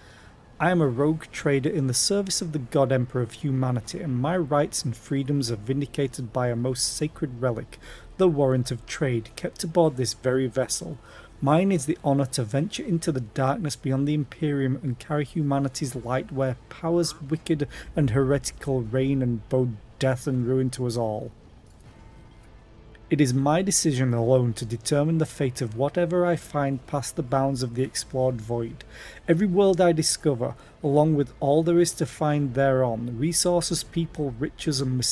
I am a rogue trader in the service of the God Emperor of humanity, and my rights and freedoms are vindicated by a most sacred relic, the warrant of trade, kept aboard this very vessel. Mine is the honour to venture into the darkness beyond the Imperium and carry humanity's light where powers wicked and heretical reign and bow death and ruin to us all. It is my decision alone to determine the fate of whatever I find past the bounds of the explored void. Every world I discover, along with all there is to find thereon, resources, people, riches and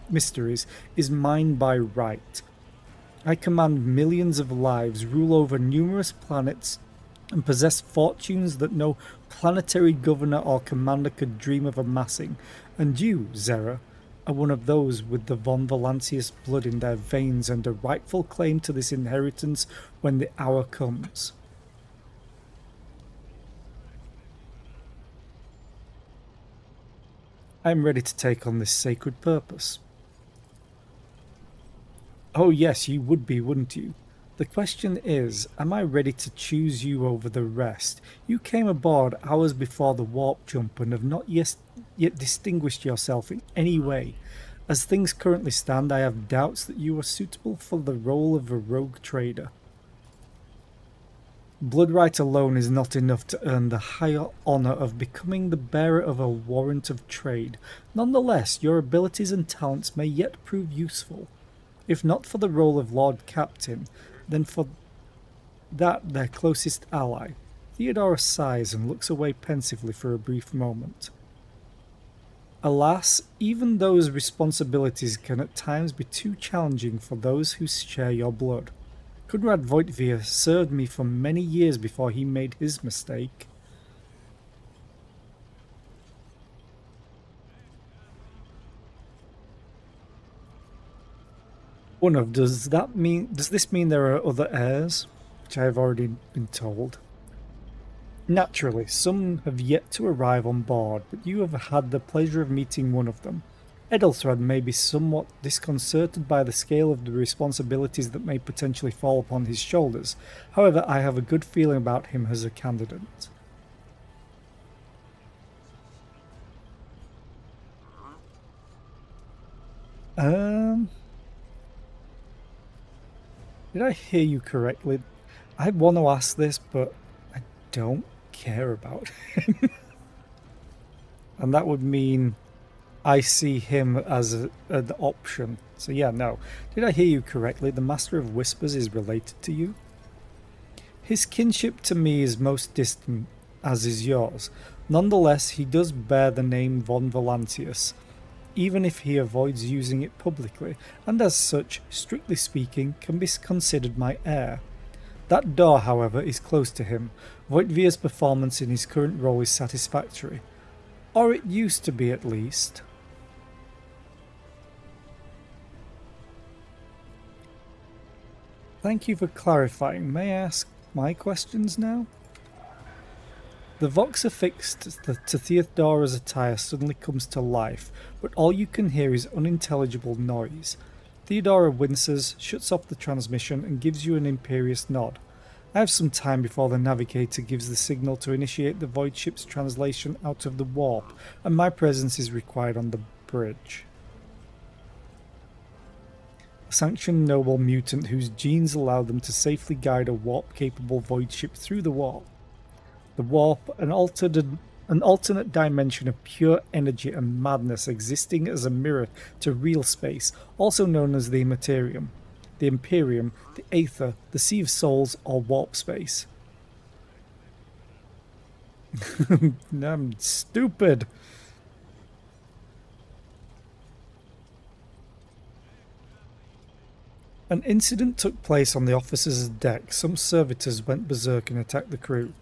mysteries, is mine by right. I command millions of lives, rule over numerous planets, and possess fortunes that no planetary governor or commander could dream of amassing. And you, Zera, are one of those with the von Volantius blood in their veins and a rightful claim to this inheritance when the hour comes. I am ready to take on this sacred purpose. Oh yes, you would be, wouldn't you? The question is, am I ready to choose you over the rest? You came aboard hours before the warp jump and have not yet distinguished yourself in any way. As things currently stand, I have doubts that you are suitable for the role of a rogue trader. Bloodright alone is not enough to earn the higher honour of becoming the bearer of a warrant of trade. Nonetheless, your abilities and talents may yet prove useful. If not for the role of Lord Captain, then for that their closest ally. Theodora sighs and looks away pensively for a brief moment. Alas, even those responsibilities can at times be too challenging for those who share your blood. Conrad Voitvia served me for many years before he made his mistake. One of, does this mean there are other heirs? Which I have already been told. Naturally, some have yet to arrive on board, but you have had the pleasure of meeting one of them. Edelthrad may be somewhat disconcerted by the scale of the responsibilities that may potentially fall upon his shoulders. However, I have a good feeling about him as a candidate. Did I hear you correctly? I want to ask this, but I don't care about him. And that would mean I see him as an option. So yeah, no. Did I hear you correctly? The Master of Whispers is related to you? His kinship to me is most distant, as is yours. Nonetheless, he does bear the name von Valancius, even if he avoids using it publicly, and as such, strictly speaking, can be considered my heir. That door, however, is close to him. Voigtvir's performance in his current role is satisfactory. Or it used to be, at least. Thank you for clarifying. May I ask my questions now? The vox affixed to Theodora's attire suddenly comes to life, but all you can hear is unintelligible noise. Theodora winces, shuts off the transmission, and gives you an imperious nod. I have some time before the navigator gives the signal to initiate the void ship's translation out of the warp, and my presence is required on the bridge. A sanctioned noble mutant whose genes allow them to safely guide a warp-capable void ship through the warp. The warp, an alternate dimension of pure energy and madness existing as a mirror to real space, also known as the Immaterium, the Imperium, the Aether, the Sea of Souls, or warp space. I'm stupid. An incident took place on the officers' deck. Some servitors went berserk and attacked the crew.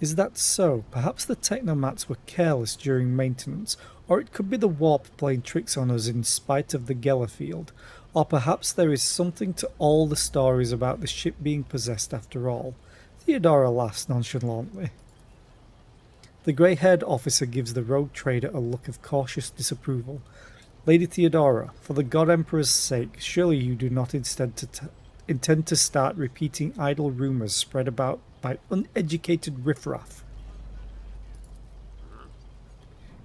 Is that so? Perhaps the technomats were careless during maintenance, or it could be the warp playing tricks on us in spite of the Geller field, or perhaps there is something to all the stories about the ship being possessed after all. Theodora laughs nonchalantly. The grey-haired officer gives the rogue trader a look of cautious disapproval. Lady Theodora, for the God Emperor's sake, surely you do not intend to start repeating idle rumours spread about by uneducated riffraff.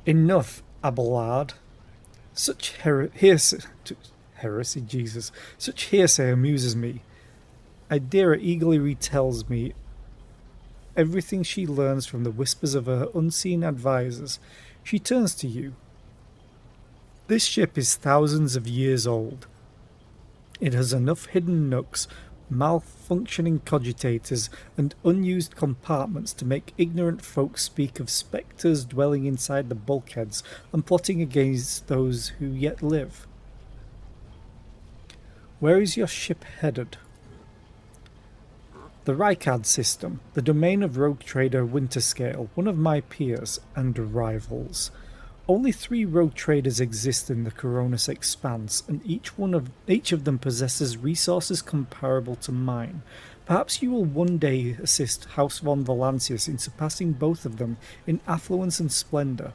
Enough, Abelard. Such heresy, Jesus. Such hearsay amuses me. Idira eagerly retells me everything she learns from the whispers of her unseen advisors. She turns to you. This ship is thousands of years old. It has enough hidden nooks, malfunctioning cogitators, and unused compartments to make ignorant folk speak of spectres dwelling inside the bulkheads and plotting against those who yet live. Where is your ship headed? The Rykard system, the domain of rogue trader Winterscale, one of my peers and rivals. Only 3 rogue traders exist in the Coronis expanse, and each of them possesses resources comparable to mine. Perhaps you will one day assist House von Valancius in surpassing both of them in affluence and splendour.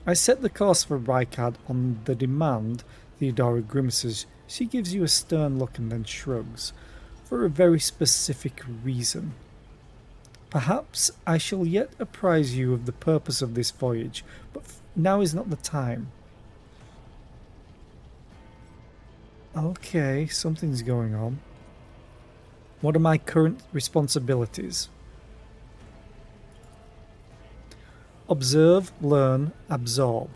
I set the course for Rykard on the demand. Theodora grimaces. She gives you a stern look and then shrugs. For a very specific reason. Perhaps I shall yet apprise you of the purpose of this voyage, but now is not the time. Okay, something's going on. What are my current responsibilities? Observe, learn, absorb.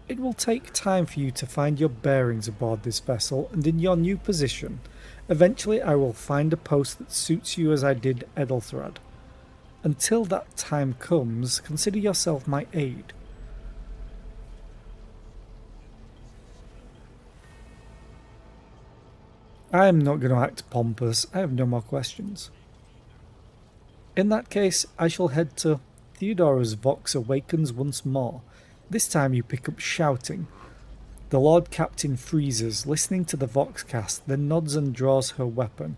It will take time for you to find your bearings aboard this vessel and in your new position. Eventually I will find a post that suits you as I did Edelthrad. Until that time comes, consider yourself my aide. I am not going to act pompous. I have no more questions. In that case, I shall head to Theodora's Vox awakens once more. This time you pick up shouting. The Lord Captain freezes, listening to the Voxcast, then nods and draws her weapon.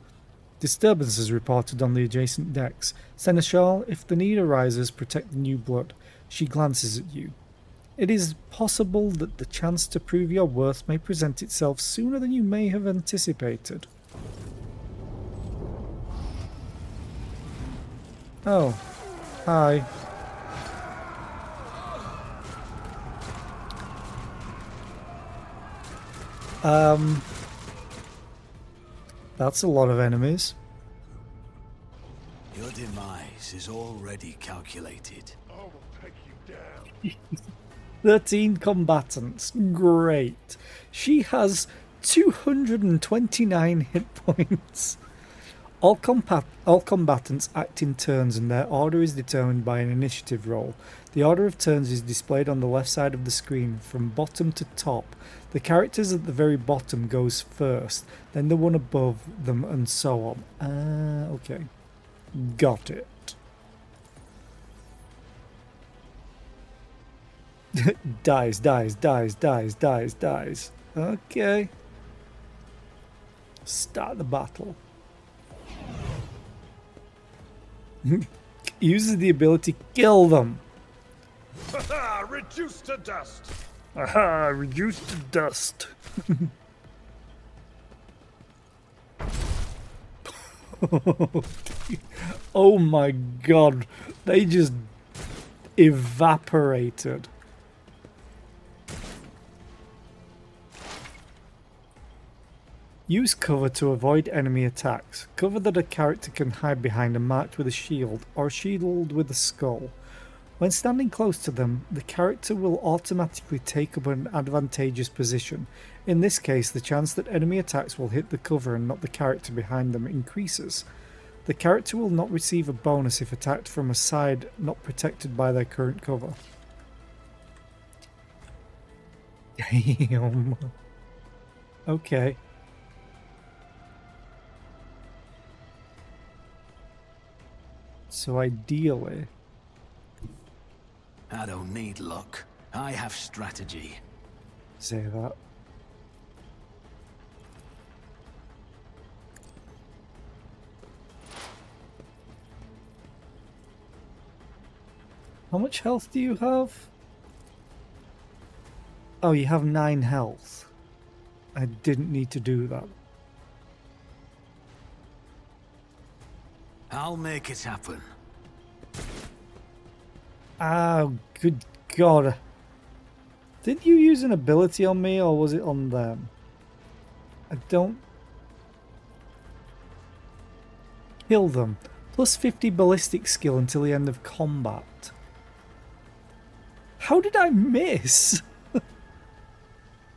Disturbances reported on the adjacent decks. Seneschal, if the need arises, protect the new blood. She glances at you. It is possible that the chance to prove your worth may present itself sooner than you may have anticipated. Oh. Hi. That's a lot of enemies. Your demise this is already calculated. I will take you down. 13 combatants. Great. She has 229 hit points. All combatants act in turns and their order is determined by an initiative roll. The order of turns is displayed on the left side of the screen from bottom to top. The characters at the very bottom goes first, then the one above them and so on. Okay. Got it. dies. Okay. Start the battle. Uses the ability kill them. Reduced to dust. Aha, reduced to dust. Oh my god, they just evaporated. Use cover to avoid enemy attacks. Cover that a character can hide behind are marked with a shield or shield with a skull. When standing close to them, the character will automatically take up an advantageous position. In this case, the chance that enemy attacks will hit the cover and not the character behind them increases. The character will not receive a bonus if attacked from a side not protected by their current cover. Damn. Okay. So ideally... I don't need luck. I have strategy. Say that. How much health do you have? Oh, you have 9 health. I didn't need to do that. I'll make it happen. Oh, good God. Did you use an ability on me or was it on them? I don't... Kill them. Plus 50 ballistic skill until the end of combat. How did I miss?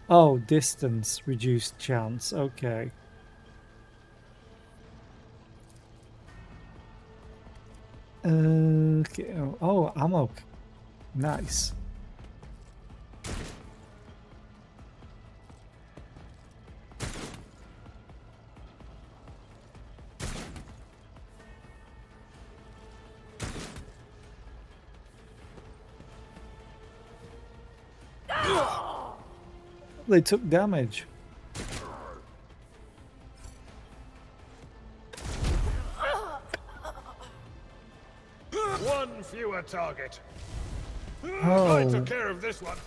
Oh, distance. Reduced chance. Okay. Okay. Oh, ammo. Nice. They took damage. One fewer target. Oh. I took care of this one.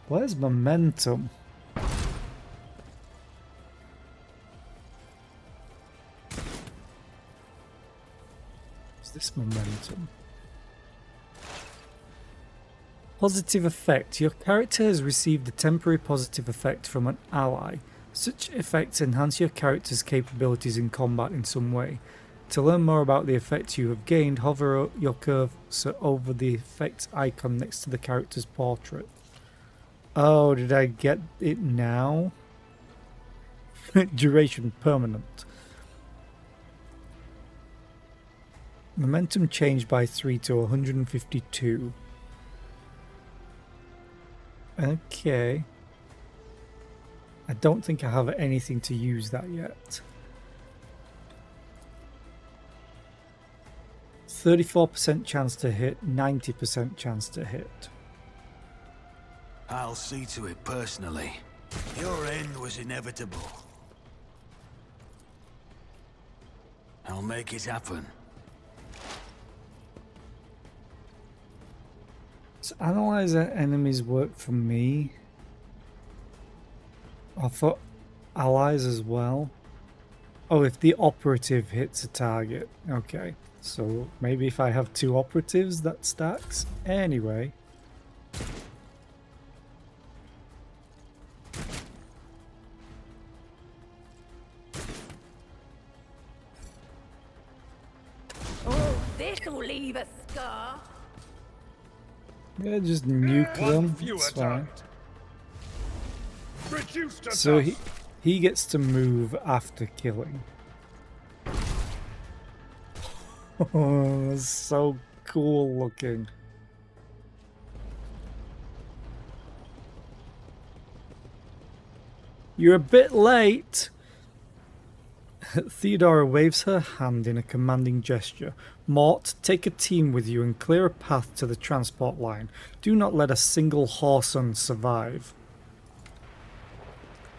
Where's momentum? Is this momentum? Positive effect. Your character has received a temporary positive effect from an ally. Such effects enhance your character's capabilities in combat in some way. To learn more about the effects you have gained, hover your cursor over the effects icon next to the character's portrait. Oh, did I get it now? Duration permanent. Momentum changed by 3 to 152. Okay. I don't think I have anything to use that yet. 34% chance to hit, 90% chance to hit. I'll see to it personally. Your end was inevitable. I'll make it happen. So analyze enemies work for me. I thought allies as well. Oh, if the operative hits a target. Okay. So maybe if I have 2 operatives that stacks. Anyway. Oh, this This'll leave a scar. Yeah, just nuke them. It's fine. So he gets to move after killing. Oh, that's so cool looking. You're a bit late. Theodora waves her hand in a commanding gesture. Mort, take a team with you and clear a path to the transport line. Do not let a single Whoreson survive.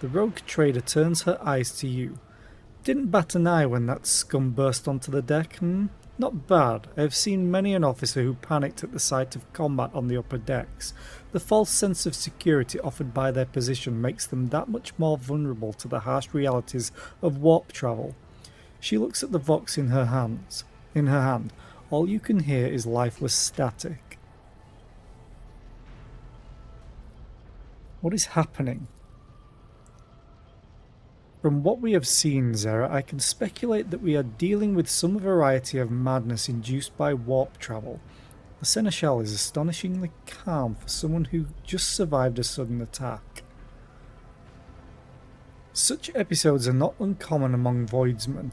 The rogue trader turns her eyes to you. Didn't bat an eye when that scum burst onto the deck, Not bad. I have seen many an officer who panicked at the sight of combat on the upper decks. The false sense of security offered by their position makes them that much more vulnerable to the harsh realities of warp travel. She looks at the Vox in her hand. All you can hear is lifeless static. What is happening? From what we have seen, Zera, I can speculate that we are dealing with some variety of madness induced by warp travel. The Seneschal is astonishingly calm for someone who just survived a sudden attack. Such episodes are not uncommon among Voidsmen,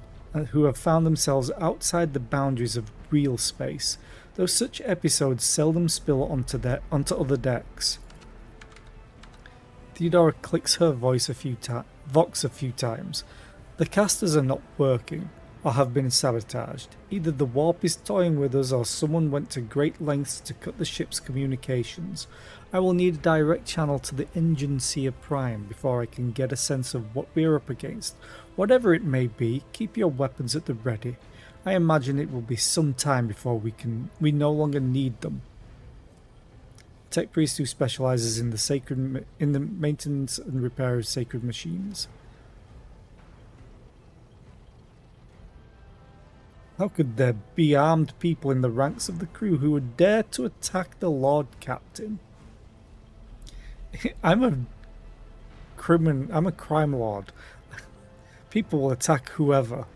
who have found themselves outside the boundaries of real space, though such episodes seldom spill onto other decks. Theodora clicks her Vox a few times. The casters are not working, or have been sabotaged. Either the warp is toying with us, or someone went to great lengths to cut the ship's communications. I will need a direct channel to the engine Seer Prime before I can get a sense of what we are up against. Whatever it may be, keep your weapons at the ready. I imagine it will be some time before we no longer need them. Tech priest who specializes in the maintenance and repair of sacred machines. How could there be armed people in the ranks of the crew who would dare to attack the Lord Captain? I'm a crime lord. People will attack whoever.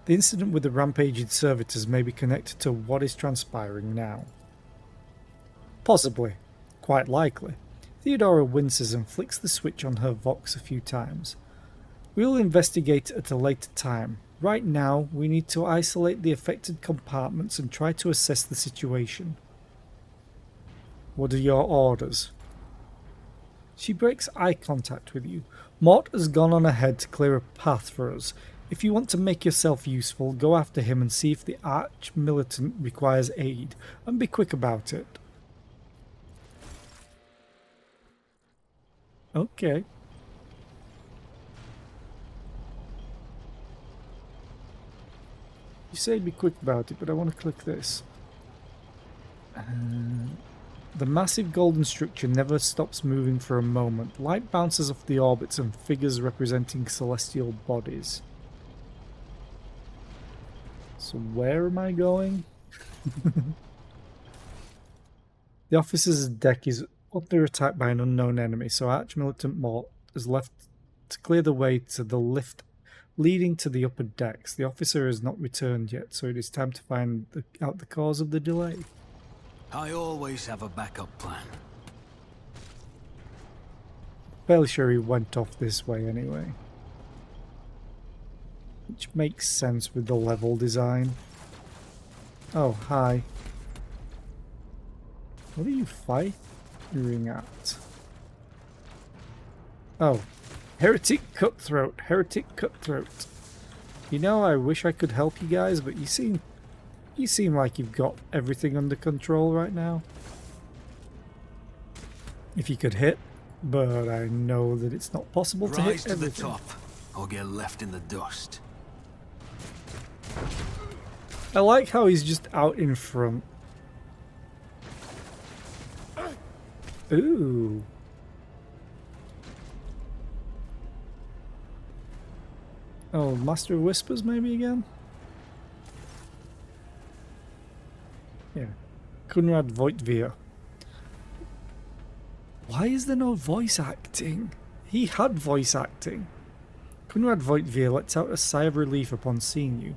The incident with the rampaging servitors may be connected to what is transpiring now. Possibly. Quite likely. Theodora winces and flicks the switch on her Vox a few times. We will investigate at a later time. Right now, we need to isolate the affected compartments and try to assess the situation. What are your orders? She breaks eye contact with you. Mort has gone on ahead to clear a path for us. If you want to make yourself useful, go after him and see if the arch-militant requires aid, and be quick about it. Okay. You say be quick about it, but I want to click this. The massive golden structure never stops moving for a moment. Light bounces off the orbits and figures representing celestial bodies. So where am I going? The officer's deck is under attack by an unknown enemy, so Arch-Militant Mort is left to clear the way to the lift leading to the upper decks. The officer has not returned yet, so it is time to find out the cause of the delay. I always have a backup plan. Fairly sure he went off this way anyway. Which makes sense with the level design. Oh, hi. What are you firing at? Oh. Heretic Cutthroat. Heretic Cutthroat. You know, I wish I could help you guys, but you seem like you've got everything under control right now. If you could hit, but I know that it's not possible to hit everything. Rise to the top, or get left in the dust. I like how he's just out in front. Ooh. Oh, Master of Whispers maybe again? Yeah. Kunrad Voitvir. Why is there no voice acting? He had voice acting. Kunrad Voitvir lets out a sigh of relief upon seeing you.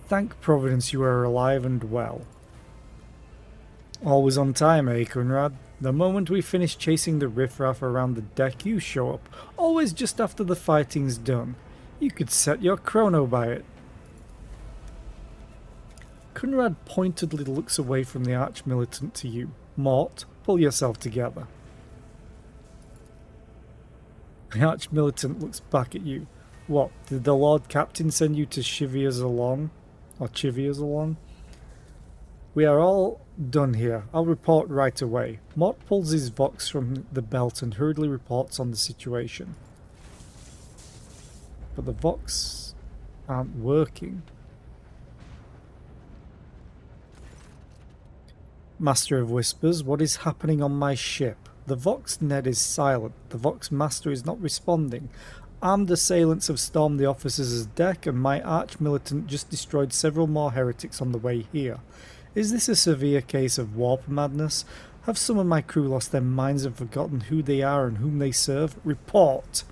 Thank Providence you are alive and well. Always on time, eh, Conrad? The moment we finish chasing the riffraff around the deck, you show up. Always just after the fighting's done. You could set your chrono by it. Conrad pointedly looks away from the arch-militant to you. Mort, pull yourself together. The arch-militant looks back at you. What, did the Lord Captain send you to chivvy us along? Or chivvy us along? We are all done here. I'll report right away. Mort pulls his Vox from the belt and hurriedly reports on the situation. But the Vox aren't working. Master of Whispers, what is happening on my ship? The Vox Ned is silent. The Vox Master is not responding. Armed assailants have stormed the officers' deck, and my arch-militant just destroyed several more heretics on the way here. Is this a severe case of warp madness? Have some of my crew lost their minds and forgotten who they are and whom they serve? Report!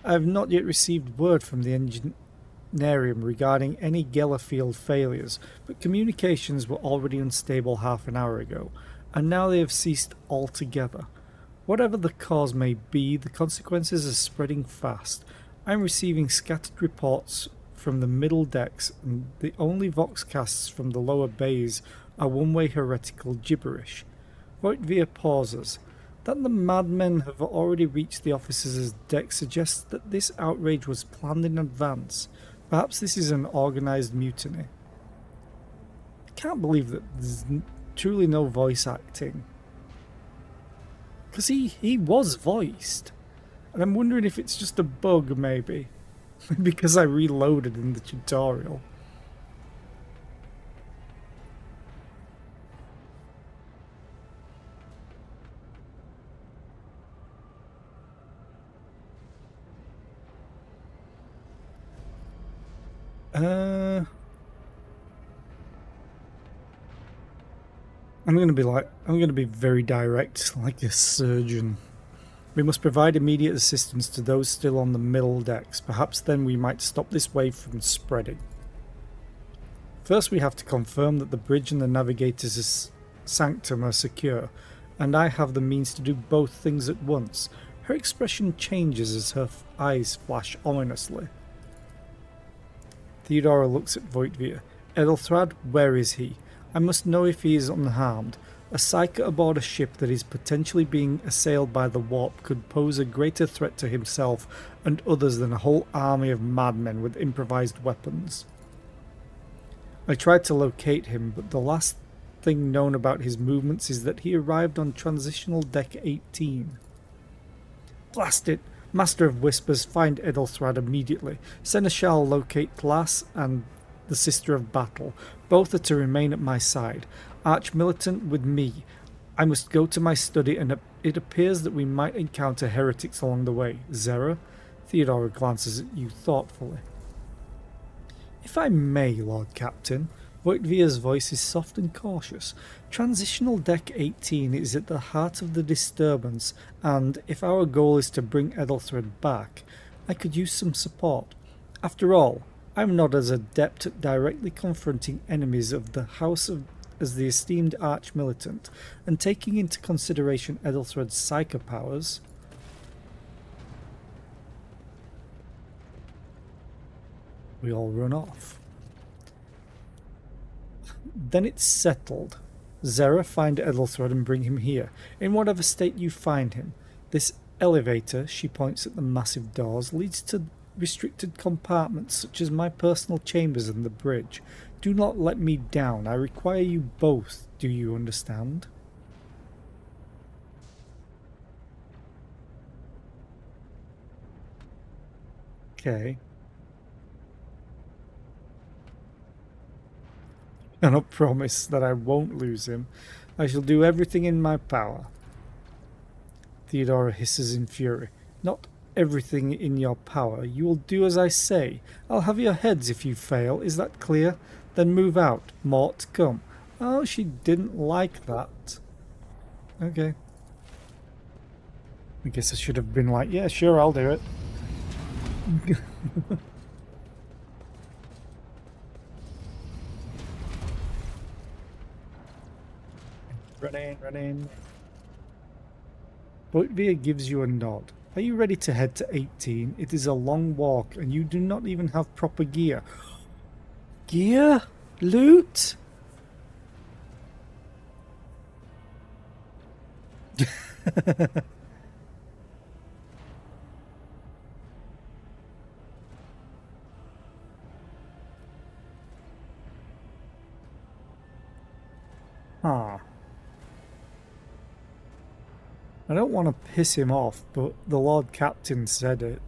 I have not yet received word from the engineering regarding any Gellerfield failures, but communications were already unstable half an hour ago, and now they have ceased altogether. Whatever the cause may be, the consequences are spreading fast. I am receiving scattered reports from the middle decks, and the only voxcasts from the lower bays are one-way heretical gibberish. Voitvia pauses. That the madmen have already reached the officers' deck suggests that this outrage was planned in advance. Perhaps this is an organised mutiny. I can't believe that there's truly no voice acting. Because he was voiced. And I'm wondering if it's just a bug, maybe. Because I reloaded in the tutorial. I'm going to be very direct, like a surgeon. We must provide immediate assistance to those still on the middle decks. Perhaps then we might stop this wave from spreading. First we have to confirm that the bridge and the navigator's sanctum are secure, and I have the means to do both things at once. Her expression changes as her eyes flash ominously. Theodora looks at Voitvia. Edelthrad, where is he? I must know if he is unharmed. A psyker aboard a ship that is potentially being assailed by the warp could pose a greater threat to himself and others than a whole army of madmen with improvised weapons. I tried to locate him, but the last thing known about his movements is that he arrived on Transitional Deck 18. Blast it! Master of Whispers, find Edelthrad immediately. Seneschal locate Glass and the Sister of Battle. Both are to remain at my side. Arch-militant with me. I must go to my study, and it appears that we might encounter heretics along the way. Zera? Theodora glances at you thoughtfully. If I may, Lord Captain. Voitvia's voice is soft and cautious. Transitional Deck 18 is at the heart of the disturbance, and if our goal is to bring Edelthrad back, I could use some support. After all, I'm not as adept at directly confronting enemies of the House as the esteemed arch-militant, and taking into consideration Edelthrad's psyker powers, we all run off. Then it's settled. Zera, find Edelthrad and bring him here, in whatever state you find him. This elevator, she points at the massive doors, leads to restricted compartments such as my personal chambers and the bridge. Do not let me down. I require you both. Do you understand? Okay. I cannot promise that I won't lose him. I shall do everything in my power. Theodora hisses in fury. Not everything in your power. You will do as I say. I'll have your heads if you fail. Is that clear? Then move out. Mort, come. Oh, she didn't like that. Okay. I guess I should have been like, yeah, sure, I'll do it. running. Voitvia gives you a nod. Are you ready to head to 18? It is a long walk, and you do not even have proper gear. Gear? Loot? Ah. I don't want to piss him off, but the Lord Captain said it.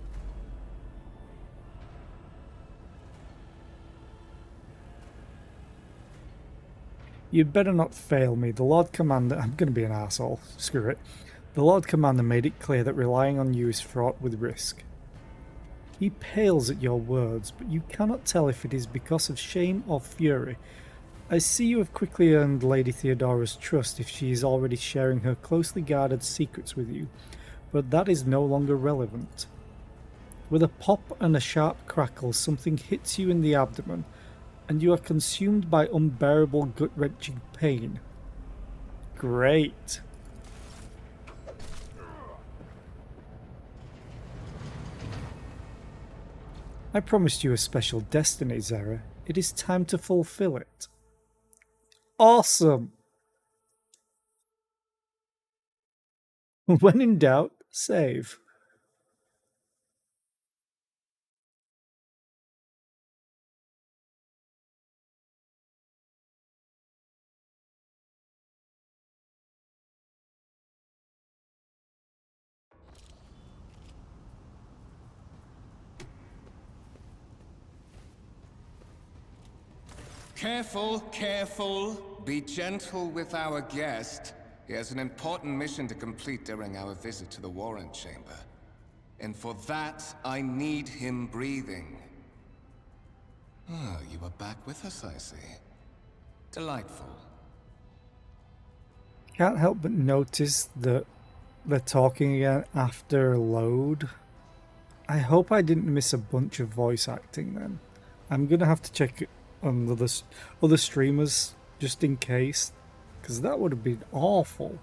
You'd better not fail me. The Lord Commander... I'm going to be an asshole. Screw it. The Lord Commander made it clear that relying on you is fraught with risk. He pales at your words, but you cannot tell if it is because of shame or fury. I see you have quickly earned Lady Theodora's trust if she is already sharing her closely guarded secrets with you, but that is no longer relevant. With a pop and a sharp crackle, something hits you in the abdomen, and you are consumed by unbearable gut-wrenching pain. Great. I promised you a special destiny, Zara. It is time to fulfill it. Awesome! When in doubt, save. Careful, careful. Be gentle with our guest. He has an important mission to complete during our visit to the Warrant Chamber. And for that, I need him breathing. Oh, you are back with us, I see. Delightful. Can't help but notice that they're talking again after load. I hope I didn't miss a bunch of voice acting then. I'm gonna have to check it on other streamers just in case, because that would have been awful.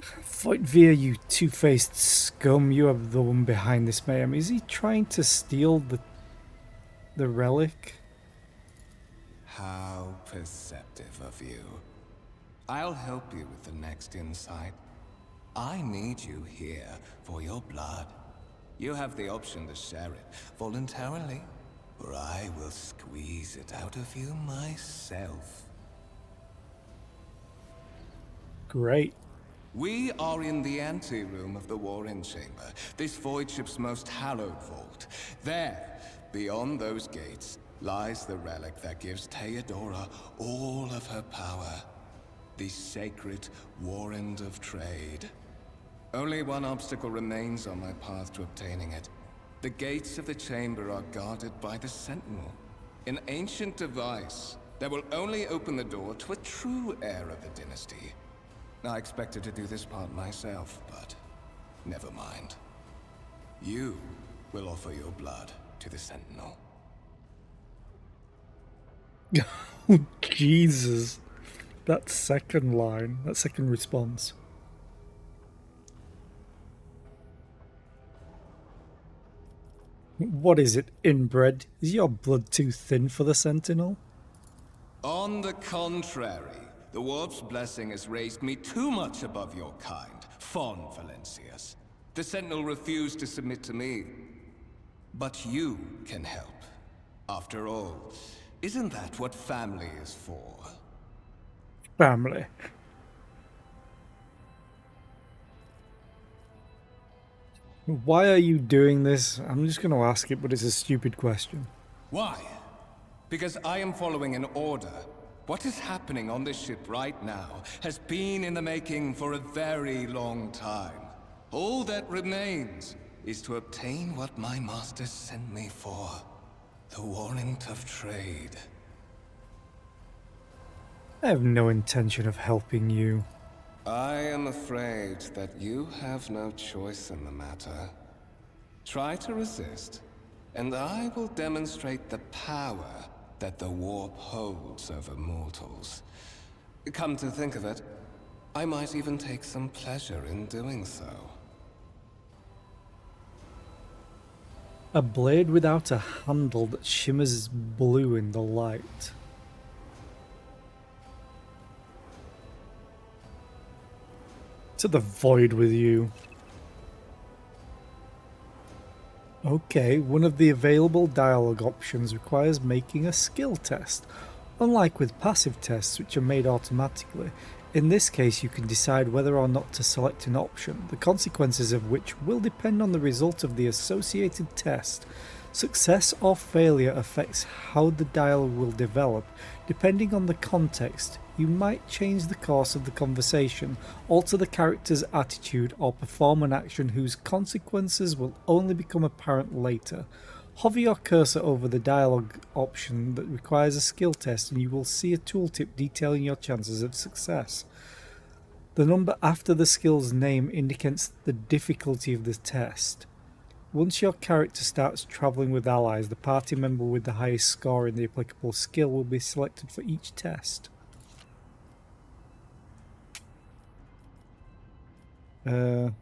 Fight via, you two-faced scum. You are the one behind this mayhem. Is he trying to steal the relic? How perceptive of you. I'll help you with the next insight. I need you here for your blood. You have the option to share it voluntarily, or I will squeeze it out of you myself. Great. We are in the anteroom of the Warren Chamber, this void ship's most hallowed vault. There, beyond those gates, lies the relic that gives Theodora all of her power. The sacred Warrant of Trade. Only one obstacle remains on my path to obtaining it. The gates of the chamber are guarded by the Sentinel, an ancient device that will only open the door to a true heir of the dynasty. I expected to do this part myself, but never mind. You will offer your blood to the Sentinel. Oh, Jesus. That second line, that second response. What is it, inbred? Is your blood too thin for the Sentinel? On the contrary, the Warp's blessing has raised me too much above your kind, Fon Valencius. The Sentinel refused to submit to me. But you can help. After all, isn't that what family is for? Family. Why are you doing this? I'm just going to ask it, but it's a stupid question. Why? Because I am following an order. What is happening on this ship right now has been in the making for a very long time. All that remains is to obtain what my master sent me for. The Warrant of Trade. I have no intention of helping you. I am afraid that you have no choice in the matter. Try to resist, and I will demonstrate the power that the warp holds over mortals. Come to think of it, I might even take some pleasure in doing so. A blade without a handle that shimmers blue in the light. To the void with you. Okay, one of the available dialogue options requires making a skill test. Unlike with passive tests, which are made automatically, in this case you can decide whether or not to select an option, the consequences of which will depend on the result of the associated test. Success or failure affects how the dialogue will develop. Depending on the context, you might change the course of the conversation, alter the character's attitude, or perform an action whose consequences will only become apparent later. Hover your cursor over the dialogue option that requires a skill test and you will see a tooltip detailing your chances of success. The number after the skill's name indicates the difficulty of the test. Once your character starts travelling with allies, the party member with the highest score in the applicable skill will be selected for each test. But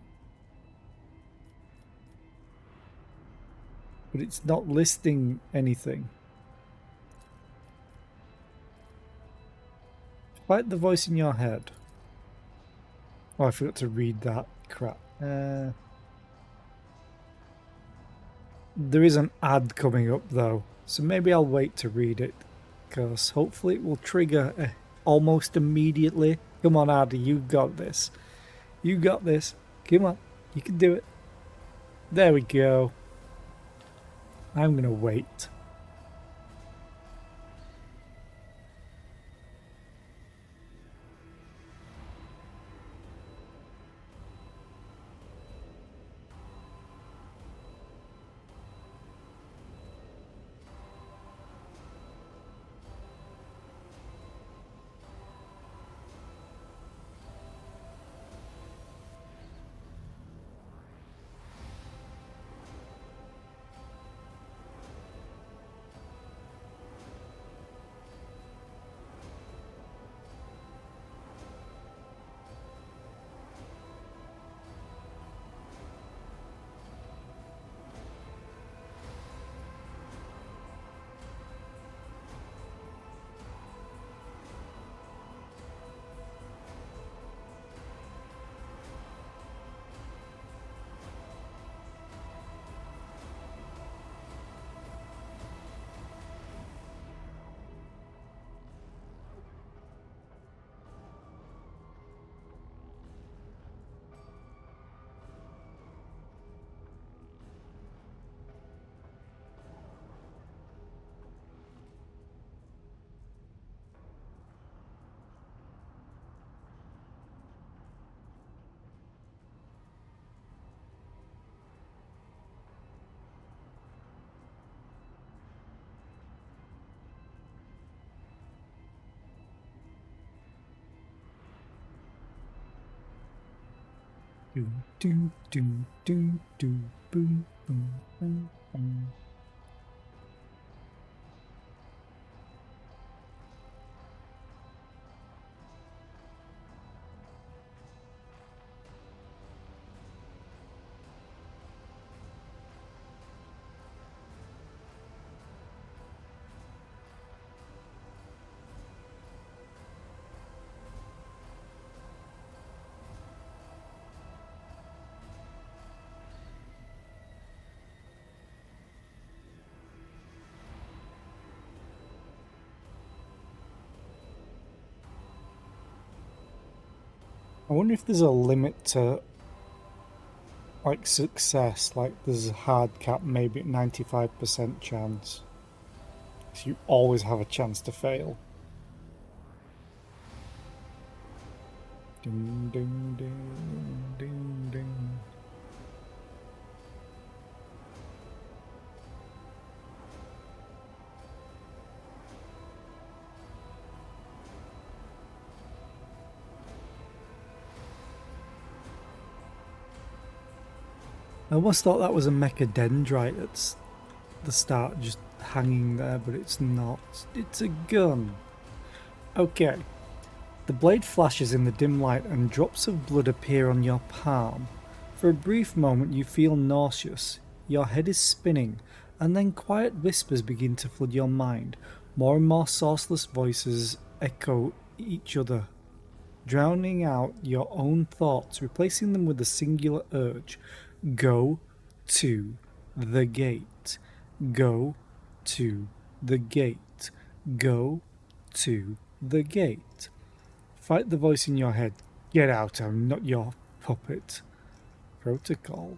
it's not listing anything. Fight the voice in your head. Oh, I forgot to read that crap. There is an ad coming up though, so maybe I'll wait to read it, because hopefully it will trigger almost immediately. Come on, ad, you got this. You got this. Come on, you can do it. There we go. I'm gonna wait. Do do do do do boom boom boom boom. I wonder if there's a limit to like success, like there's a hard cap maybe at 95% chance. So you always have a chance to fail. Ding ding ding ding ding. I almost thought that was a mecha dendrite at the start, just hanging there, but it's not. It's a gun. Okay. The blade flashes in the dim light and drops of blood appear on your palm. For a brief moment you feel nauseous. Your head is spinning, and then quiet whispers begin to flood your mind. More and more sourceless voices echo each other, drowning out your own thoughts, replacing them with a singular urge. Go to the gate. Go to the gate. Go to the gate. Fight the voice in your head. Get out, I'm not your puppet. Protocol.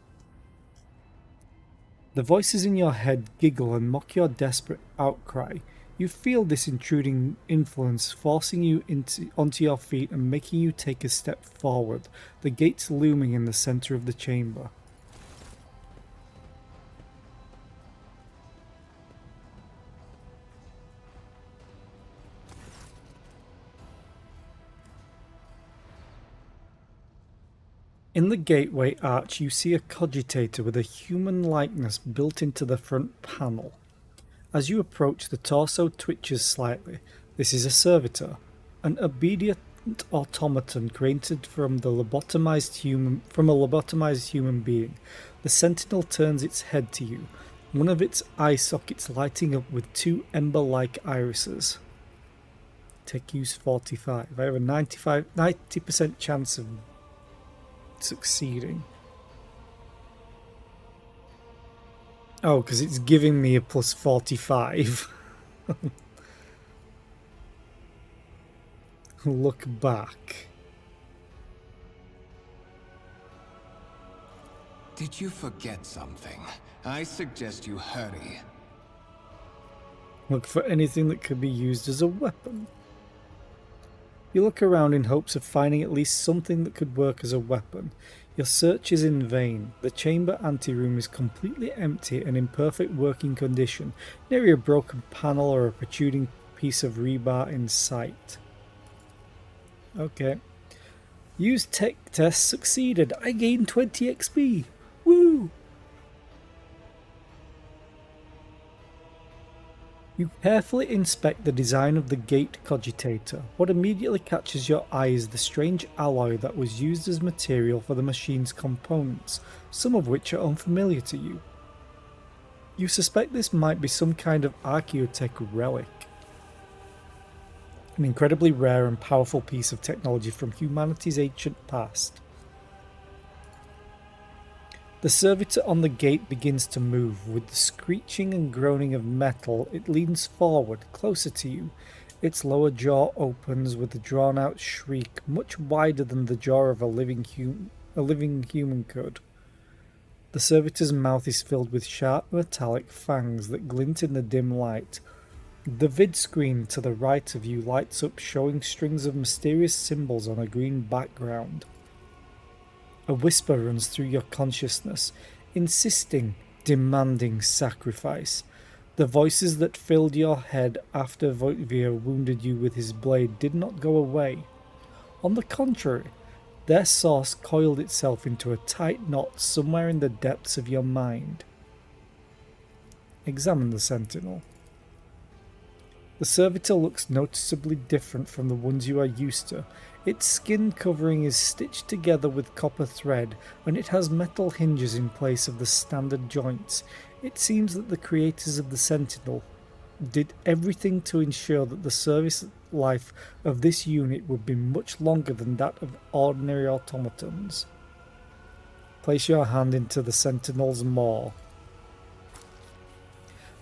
The voices in your head giggle and mock your desperate outcry. You feel this intruding influence forcing you onto your feet and making you take a step forward, the gates looming in the center of the chamber. In the gateway arch you see a cogitator with a human likeness built into the front panel. As you approach, the torso twitches slightly. This is a servitor, an obedient automaton created from a lobotomized human being. The sentinel turns its head to you, one of its eye sockets lighting up with two ember-like irises. Tech use 45. I have a 90% chance of succeeding. Oh, because it's giving me a plus 45. Look back. Did you forget something? I suggest you hurry. Look for anything that could be used as a weapon. You look around in hopes of finding at least something that could work as a weapon. Your search is in vain. The chamber anteroom is completely empty and in perfect working condition, nary a broken panel or a protruding piece of rebar in sight. Okay. Use tech test succeeded. I gained 20 XP. Woo! You carefully inspect the design of the gate cogitator. What immediately catches your eye is the strange alloy that was used as material for the machine's components, some of which are unfamiliar to you. You suspect this might be some kind of archaeotech relic. An incredibly rare and powerful piece of technology from humanity's ancient past. The servitor on the gate begins to move. With the screeching and groaning of metal, it leans forward, closer to you. Its lower jaw opens with a drawn-out shriek, much wider than the jaw of a living human could. The servitor's mouth is filled with sharp metallic fangs that glint in the dim light. The vid screen to the right of you lights up, showing strings of mysterious symbols on a green background. A whisper runs through your consciousness, insisting, demanding sacrifice. The voices that filled your head after Voitvir wounded you with his blade did not go away. On the contrary, their source coiled itself into a tight knot somewhere in the depths of your mind. Examine the sentinel. The servitor looks noticeably different from the ones you are used to. Its skin covering is stitched together with copper thread, and it has metal hinges in place of the standard joints. It seems that the creators of the Sentinel did everything to ensure that the service life of this unit would be much longer than that of ordinary automatons. Place your hand into the Sentinel's maw.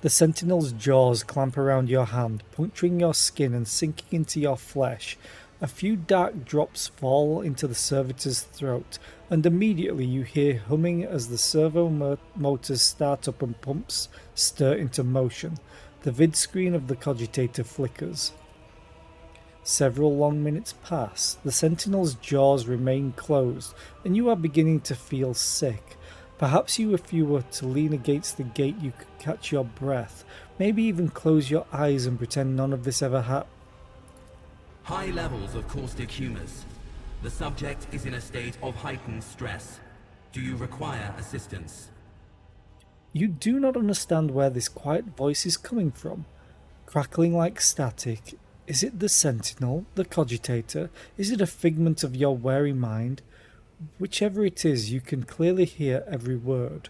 The Sentinel's jaws clamp around your hand, puncturing your skin and sinking into your flesh. A few dark drops fall into the servitor's throat, and immediately you hear humming as the servo motors start up and pumps stir into motion. The vid screen of the cogitator flickers. Several long minutes pass. The Sentinel's jaws remain closed, and you are beginning to feel sick. Perhaps if you were to lean against the gate, you could catch your breath. Maybe even close your eyes and pretend none of this ever happened. High levels of caustic humors. The subject is in a state of heightened stress. Do you require assistance? You do not understand where this quiet voice is coming from. Crackling like static. Is it the sentinel, the cogitator? Is it a figment of your wary mind? Whichever it is, you can clearly hear every word.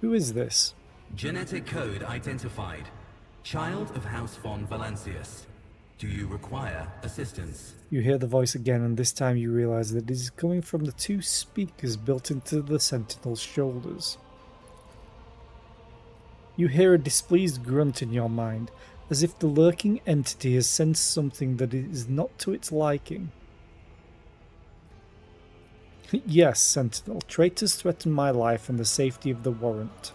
Who is this? Genetic code identified. Child of House von Valancius. Do you require assistance? You hear the voice again, and this time you realize that it is coming from the 2 speakers built into the sentinel's shoulders. You hear a displeased grunt in your mind, as if the lurking entity has sensed something that is not to its liking. Yes, Sentinel, traitors threaten my life and the safety of the warrant.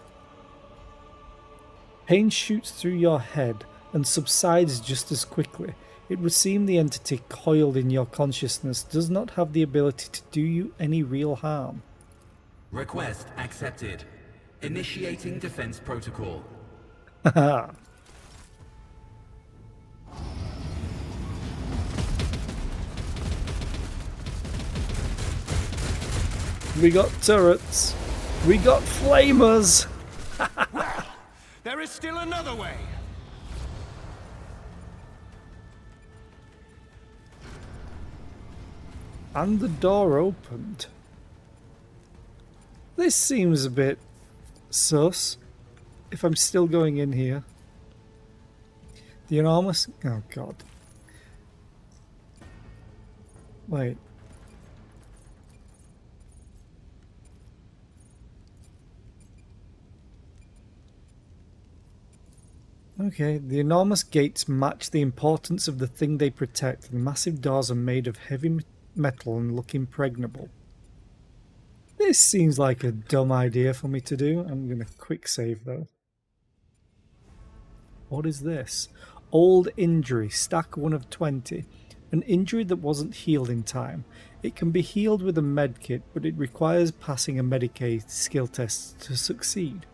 Pain shoots through your head and subsides just as quickly. It would seem the entity coiled in your consciousness does not have the ability to do you any real harm. Request accepted. Initiating defense protocol. Haha. We got turrets. We got flamers. Well, there is still another way. And the door opened. This seems a bit sus, if I'm still going in here. The enormous... Oh, God. Wait. Okay, the enormous gates match the importance of the thing they protect. The massive doors are made of heavy metal and look impregnable. This seems like a dumb idea for me to do. I'm going to quick save though. What is this? Old injury, stack 1 of 20. An injury that wasn't healed in time. It can be healed with a medkit, but it requires passing a Medicaid skill test to succeed.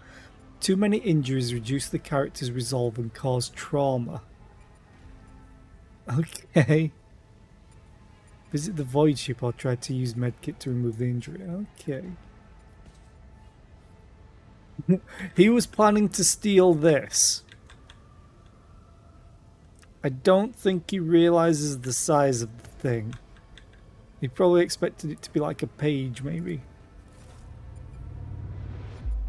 Too many injuries reduce the character's resolve and cause trauma. Okay. Visit the void ship or try to use medkit to remove the injury. Okay. He was planning to steal this. I don't think he realizes the size of the thing. He probably expected it to be like a page, maybe.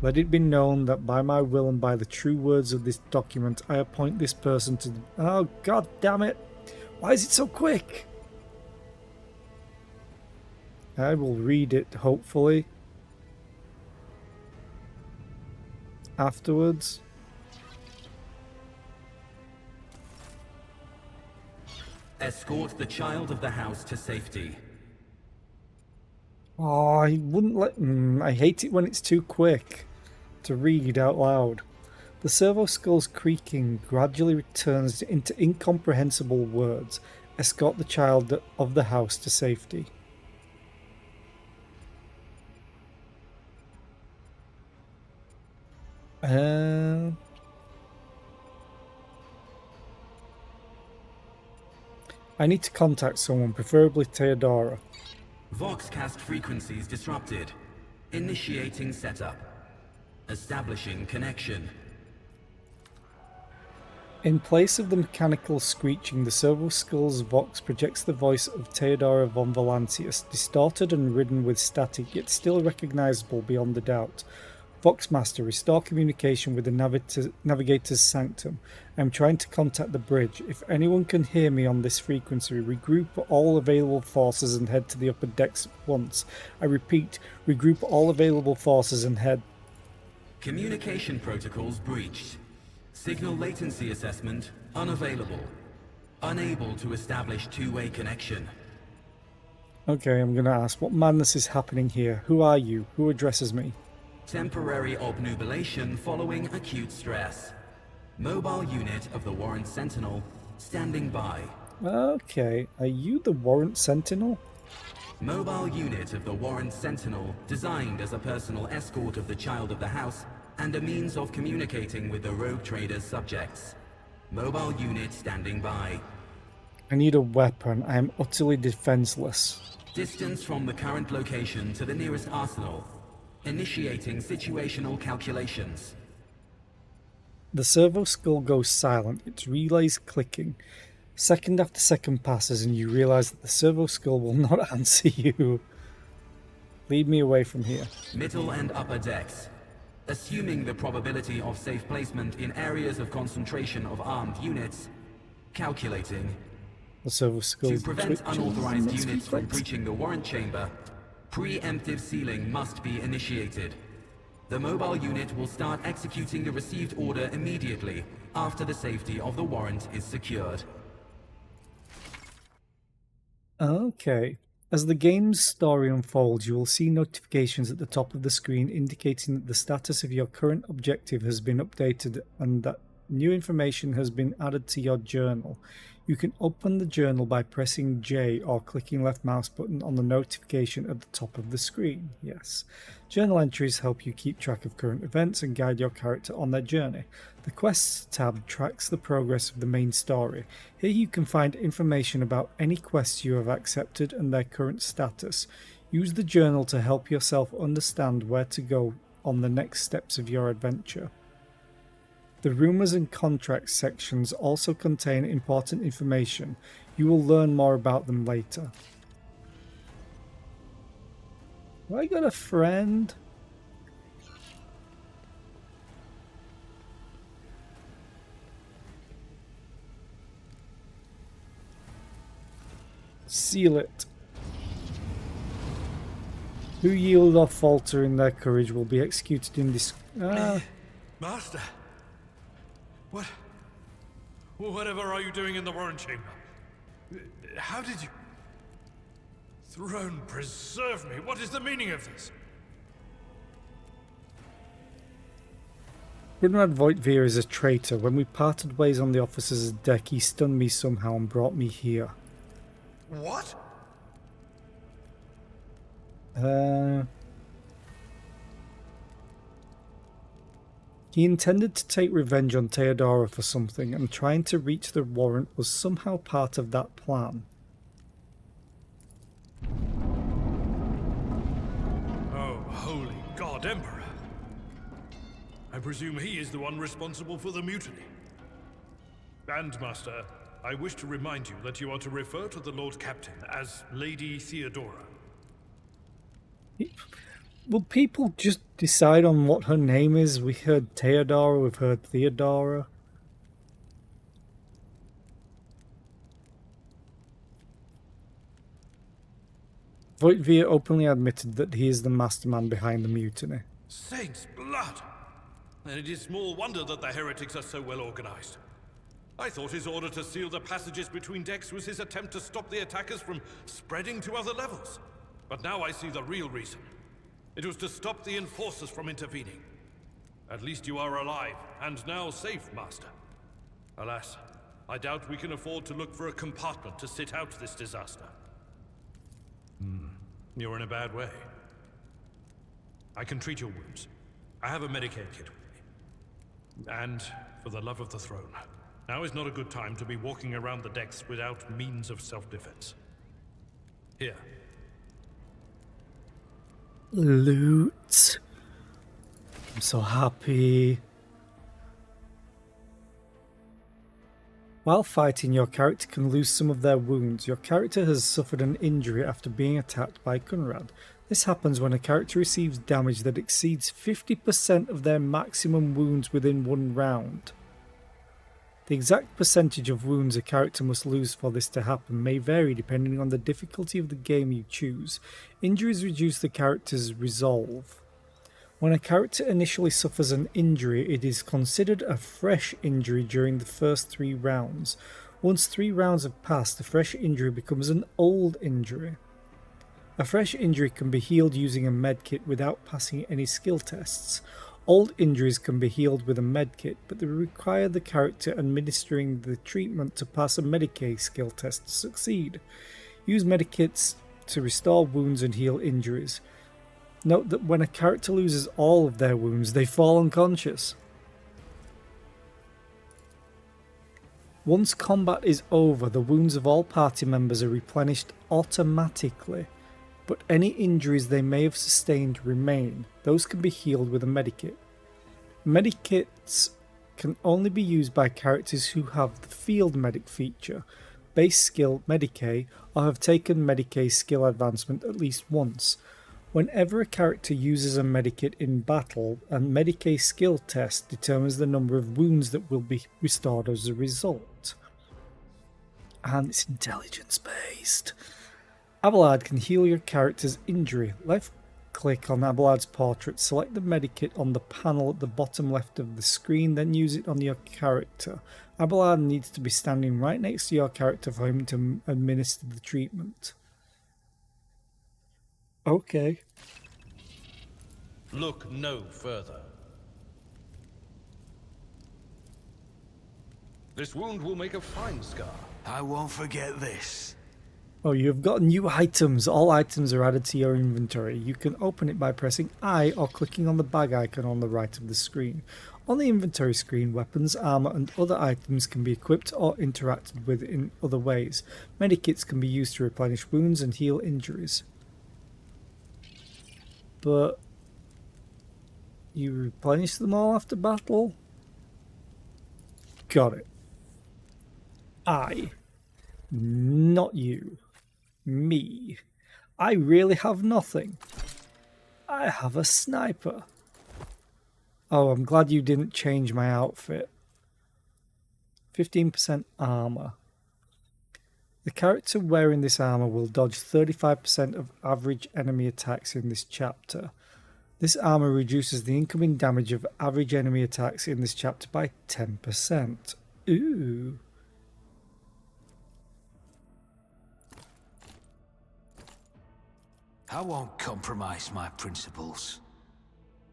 Let it be known that by my will and by the true words of this document, I appoint this person to... Oh, God damn it! Why is it so quick? I will read it, hopefully. Afterwards. Escort the child of the house to safety. Oh, I wouldn't let... I hate it when it's too quick to read out loud. The servo skull's creaking gradually returns into incomprehensible words. Escort the child of the house to safety. I need to contact someone, preferably Theodora. Voxcast frequencies disrupted. Initiating setup. Establishing connection. In place of the mechanical screeching, the servo skull's vox projects the voice of Theodora von Valancius, distorted and ridden with static, yet still recognizable beyond a doubt. Voxmaster, restore communication with the Navigator's Sanctum. I am trying to contact the bridge. If anyone can hear me on this frequency, regroup all available forces and head to the upper decks at once. I repeat, regroup all available forces and head... Communication protocols breached. Signal latency assessment unavailable. Unable to establish two-way connection. Okay, I'm going to ask, what madness is happening here? Who are you? Who addresses me? Temporary obnubilation following acute stress. Mobile unit of the Warrant Sentinel standing by. Okay, are you the Warrant Sentinel? Mobile unit of the Warrant Sentinel designed as a personal escort of the child of the house and a means of communicating with the rogue trader's subjects. Mobile unit standing by. I need a weapon. I am utterly defenseless. Distance from the current location to the nearest arsenal. Initiating situational calculations. The servo skull goes silent, its relays clicking. Second after second passes and you realise that the servo skull will not answer you. Lead me away from here. Middle and upper decks. Assuming the probability of safe placement in areas of concentration of armed units. Calculating. The servo skull to prevent unauthorized units from breaching the warrant chamber, preemptive sealing must be initiated. The mobile unit will start executing the received order immediately after the safety of the warrant is secured. Okay. As the game's story unfolds, you will see notifications at the top of the screen indicating that the status of your current objective has been updated and that new information has been added to your journal. You can open the journal by pressing J or clicking left mouse button on the notification at the top of the screen. Yes. Journal entries help you keep track of current events and guide your character on their journey. The Quests tab tracks the progress of the main story. Here you can find information about any quests you have accepted and their current status. Use the journal to help yourself understand where to go on the next steps of your adventure. The Rumours and Contracts sections also contain important information. You will learn more about them later. Have I got a friend? Seal it. Who yield or falter in their courage will be executed in this... Master! Whatever are you doing in the warrant chamber? How did you... Throne preserve me! What is the meaning of this? Conrad Voigtveer is a traitor. When we parted ways on the officer's deck, he stunned me somehow and brought me here. What? He intended to take revenge on Theodora for something, and trying to reach the warrant was somehow part of that plan. Oh, holy God, Emperor! I presume he is the one responsible for the mutiny. And, Master, I wish to remind you that you are to refer to the Lord Captain as Lady Theodora. Will people just decide on what her name is? We heard Theodora, we've heard Theodora. Voigtveer openly admitted that he is the mastermind behind the mutiny. Saints' blood! And it is small wonder that the heretics are so well organized. I thought his order to seal the passages between decks was his attempt to stop the attackers from spreading to other levels. But now I see the real reason. It was to stop the enforcers from intervening. At least you are alive, and now safe, Master. Alas, I doubt we can afford to look for a compartment to sit out this disaster. You're in a bad way. I can treat your wounds. I have a Medicaid kit with me. And, for the love of the throne, now is not a good time to be walking around the decks without means of self-defense. Here. Loot. I'm so happy. While fighting, your character can lose some of their wounds. Your character has suffered an injury after being attacked by Conrad. This happens when a character receives damage that exceeds 50% of their maximum wounds within one round. The exact percentage of wounds a character must lose for this to happen may vary depending on the difficulty of the game you choose. Injuries reduce the character's resolve. When a character initially suffers an injury, it is considered a fresh injury during the first 3 rounds. Once 3 rounds have passed, the fresh injury becomes an old injury. A fresh injury can be healed using a medkit without passing any skill tests. Old injuries can be healed with a medkit, but they require the character administering the treatment to pass a Medicaid skill test to succeed. Use medikits to restore wounds and heal injuries. Note that when a character loses all of their wounds, they fall unconscious. Once combat is over, the wounds of all party members are replenished automatically. but any injuries they may have sustained remain. Those can be healed with a medikit. Medikits can only be used by characters who have the field medic feature, base skill Medicae, or have taken Medicae skill advancement at least once. Whenever a character uses a medikit in battle, a Medicae skill test determines the number of wounds that will be restored as a result. And it's intelligence based. Abelard can heal your character's injury. Left click on Abelard's portrait, select the medikit on the panel at the bottom left of the screen, then use it on your character. Abelard needs to be standing right next to your character for him to administer the treatment. Okay. Look no further. This wound will make a fine scar. I won't forget this. Oh, you've got new items. All items are added to your inventory. You can open it by pressing I or clicking on the bag icon on the right of the screen. On the inventory screen, weapons, armor, and other items can be equipped or interacted with in other ways. Medikits can be used to replenish wounds and heal injuries. But you replenish them all after battle? Got it. I. Not you. Me. I really have nothing. I have a sniper. Oh, I'm glad you didn't change my outfit. 15% armor. The character wearing this armor will dodge 35% of average enemy attacks in this chapter. This armor reduces the incoming damage of average enemy attacks in this chapter by 10%. Ooh. I won't compromise my principles.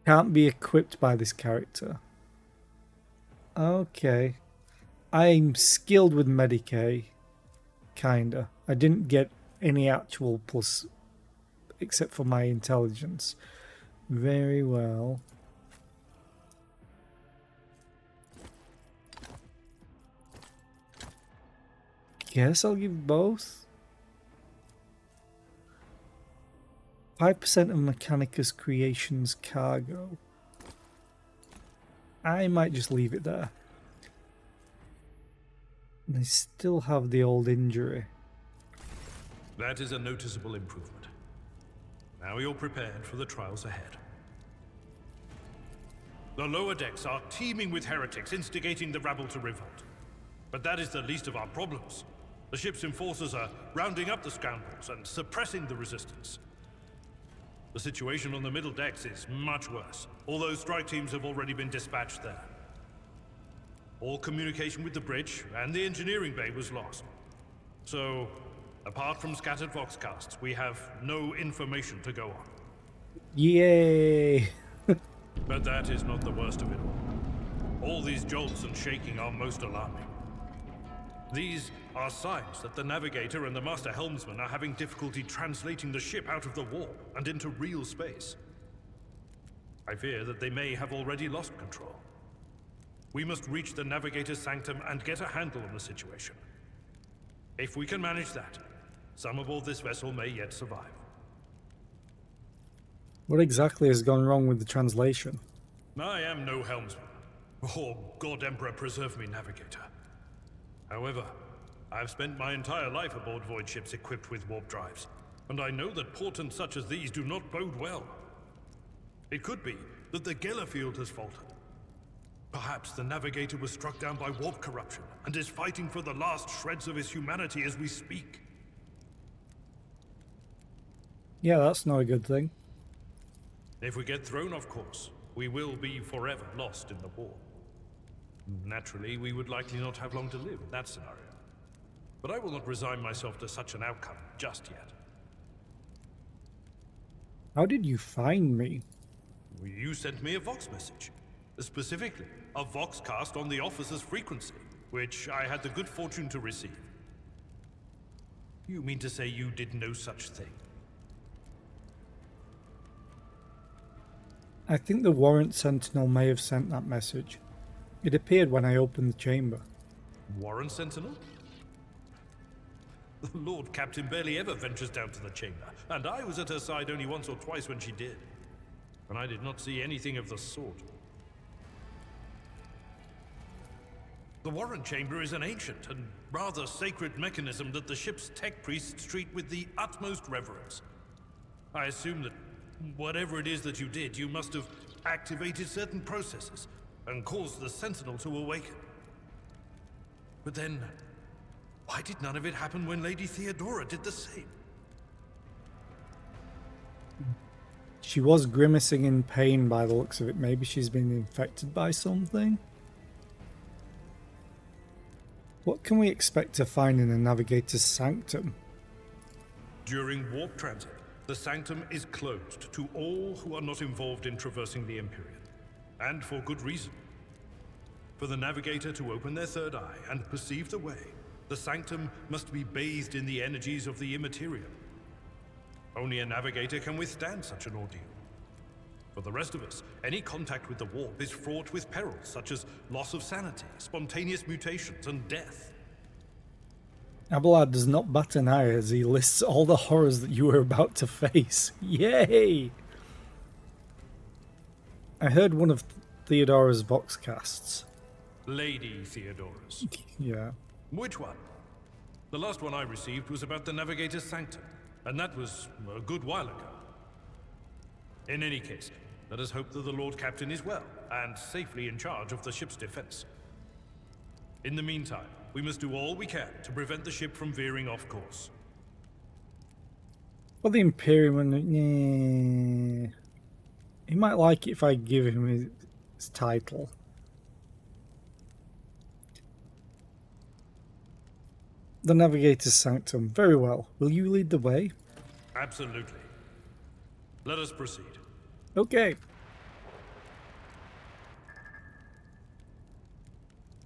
Can't be equipped by this character. Okay. I'm skilled with Medicae. Kinda. I didn't get any actual plus except for my intelligence. Very well. Guess I'll give both. 5% of Mechanicus Creations cargo. I might just leave it there. They still have the old injury. That is a noticeable improvement. Now you're prepared for the trials ahead. The lower decks are teeming with heretics instigating the rabble to revolt. But that is the least of our problems. The ship's enforcers are rounding up the scoundrels and suppressing the resistance. The situation on the middle decks is much worse, although strike teams have already been dispatched there. All communication with the bridge and the engineering bay was lost. So, apart from scattered voxcasts, we have no information to go on. Yay! But that is not the worst of it all. All these jolts and shaking are most alarming. These are signs that the navigator and the master helmsman are having difficulty translating the ship out of the warp and into real space. I fear that they may have already lost control. We must reach the navigator's sanctum and get a handle on the situation. If we can manage that, some aboard this vessel may yet survive. What exactly has gone wrong with the translation? I am no helmsman. Oh, God Emperor preserve me, navigator. However, I've spent my entire life aboard void ships equipped with warp drives, and I know that portents such as these do not bode well. It could be that the Gellerfield has faltered. Perhaps the navigator was struck down by warp corruption and is fighting for the last shreds of his humanity as we speak. Yeah, that's not a good thing. If we get thrown off course, we will be forever lost in the war. Naturally, we would likely not have long to live in that scenario. But I will not resign myself to such an outcome just yet. How did you find me? You sent me a Vox message. Specifically, a Voxcast on the officer's frequency, which I had the good fortune to receive. You mean to say you did no such thing? I think the Warrant Sentinel may have sent that message. It appeared when I opened the chamber. Warrant Sentinel? The Lord Captain barely ever ventures down to the chamber, and I was at her side only once or twice when she did. And I did not see anything of the sort. The Warren Chamber is an ancient and rather sacred mechanism that the ship's tech priests treat with the utmost reverence. I assume that whatever it is that you did, you must have activated certain processes and caused the Sentinel to awaken. But then, why did none of it happen when Lady Theodora did the same? She was grimacing in pain by the looks of it. Maybe she's been infected by something? What can we expect to find in the Navigator's Sanctum? During warp transit, the Sanctum is closed to all who are not involved in traversing the Empyrean. And for good reason. For the Navigator to open their third eye and perceive the way, the Sanctum must be bathed in the energies of the Immaterial. Only a Navigator can withstand such an ordeal. For the rest of us, any contact with the warp is fraught with perils such as loss of sanity, spontaneous mutations, and death. Abelard does not bat an eye as he lists all the horrors that you are about to face. Yay! I heard one of Theodora's Voxcasts. Lady Theodora's. Yeah. Which one? The last one I received was about the Navigator's Sanctum, and that was a good while ago. In any case, let us hope that the Lord Captain is well, and safely in charge of the ship's defense. In the meantime, we must do all we can to prevent the ship from veering off course. Well, the Imperium... He might like it if I give him his title. The Navigator's Sanctum. Very well. Will you lead the way? Absolutely. Let us proceed. Okay.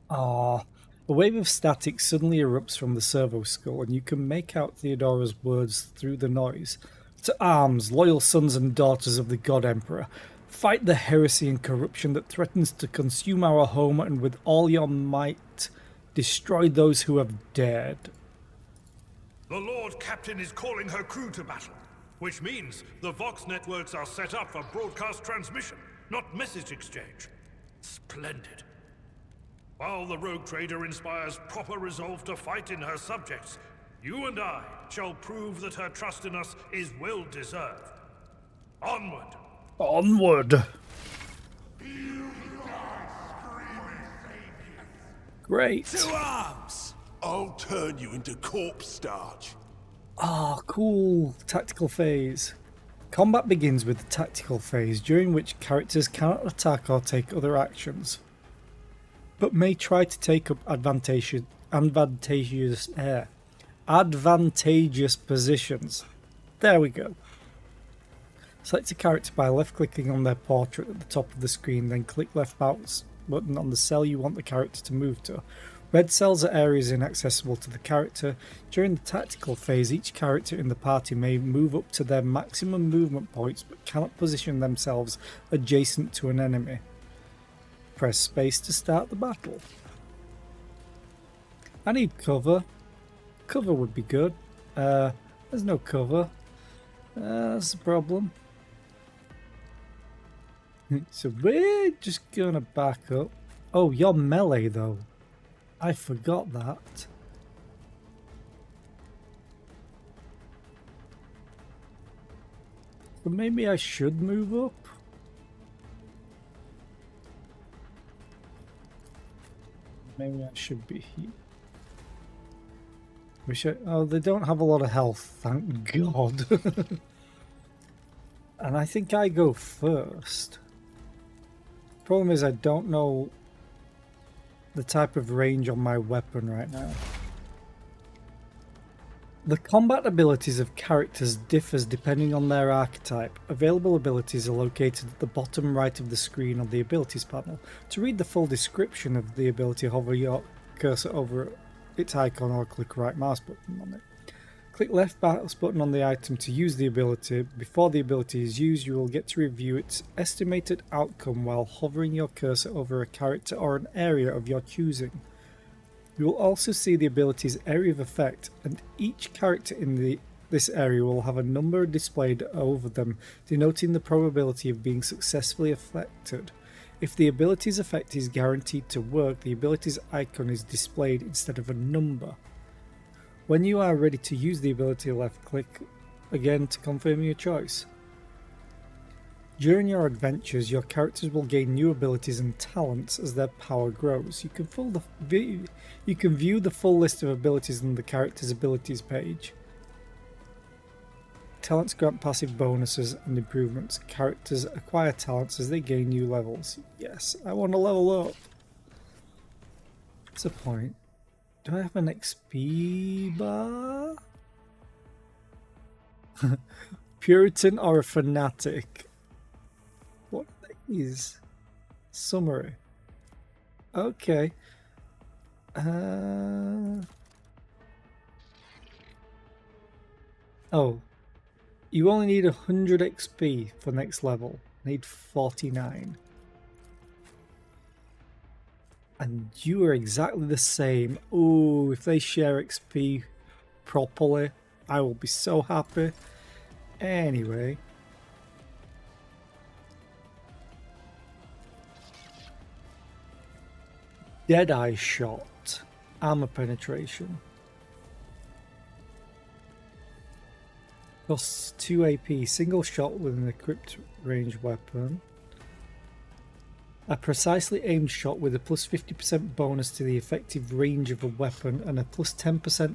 Ah, a wave of static suddenly erupts from the servo skull, and you can make out Theodora's words through the noise. To arms, loyal sons and daughters of the God Emperor. Fight the heresy and corruption that threatens to consume our home, and with all your might, destroy those who have dared. The Lord Captain is calling her crew to battle, which means the Vox networks are set up for broadcast transmission, not message exchange. Splendid. While the rogue trader inspires proper resolve to fight in her subjects, you and I shall prove that her trust in us is well deserved. Onward! Onward! Great. To arms! I'll turn you into corpse starch. Ah, cool. Tactical phase. Combat begins with the tactical phase, during which characters cannot attack or take other actions, but may try to take up advantageous positions. There we go. Select a character by left-clicking on their portrait at the top of the screen, then click left mouse button on the cell you want the character to move to. Red cells are areas inaccessible to the character. During the tactical phase, each character in the party may move up to their maximum movement points, but cannot position themselves adjacent to an enemy. Press space to start the battle. I need cover. Cover would be good. There's no cover. That's the problem. So we're just gonna back up. Oh, you're melee though. I forgot that. So maybe I should move up. Maybe I should be here. Oh, they don't have a lot of health, thank God. And I think I go first. Problem is I don't know the type of range on my weapon right now. The combat abilities of characters differs depending on their archetype. Available abilities are located at the bottom right of the screen on the abilities panel. To read the full description of the ability, hover your cursor over its icon or click right mouse button on it. Click left mouse button on the item to use the ability. Before the ability is used, you will get to review its estimated outcome while hovering your cursor over a character or an area of your choosing. You will also see the ability's area of effect, and each character in this area will have a number displayed over them, denoting the probability of being successfully affected. If the ability's effect is guaranteed to work, the ability's icon is displayed instead of a number. When you are ready to use the ability, left-click again to confirm your choice. During your adventures, your characters will gain new abilities and talents as their power grows. You can view the full list of abilities on the character's abilities page. Talents grant passive bonuses and improvements. Characters acquire talents as they gain new levels. Yes, I want to level up. What's the point? Do I have an XP bar? Puritan or a fanatic? What are these? Summary. Okay. Oh. You only need 100 XP for next level. Need 49. And you are exactly the same. Ooh, if they share XP properly, I will be so happy. Anyway. Deadeye shot. Armor penetration. Costs 2 AP. Single shot with an equipped range weapon. A precisely aimed shot with a plus 50% bonus to the effective range of a weapon and a plus 10%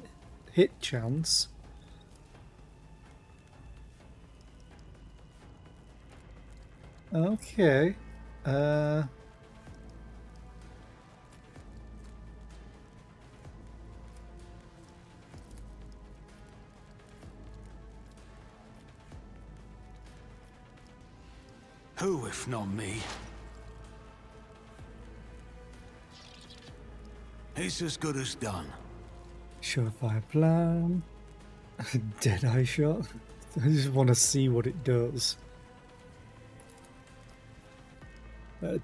hit chance. Okay. Who, if not me? It's as good as done. Surefire plan. Deadeye shot. I just want to see what it does.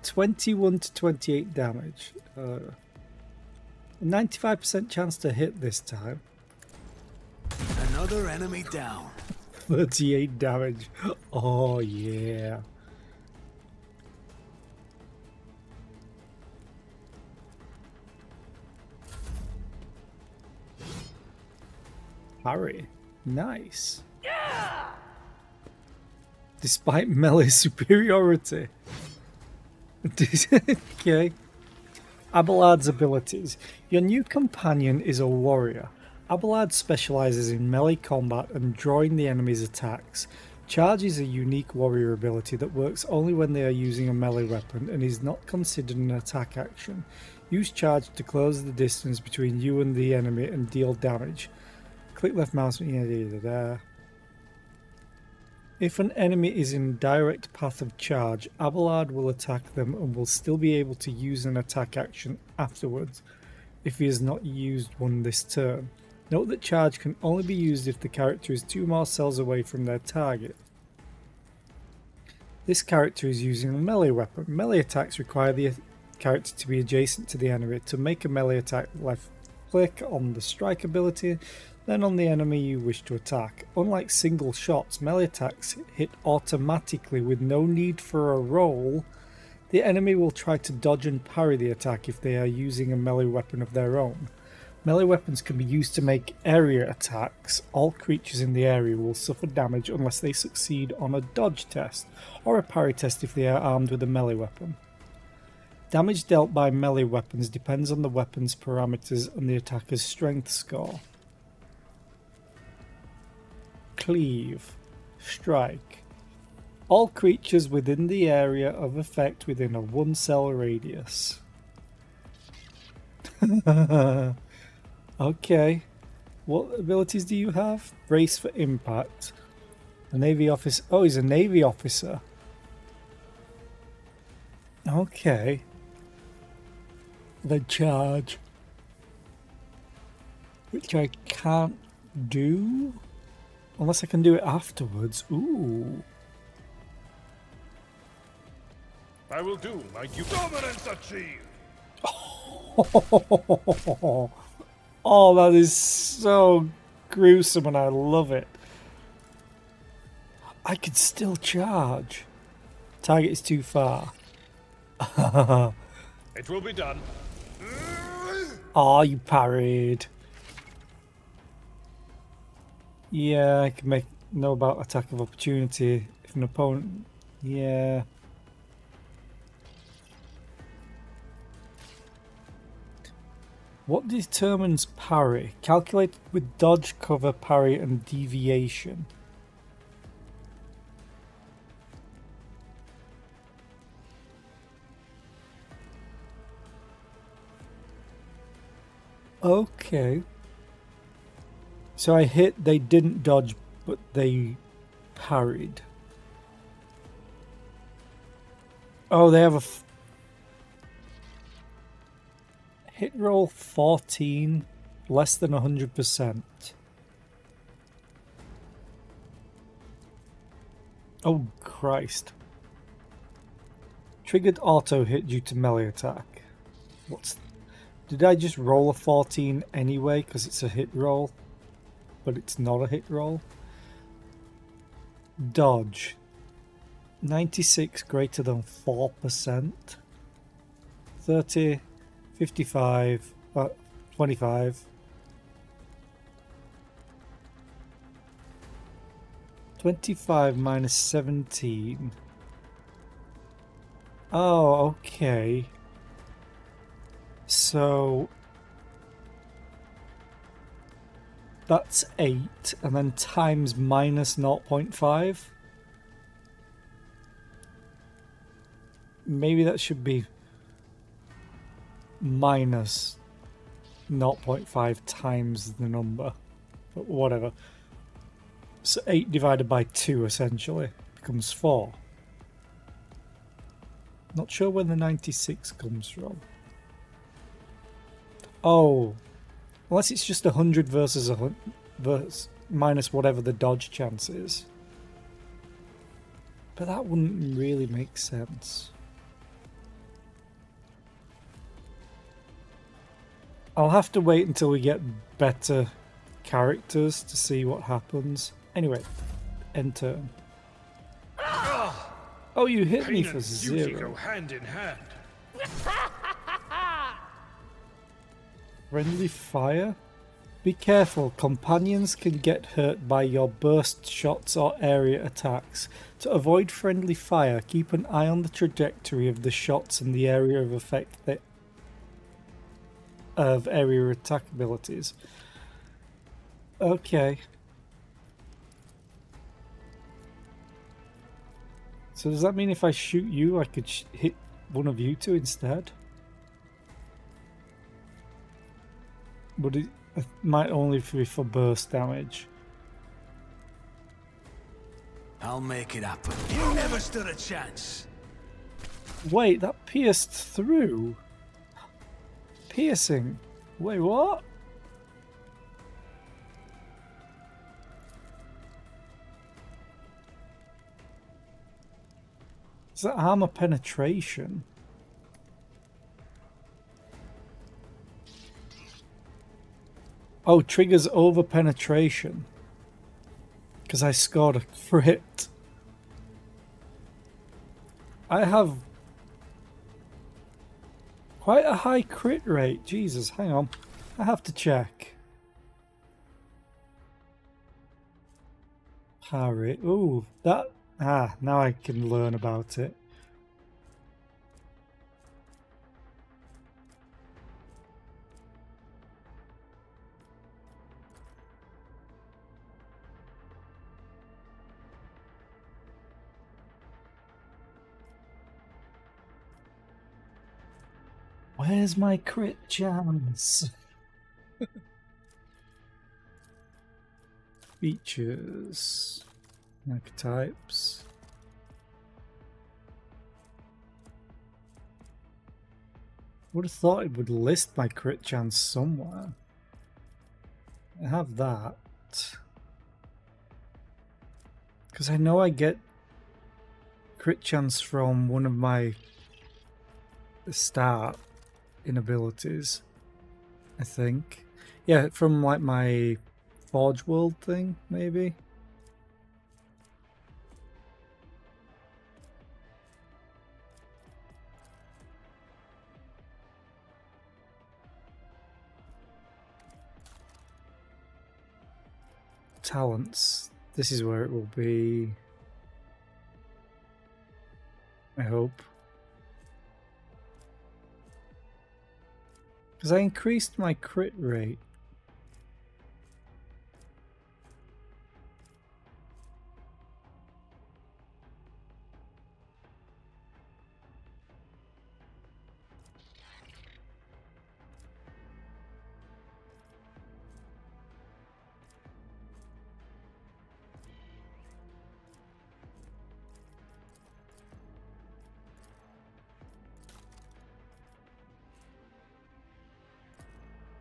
21 to 28 damage. 95% chance to hit this time. Another enemy down. 38 damage. Oh yeah. Parry. Nice. Yeah! Despite melee superiority. Okay. Abelard's abilities. Your new companion is a warrior. Abelard specializes in melee combat and drawing the enemy's attacks. Charge is a unique warrior ability that works only when they are using a melee weapon and is not considered an attack action. Use charge to close the distance between you and the enemy and deal damage. Click left mouse. If an enemy is in direct path of charge, Abelard will attack them and will still be able to use an attack action afterwards if he has not used one this turn. Note that charge can only be used if the character is 2 more cells away from their target. This character is using a melee weapon. Melee attacks require the character to be adjacent to the enemy. To make a melee attack, left click on the strike ability, then on the enemy you wish to attack. Unlike single shots, melee attacks hit automatically with no need for a roll. The enemy will try to dodge and parry the attack if they are using a melee weapon of their own. Melee weapons can be used to make area attacks. All creatures in the area will suffer damage unless they succeed on a dodge test, or a parry test if they are armed with a melee weapon. Damage dealt by melee weapons depends on the weapon's parameters and the attacker's strength score. Cleave. Strike. All creatures within the area of effect within a 1 cell radius. Okay. What abilities do you have? Brace for impact. A Navy officer. Oh, he's a Navy officer. Okay. Then charge. Which I can't do. Unless I can do it afterwards. Ooh. I will do my duty. Dominance achieved! Oh, that is so gruesome and I love it. I could still charge. Target is too far. It will be done. Oh, you parried. Yeah, I can know about attack of opportunity if an opponent... Yeah. What determines parry? Calculated with dodge, cover, parry, and deviation. Okay. So I hit, they didn't dodge, but they parried. Oh, they have a hit roll 14, less than 100%. Oh, Christ. Triggered auto hit due to melee attack. Did I just roll a 14 anyway because it's a hit roll? But it's not a hit roll. Dodge. 96 greater than 4%. 30, 55, 25. 25 minus 17. Oh, okay. So that's 8, and then times minus 0.5. Maybe that should be minus 0.5 times the number, but whatever. So 8 divided by 2 essentially becomes 4. Not sure where the 96 comes from. Oh, unless it's just 100 versus 100 versus minus whatever the dodge chance is. But that wouldn't really make sense. I'll have to wait until we get better characters to see what happens. Anyway, end turn. Oh, you hit me for 0. Go hand in hand. Friendly fire? Be careful, companions can get hurt by your burst shots or area attacks. To avoid friendly fire, keep an eye on the trajectory of the shots and the area of effect of area attack abilities. Okay. So does that mean if I shoot you, I could hit one of you two instead? But it might only be for burst damage. I'll make it happen. You never stood a chance. Wait, that pierced through? Piercing? Wait, what? Is that armor penetration? Oh, triggers over penetration. Because I scored a crit. I have quite a high crit rate. Jesus, hang on. I have to check. Parry. Ooh, that... Ah, now I can learn about it. Where's my crit chance? Features. Archetypes. Would have thought it would list my crit chance somewhere. I have that. Because I know I get crit chance from one of my start in abilities, I think. Yeah, from like my Forge World thing, maybe. Talents. This is where it will be. I hope. Because I increased my crit rate.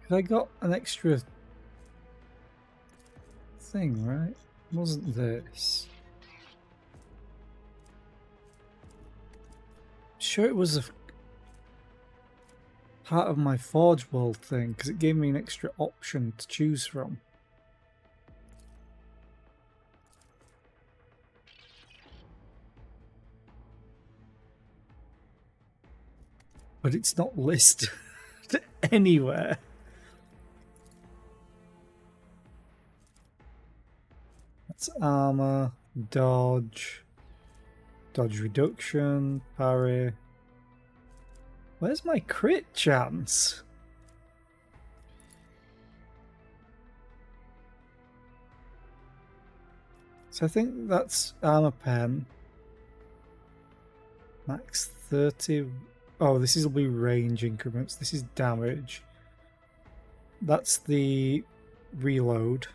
I got an extra thing, right? Wasn't this? Sure, it was a part of my Forge World thing because it gave me an extra option to choose from. But it's not listed anywhere. That's armor, dodge reduction, parry. Where's my crit chance? So I think that's armor pen. Max 30. Oh, this will be range increments. This is damage. That's the reload.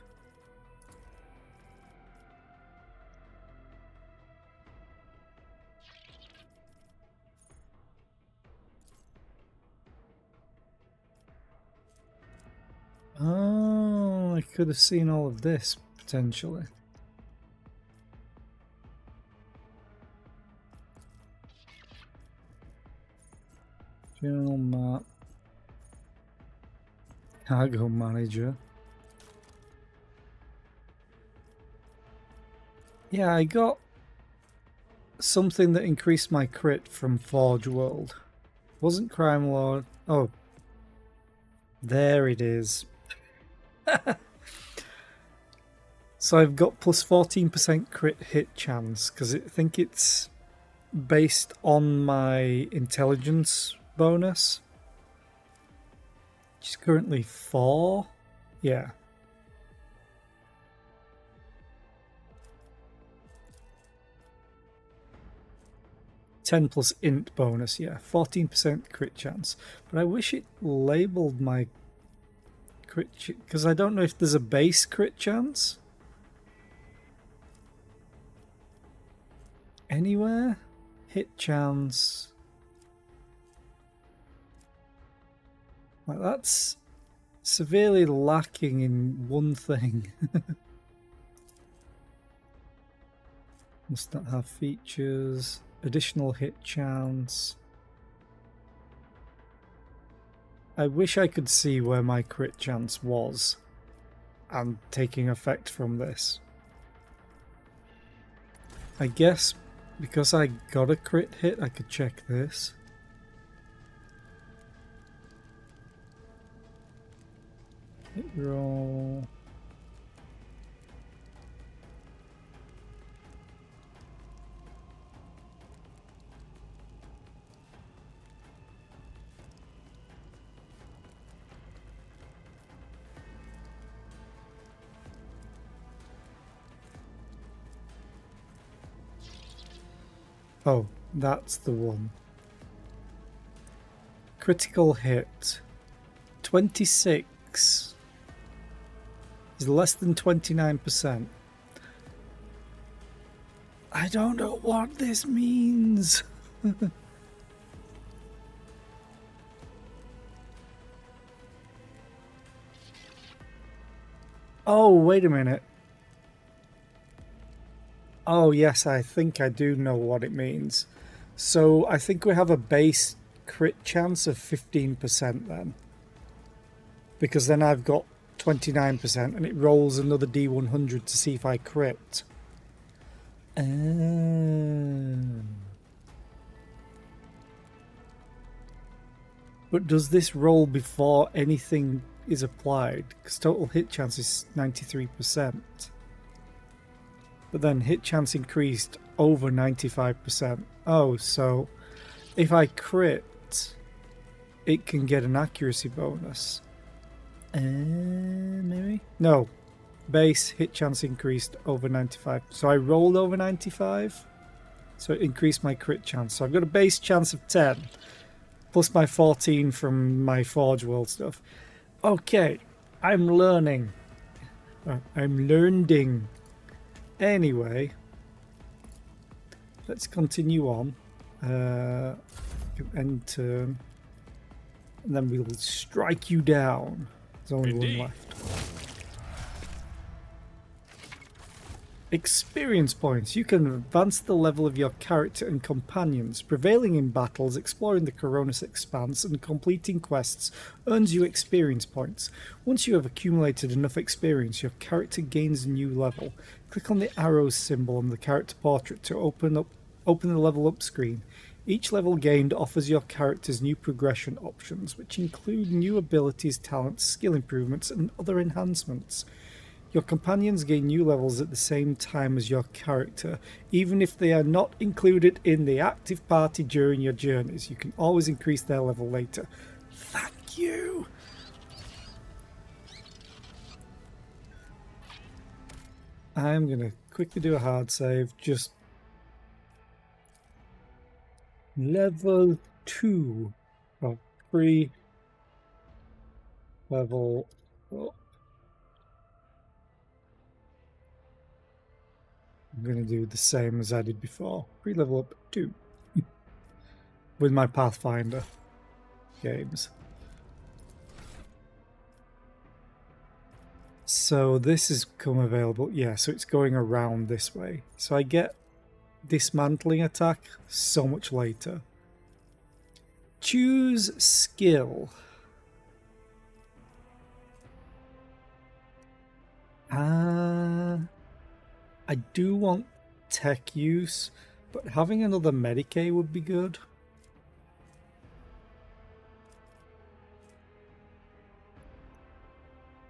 Oh, I could have seen all of this, potentially. General map. Cargo manager. Yeah, I got something that increased my crit from Forge World. Wasn't Crime Lord. Oh. There it is. So I've got plus 14% crit hit chance because I think it's based on my intelligence bonus, which is currently 4. Yeah. +10 int bonus, yeah, 14% crit chance. But I wish it labelled my crit because I don't know if there's a base crit chance anywhere. Hit chance. Like, that's severely lacking in one thing. Must not have features. Additional hit chance. I wish I could see where my crit chance was and taking effect from this. I guess because I got a crit hit, I could check this. Hit roll. Oh, that's the one. Critical hit. 26 is less than 29%. I don't know what this means. Oh, wait a minute. Oh, yes, I think I do know what it means. So I think we have a base crit chance of 15% then. Because then I've got 29% and it rolls another D100 to see if I crit. But does this roll before anything is applied? Because total hit chance is 93%. But then hit chance increased over 95%. Oh, so if I crit, it can get an accuracy bonus. Maybe? No. Base hit chance increased over 95. So I rolled over 95. So it increased my crit chance. So I've got a base chance of 10. Plus my 14 from my Forge World stuff. Okay. I'm learning. I'm learning. Anyway. Let's continue on. End turn. And then we'll strike you down. There's only one left. Experience points. You can advance the level of your character and companions. Prevailing in battles, exploring the Coronis Expanse, and completing quests earns you experience points. Once you have accumulated enough experience, your character gains a new level. Click on the arrows symbol on the character portrait to open the level up screen. Each level gained offers your characters new progression options, which include new abilities, talents, skill improvements, and other enhancements. Your companions gain new levels at the same time as your character, even if they are not included in the active party during your journeys. You can always increase their level later. Thank you! I'm going to quickly do a hard save. Just level 2 of 3 level up. I'm going to do the same as I did before. Pre-level up 2. With my Pathfinder games. So this has come available. Yeah, so it's going around this way. So I get dismantling attack so much later. Choose skill. I do want tech use, but having another Medicae would be good.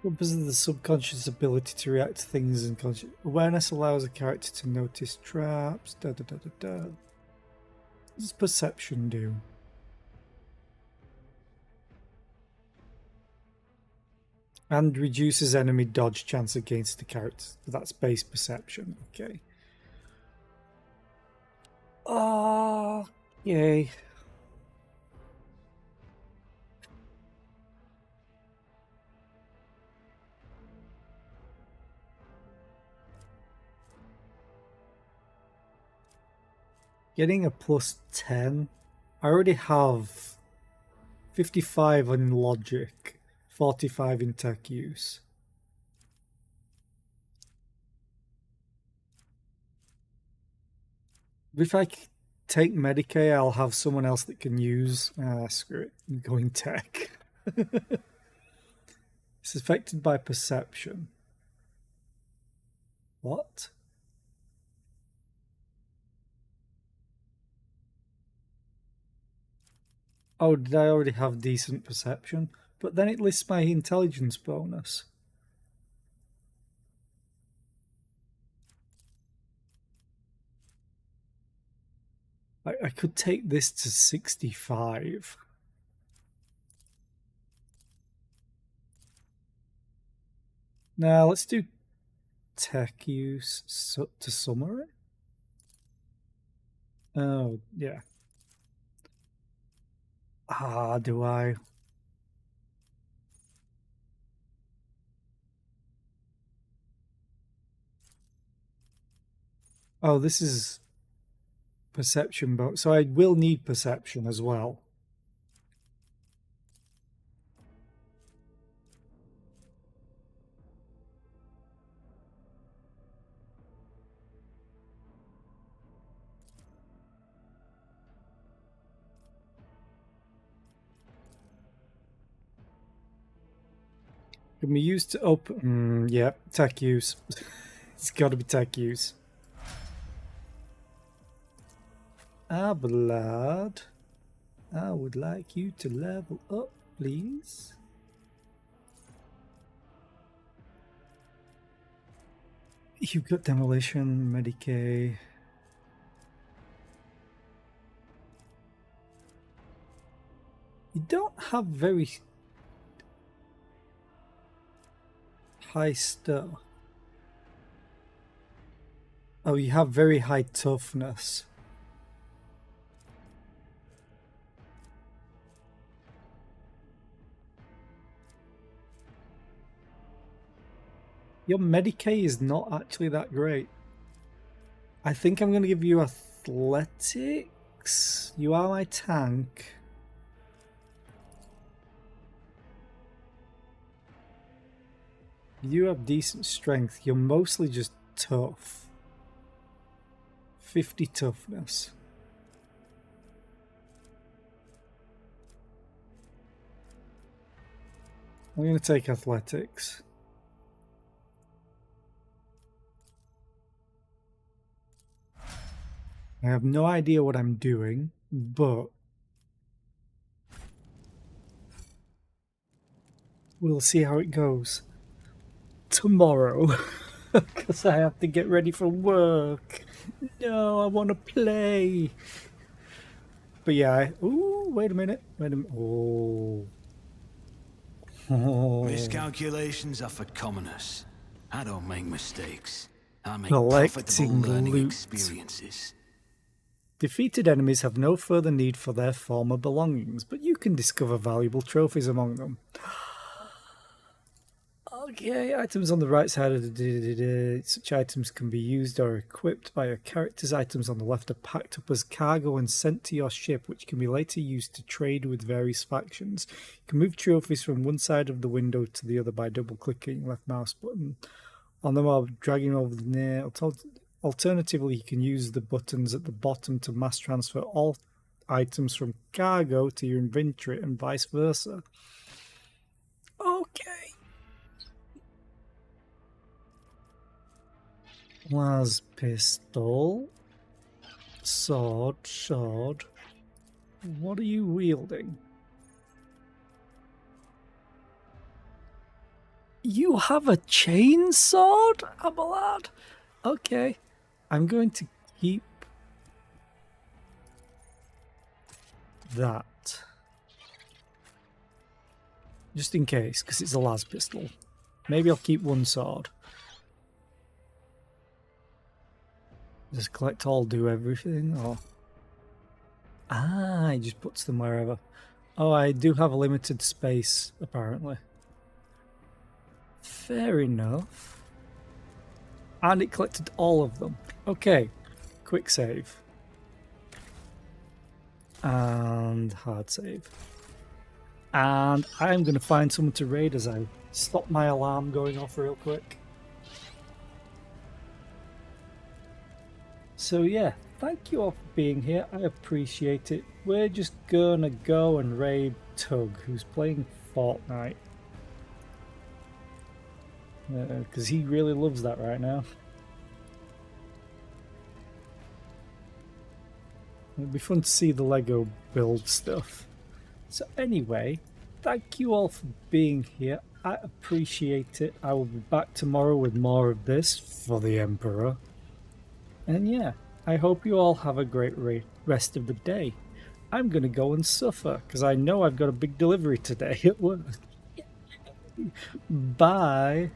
Because of the subconscious ability to react to things in conscious awareness allows a character to notice traps. What does perception do? And reduces enemy dodge chance against the character. That's base perception. Okay. Oh, yay. Getting a plus 10. I already have 55 in logic, 45 in tech use. If I take Medicae, I'll have someone else that can use. Screw it. I'm going tech. It's affected by perception. What? Oh, did I already have decent perception? But then it lists my intelligence bonus. I could take this to 65. Now let's do tech use to summary. Oh, yeah. Do I? Oh, this is perception, but so I will need perception as well. Can be used to open... yeah, tech use. It's got to be tech use. Abelard, I would like you to level up, please. You've got demolition, Medicaid. You don't have very high stuff. Oh, you have very high toughness. Your Medicaid is not actually that great. I think I'm going to give you athletics. You are my tank. You have decent strength. You're mostly just tough. 50 toughness. I'm going to take athletics. I have no idea what I'm doing, but we'll see how it goes tomorrow, because I have to get ready for work. No, I want to play. But yeah, ooh, wait a minute. Oh. Miscalculations are for commoners. I don't make mistakes. I make Collecting profitable learning loot. experiences. Defeated enemies have no further need for their former belongings, but you can discover valuable trophies among them. Okay, items on the right side of the... Such items can be used or equipped by your character's items on the left are packed up as cargo and sent to your ship, which can be later used to trade with various factions. You can move trophies from one side of the window to the other by double-clicking left mouse button on them or dragging over the near. Alternatively, you can use the buttons at the bottom to mass transfer all items from cargo to your inventory and vice versa. Okay. Las pistol. Sword. What are you wielding? You have a chainsword, Abelard? Okay. I'm going to keep that. Just in case, because it's a las pistol. Maybe I'll keep one sword. Does collect all do everything? Or it just puts them wherever. Oh, I do have a limited space, apparently. Fair enough. And it collected all of them. Okay, quick save. And hard save. And I'm going to find someone to raid as I stop my alarm going off real quick. So yeah, thank you all for being here. I appreciate it. We're just gonna go and raid Tug, who's playing Fortnite. Because he really loves that right now. It'll be fun to see the Lego build stuff. So anyway, thank you all for being here. I appreciate it. I will be back tomorrow with more of this for the Emperor. And yeah, I hope you all have a great rest of the day. I'm going to go and suffer, because I know I've got a big delivery today at work. Bye.